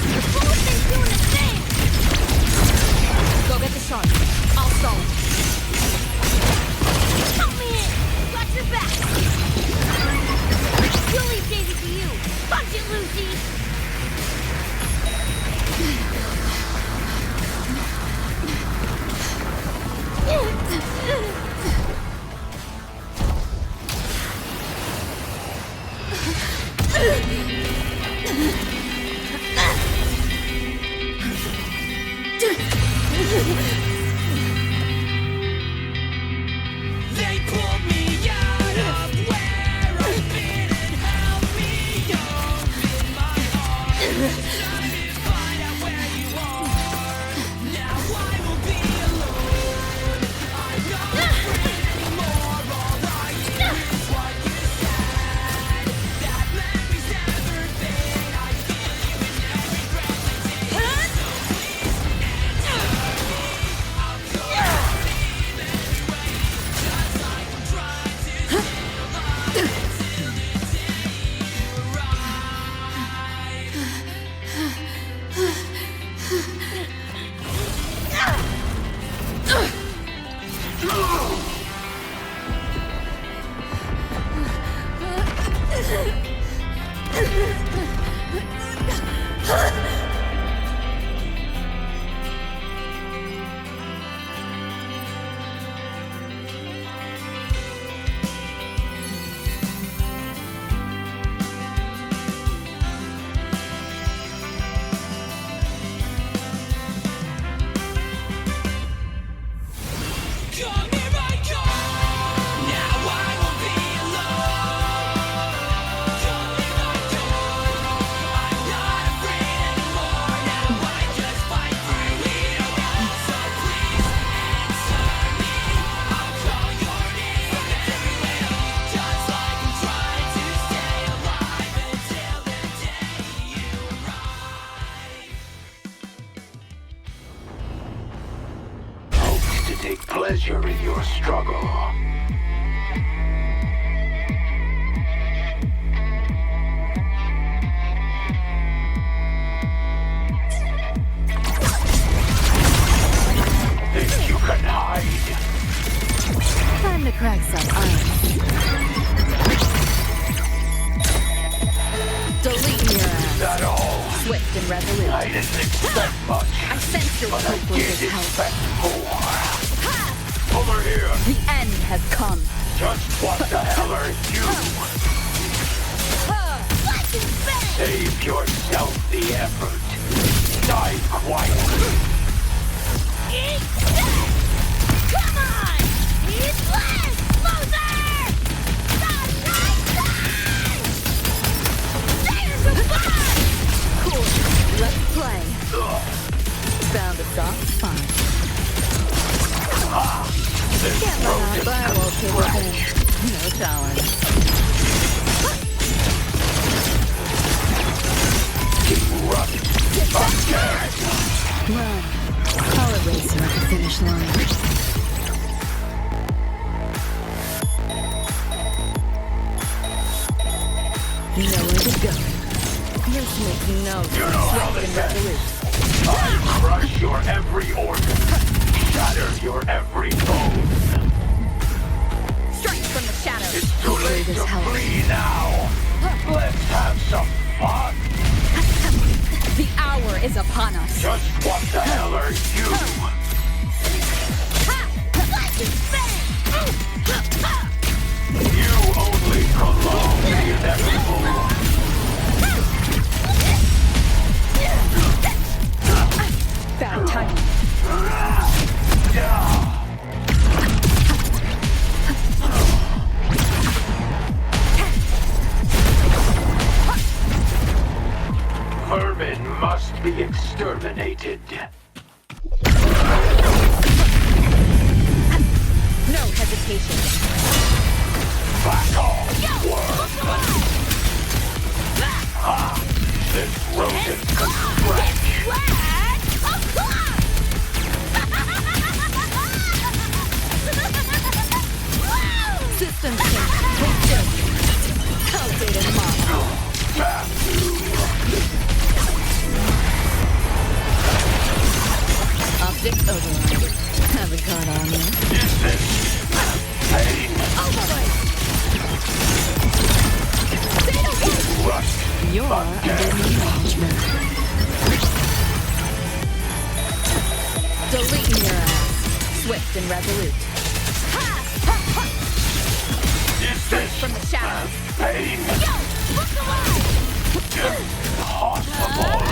The fool thing's doing its thing! Go get the shark. I'll stall it. Help me in! Got your back! We'll leave Daisy to you! Punch it, Lucy! They pulled me out of where I've been and held me up in my arms. Trying to find out where you are. Now I will be alone. I'm not afraid anymore. All I hear is what you said. That memory's never fade. I feel you in every breath I take. So please answer me. I'll go leave anyway. Just like I'm trying to stay alive until the day you Come here I come. Now I will be alone. Come here I come. I'm not afraid anymore. Now I just fight through it all. So please answer me. I'll call your name everywhere. Just like I'm trying to stay alive until the day you arrive. Hopes to take pleasure in your struggle. Think you can hide? Time to crack some ice. Deleting your ass. That all? Swift and resolute. I didn't expect much. I sense your But I hopefully did this helps. expect more. Over here. The end has come. Just what the hell are you? Save yourself the effort. Die quietly. Eat this! Come on! Eat less! Loser! Say your goodbye! Cool. Let's play. Found a soft spot. Can't run out firewall cable thing. No challenge. Keep running. Again. Run. I'll erase you at the finish line. Nowhere to go. This makes no sense. You know how this ends. I crush your every organ. Shatter your every bone. Strike from the shadows. It's too late to flee now. Let's have some fun. The hour is upon us. Just what the hell are you? Ha! Let's spin! fast and resolute. Straight from the shadows. Pain. Yo, look alive! Impossible.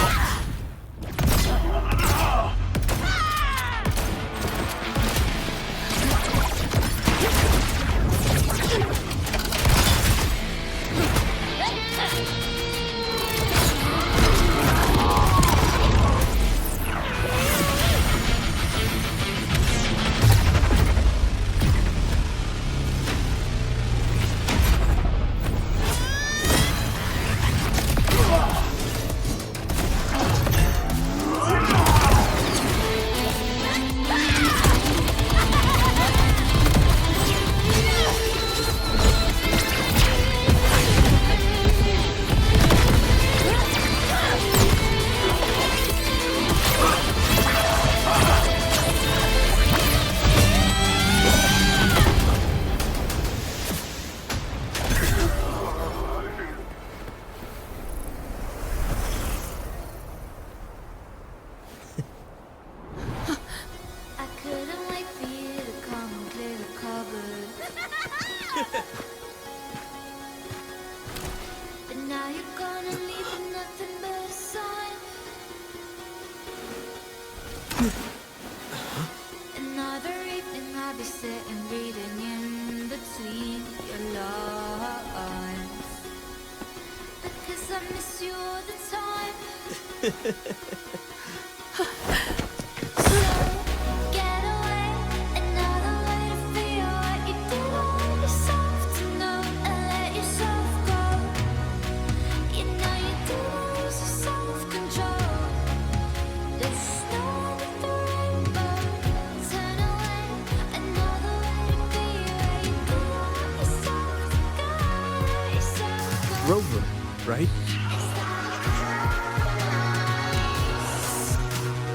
Rover, right?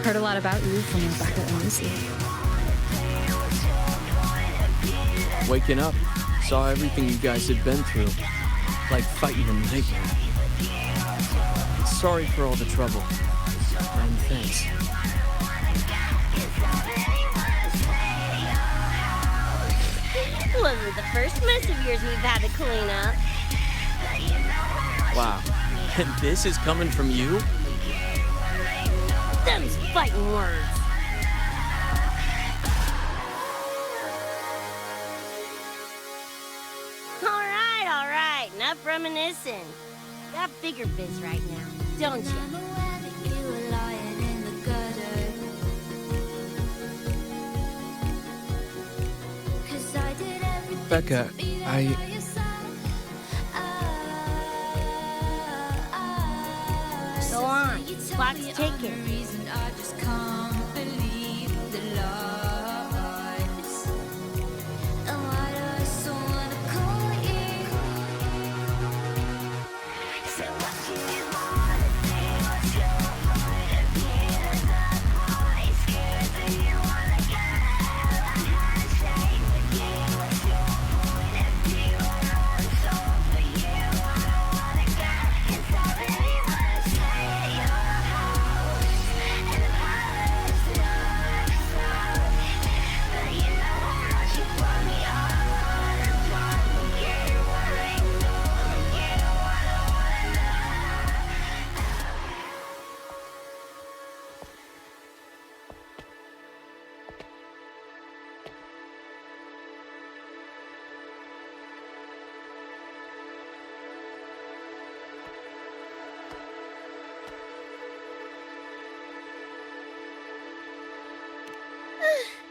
Heard a lot about you from Rebecca and Lucy. Waking up, saw everything you guys had been through. Like fighting a nightmare. Sorry for all the trouble. And thanks. Wasn't the first mess of yours we've had to clean up. Wow. And this is coming from you? Them's fighting words. All right. Enough reminiscing. Got bigger biz right now, don't you? Becca, Go on. Clock's ticking.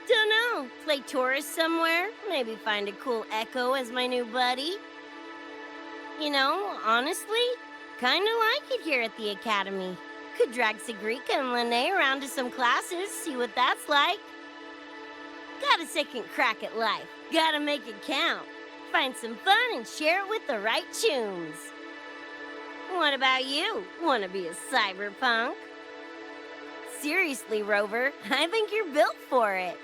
Dunno. Play tourist somewhere? Maybe find a cool Echo as my new buddy? You know, honestly, kinda like it here at the Academy. Could drag Sigrika and Lene around to some classes, see what that's like. Got a second crack at life. Gotta make it count. Find some fun and share it with the right tunes. What about you? Wanna be a cyberpunk? Seriously, Rover, I think you're built for it.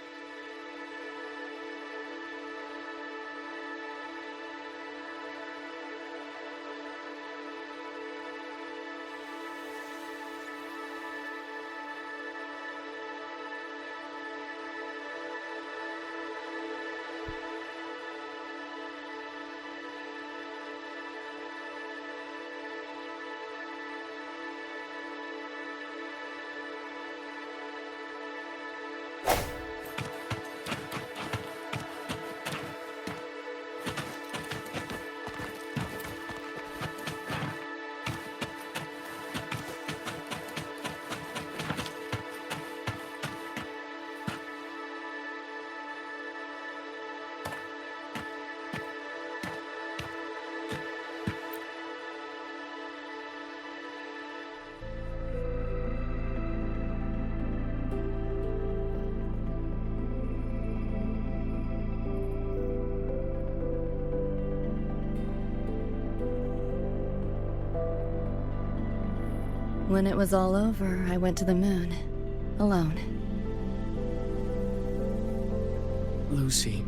When it was all over, I went to the moon. Alone. Lucy.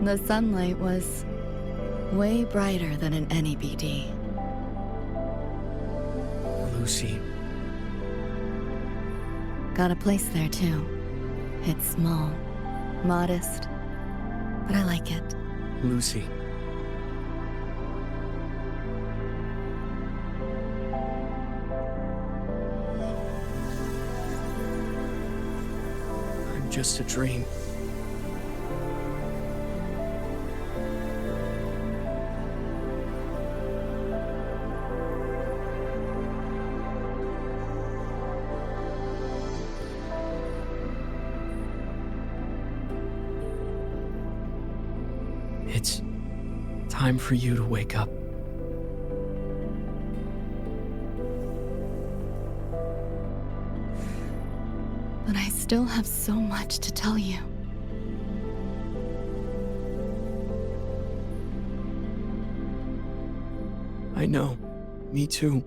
The sunlight was way brighter than in any BD. Lucy. Got a place there too. It's small, modest, but I like it. Lucy. I'm just a dream. It's time for you to wake up. But I still have so much to tell you. I know. Me too.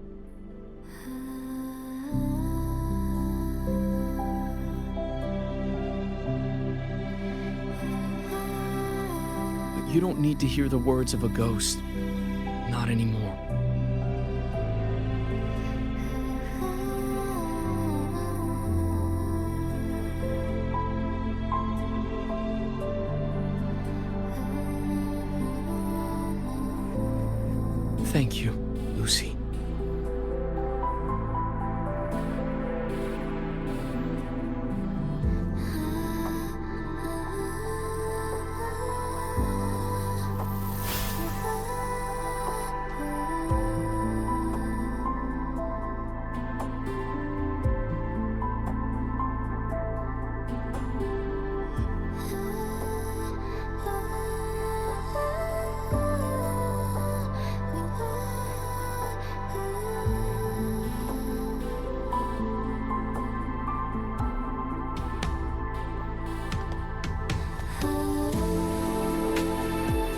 But you don't need to hear the words of a ghost. Not anymore. Thank you, Lucy.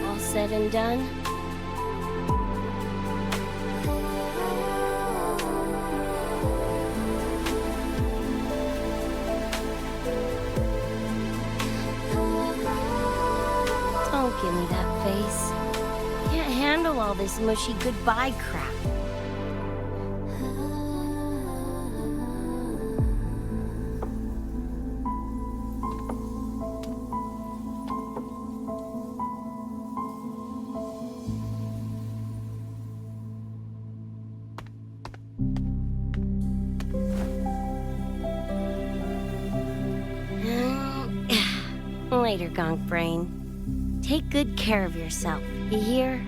All said and done? Don't give me that face. Can't handle all this mushy goodbye crap. Later, Gonk Brain. Take good care of yourself, you hear?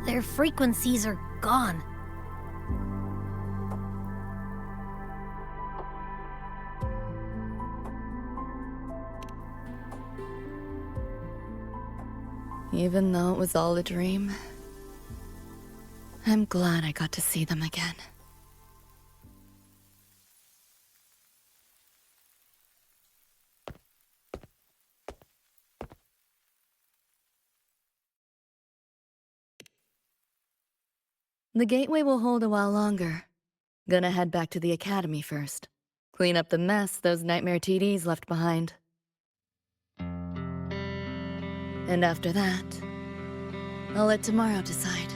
Their frequencies are gone. Even though it was all a dream, I'm glad I got to see them again. The gateway will hold a while longer. Gonna head back to the academy first. Clean up the mess those nightmare TDs left behind. And after that, I'll let tomorrow decide.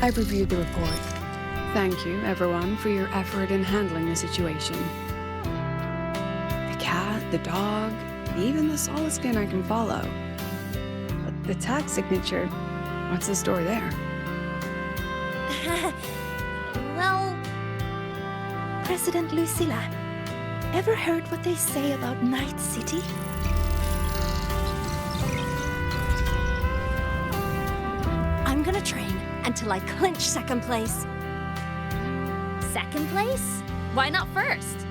I've reviewed the report. Thank you, everyone, for your effort in handling the situation. The cat, the dog, even the solid skin I can follow. But the tag signature, what's the story there? Well, President Lucilla, ever heard what they say about Night City? I'm gonna train until I clinch second place. Second place? Why not first?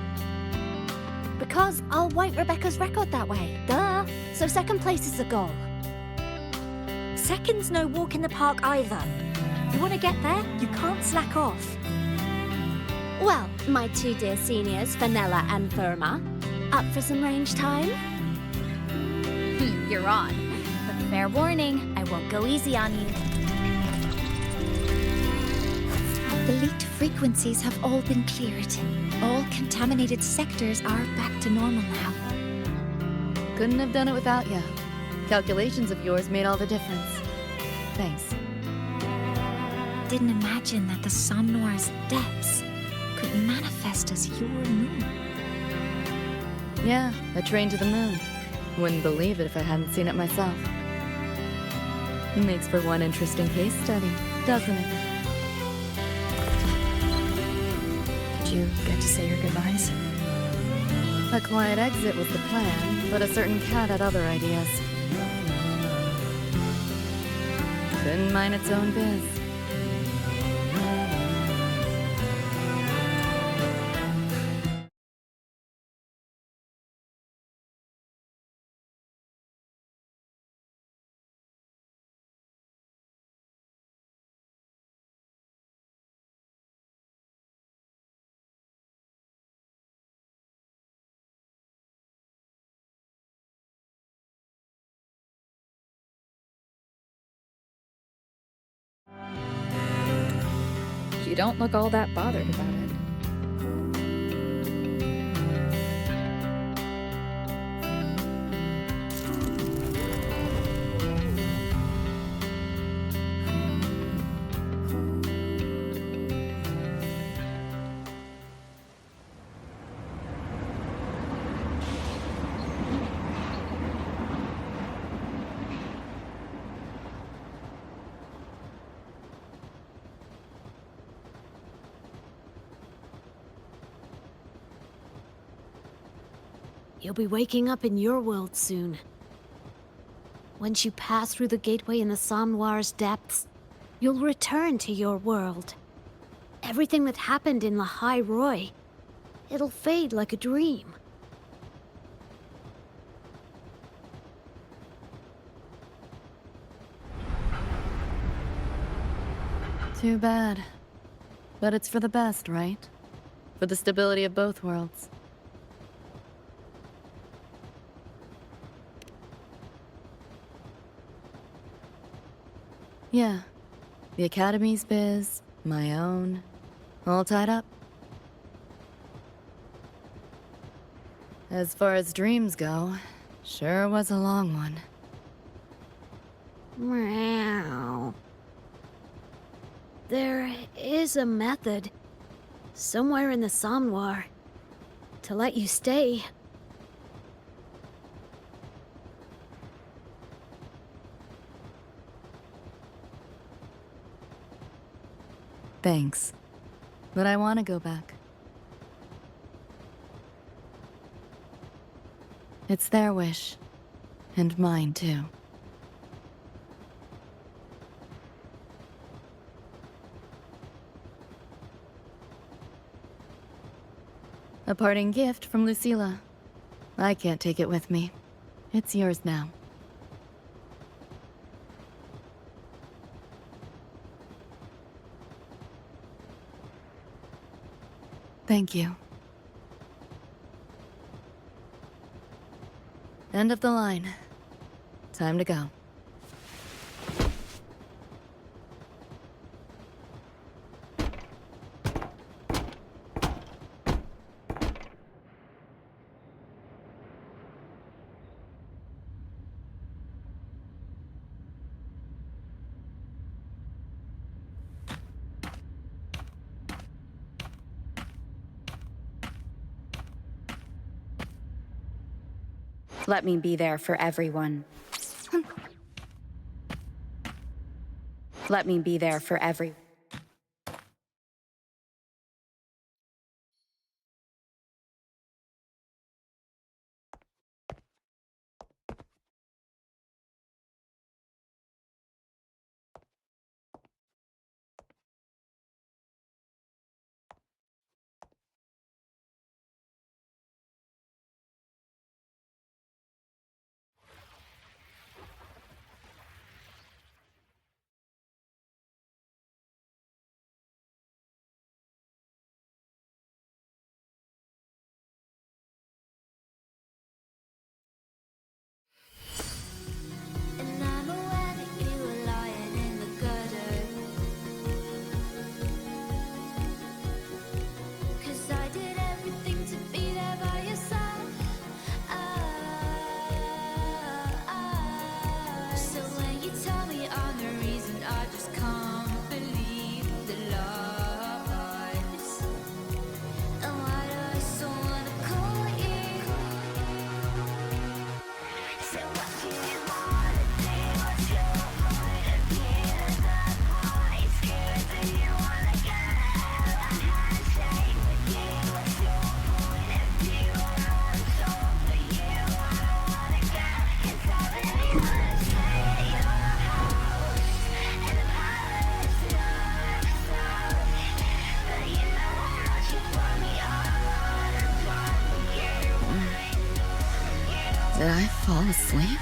Because I'll wipe Rebecca's record that way. Duh. So second place is the goal. Second's no walk in the park either. You want to get there, you can't slack off. Well, my two dear seniors, Vanilla and Therma, up for some range time? You're on. But fair warning, I won't go easy on you. The leaked frequencies have all been cleared. All contaminated sectors are back to normal now. Couldn't have done it without you. Calculations of yours made all the difference. Thanks. Didn't imagine that the Somnoir's depths could manifest as your moon. Yeah, a train to the moon. Wouldn't believe it if I hadn't seen it myself. Makes for one interesting case study, doesn't it? Did you get to say your goodbyes? A quiet exit was the plan, but a certain cat had other ideas. Couldn't mind its own biz. You don't look all that bothered about it. You'll be waking up in your world soon. Once you pass through the gateway in the Somnoir's depths, you'll return to your world. Everything that happened in La High Roy, it'll fade like a dream. Too bad. But it's for the best, right? For the stability of both worlds. Yeah. The Academy's biz, my own, all tied up. As far as dreams go, sure was a long one. Meow. There is a method, somewhere in the Somnoir, to let you stay. Thanks. But I want to go back. It's their wish. And mine, too. A parting gift from Lucilla. I can't take it with me. It's yours now. Thank you. End of the line. Time to go. Let me be there for everyone. Let me be there for every... me, I'm the reason I just can't believe the lies. And why do I so wanna call you? So what do you wanna do? What's your point of view? That point scared that you wanna get out. I had a shake with you. What's your point of view? I'm on top for you. I don't wanna go, 'cause I really wanna stay at your house. And the palace looks south. But you know how much you want me all on the top of you. Did I fall asleep?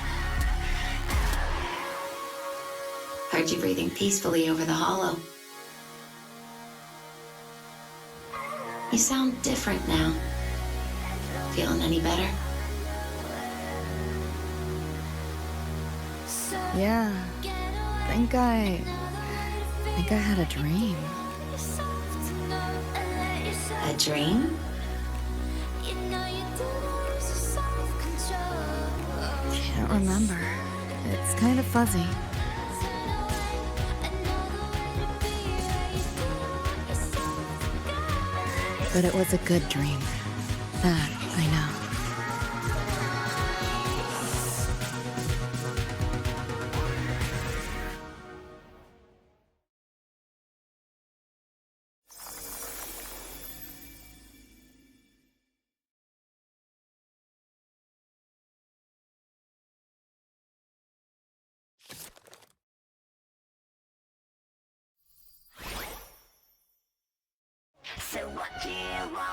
Heard you breathing peacefully over the hollow. You sound different now. Feeling any better? Yeah. Think I had a dream. A dream? Can't remember. It's kind of fuzzy. But it was a good dream. That I know. So what do you want?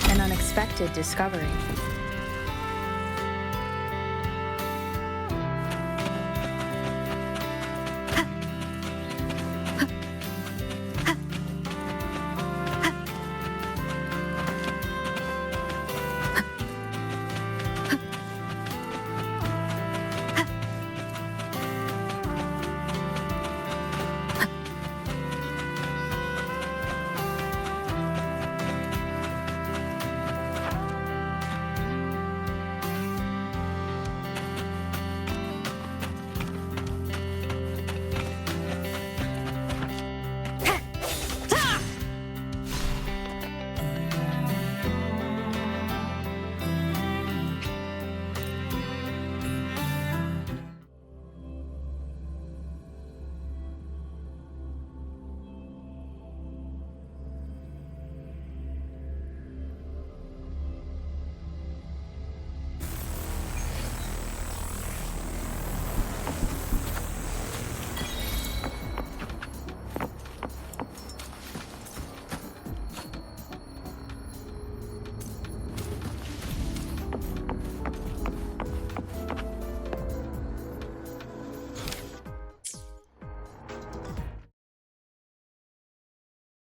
An unexpected discovery.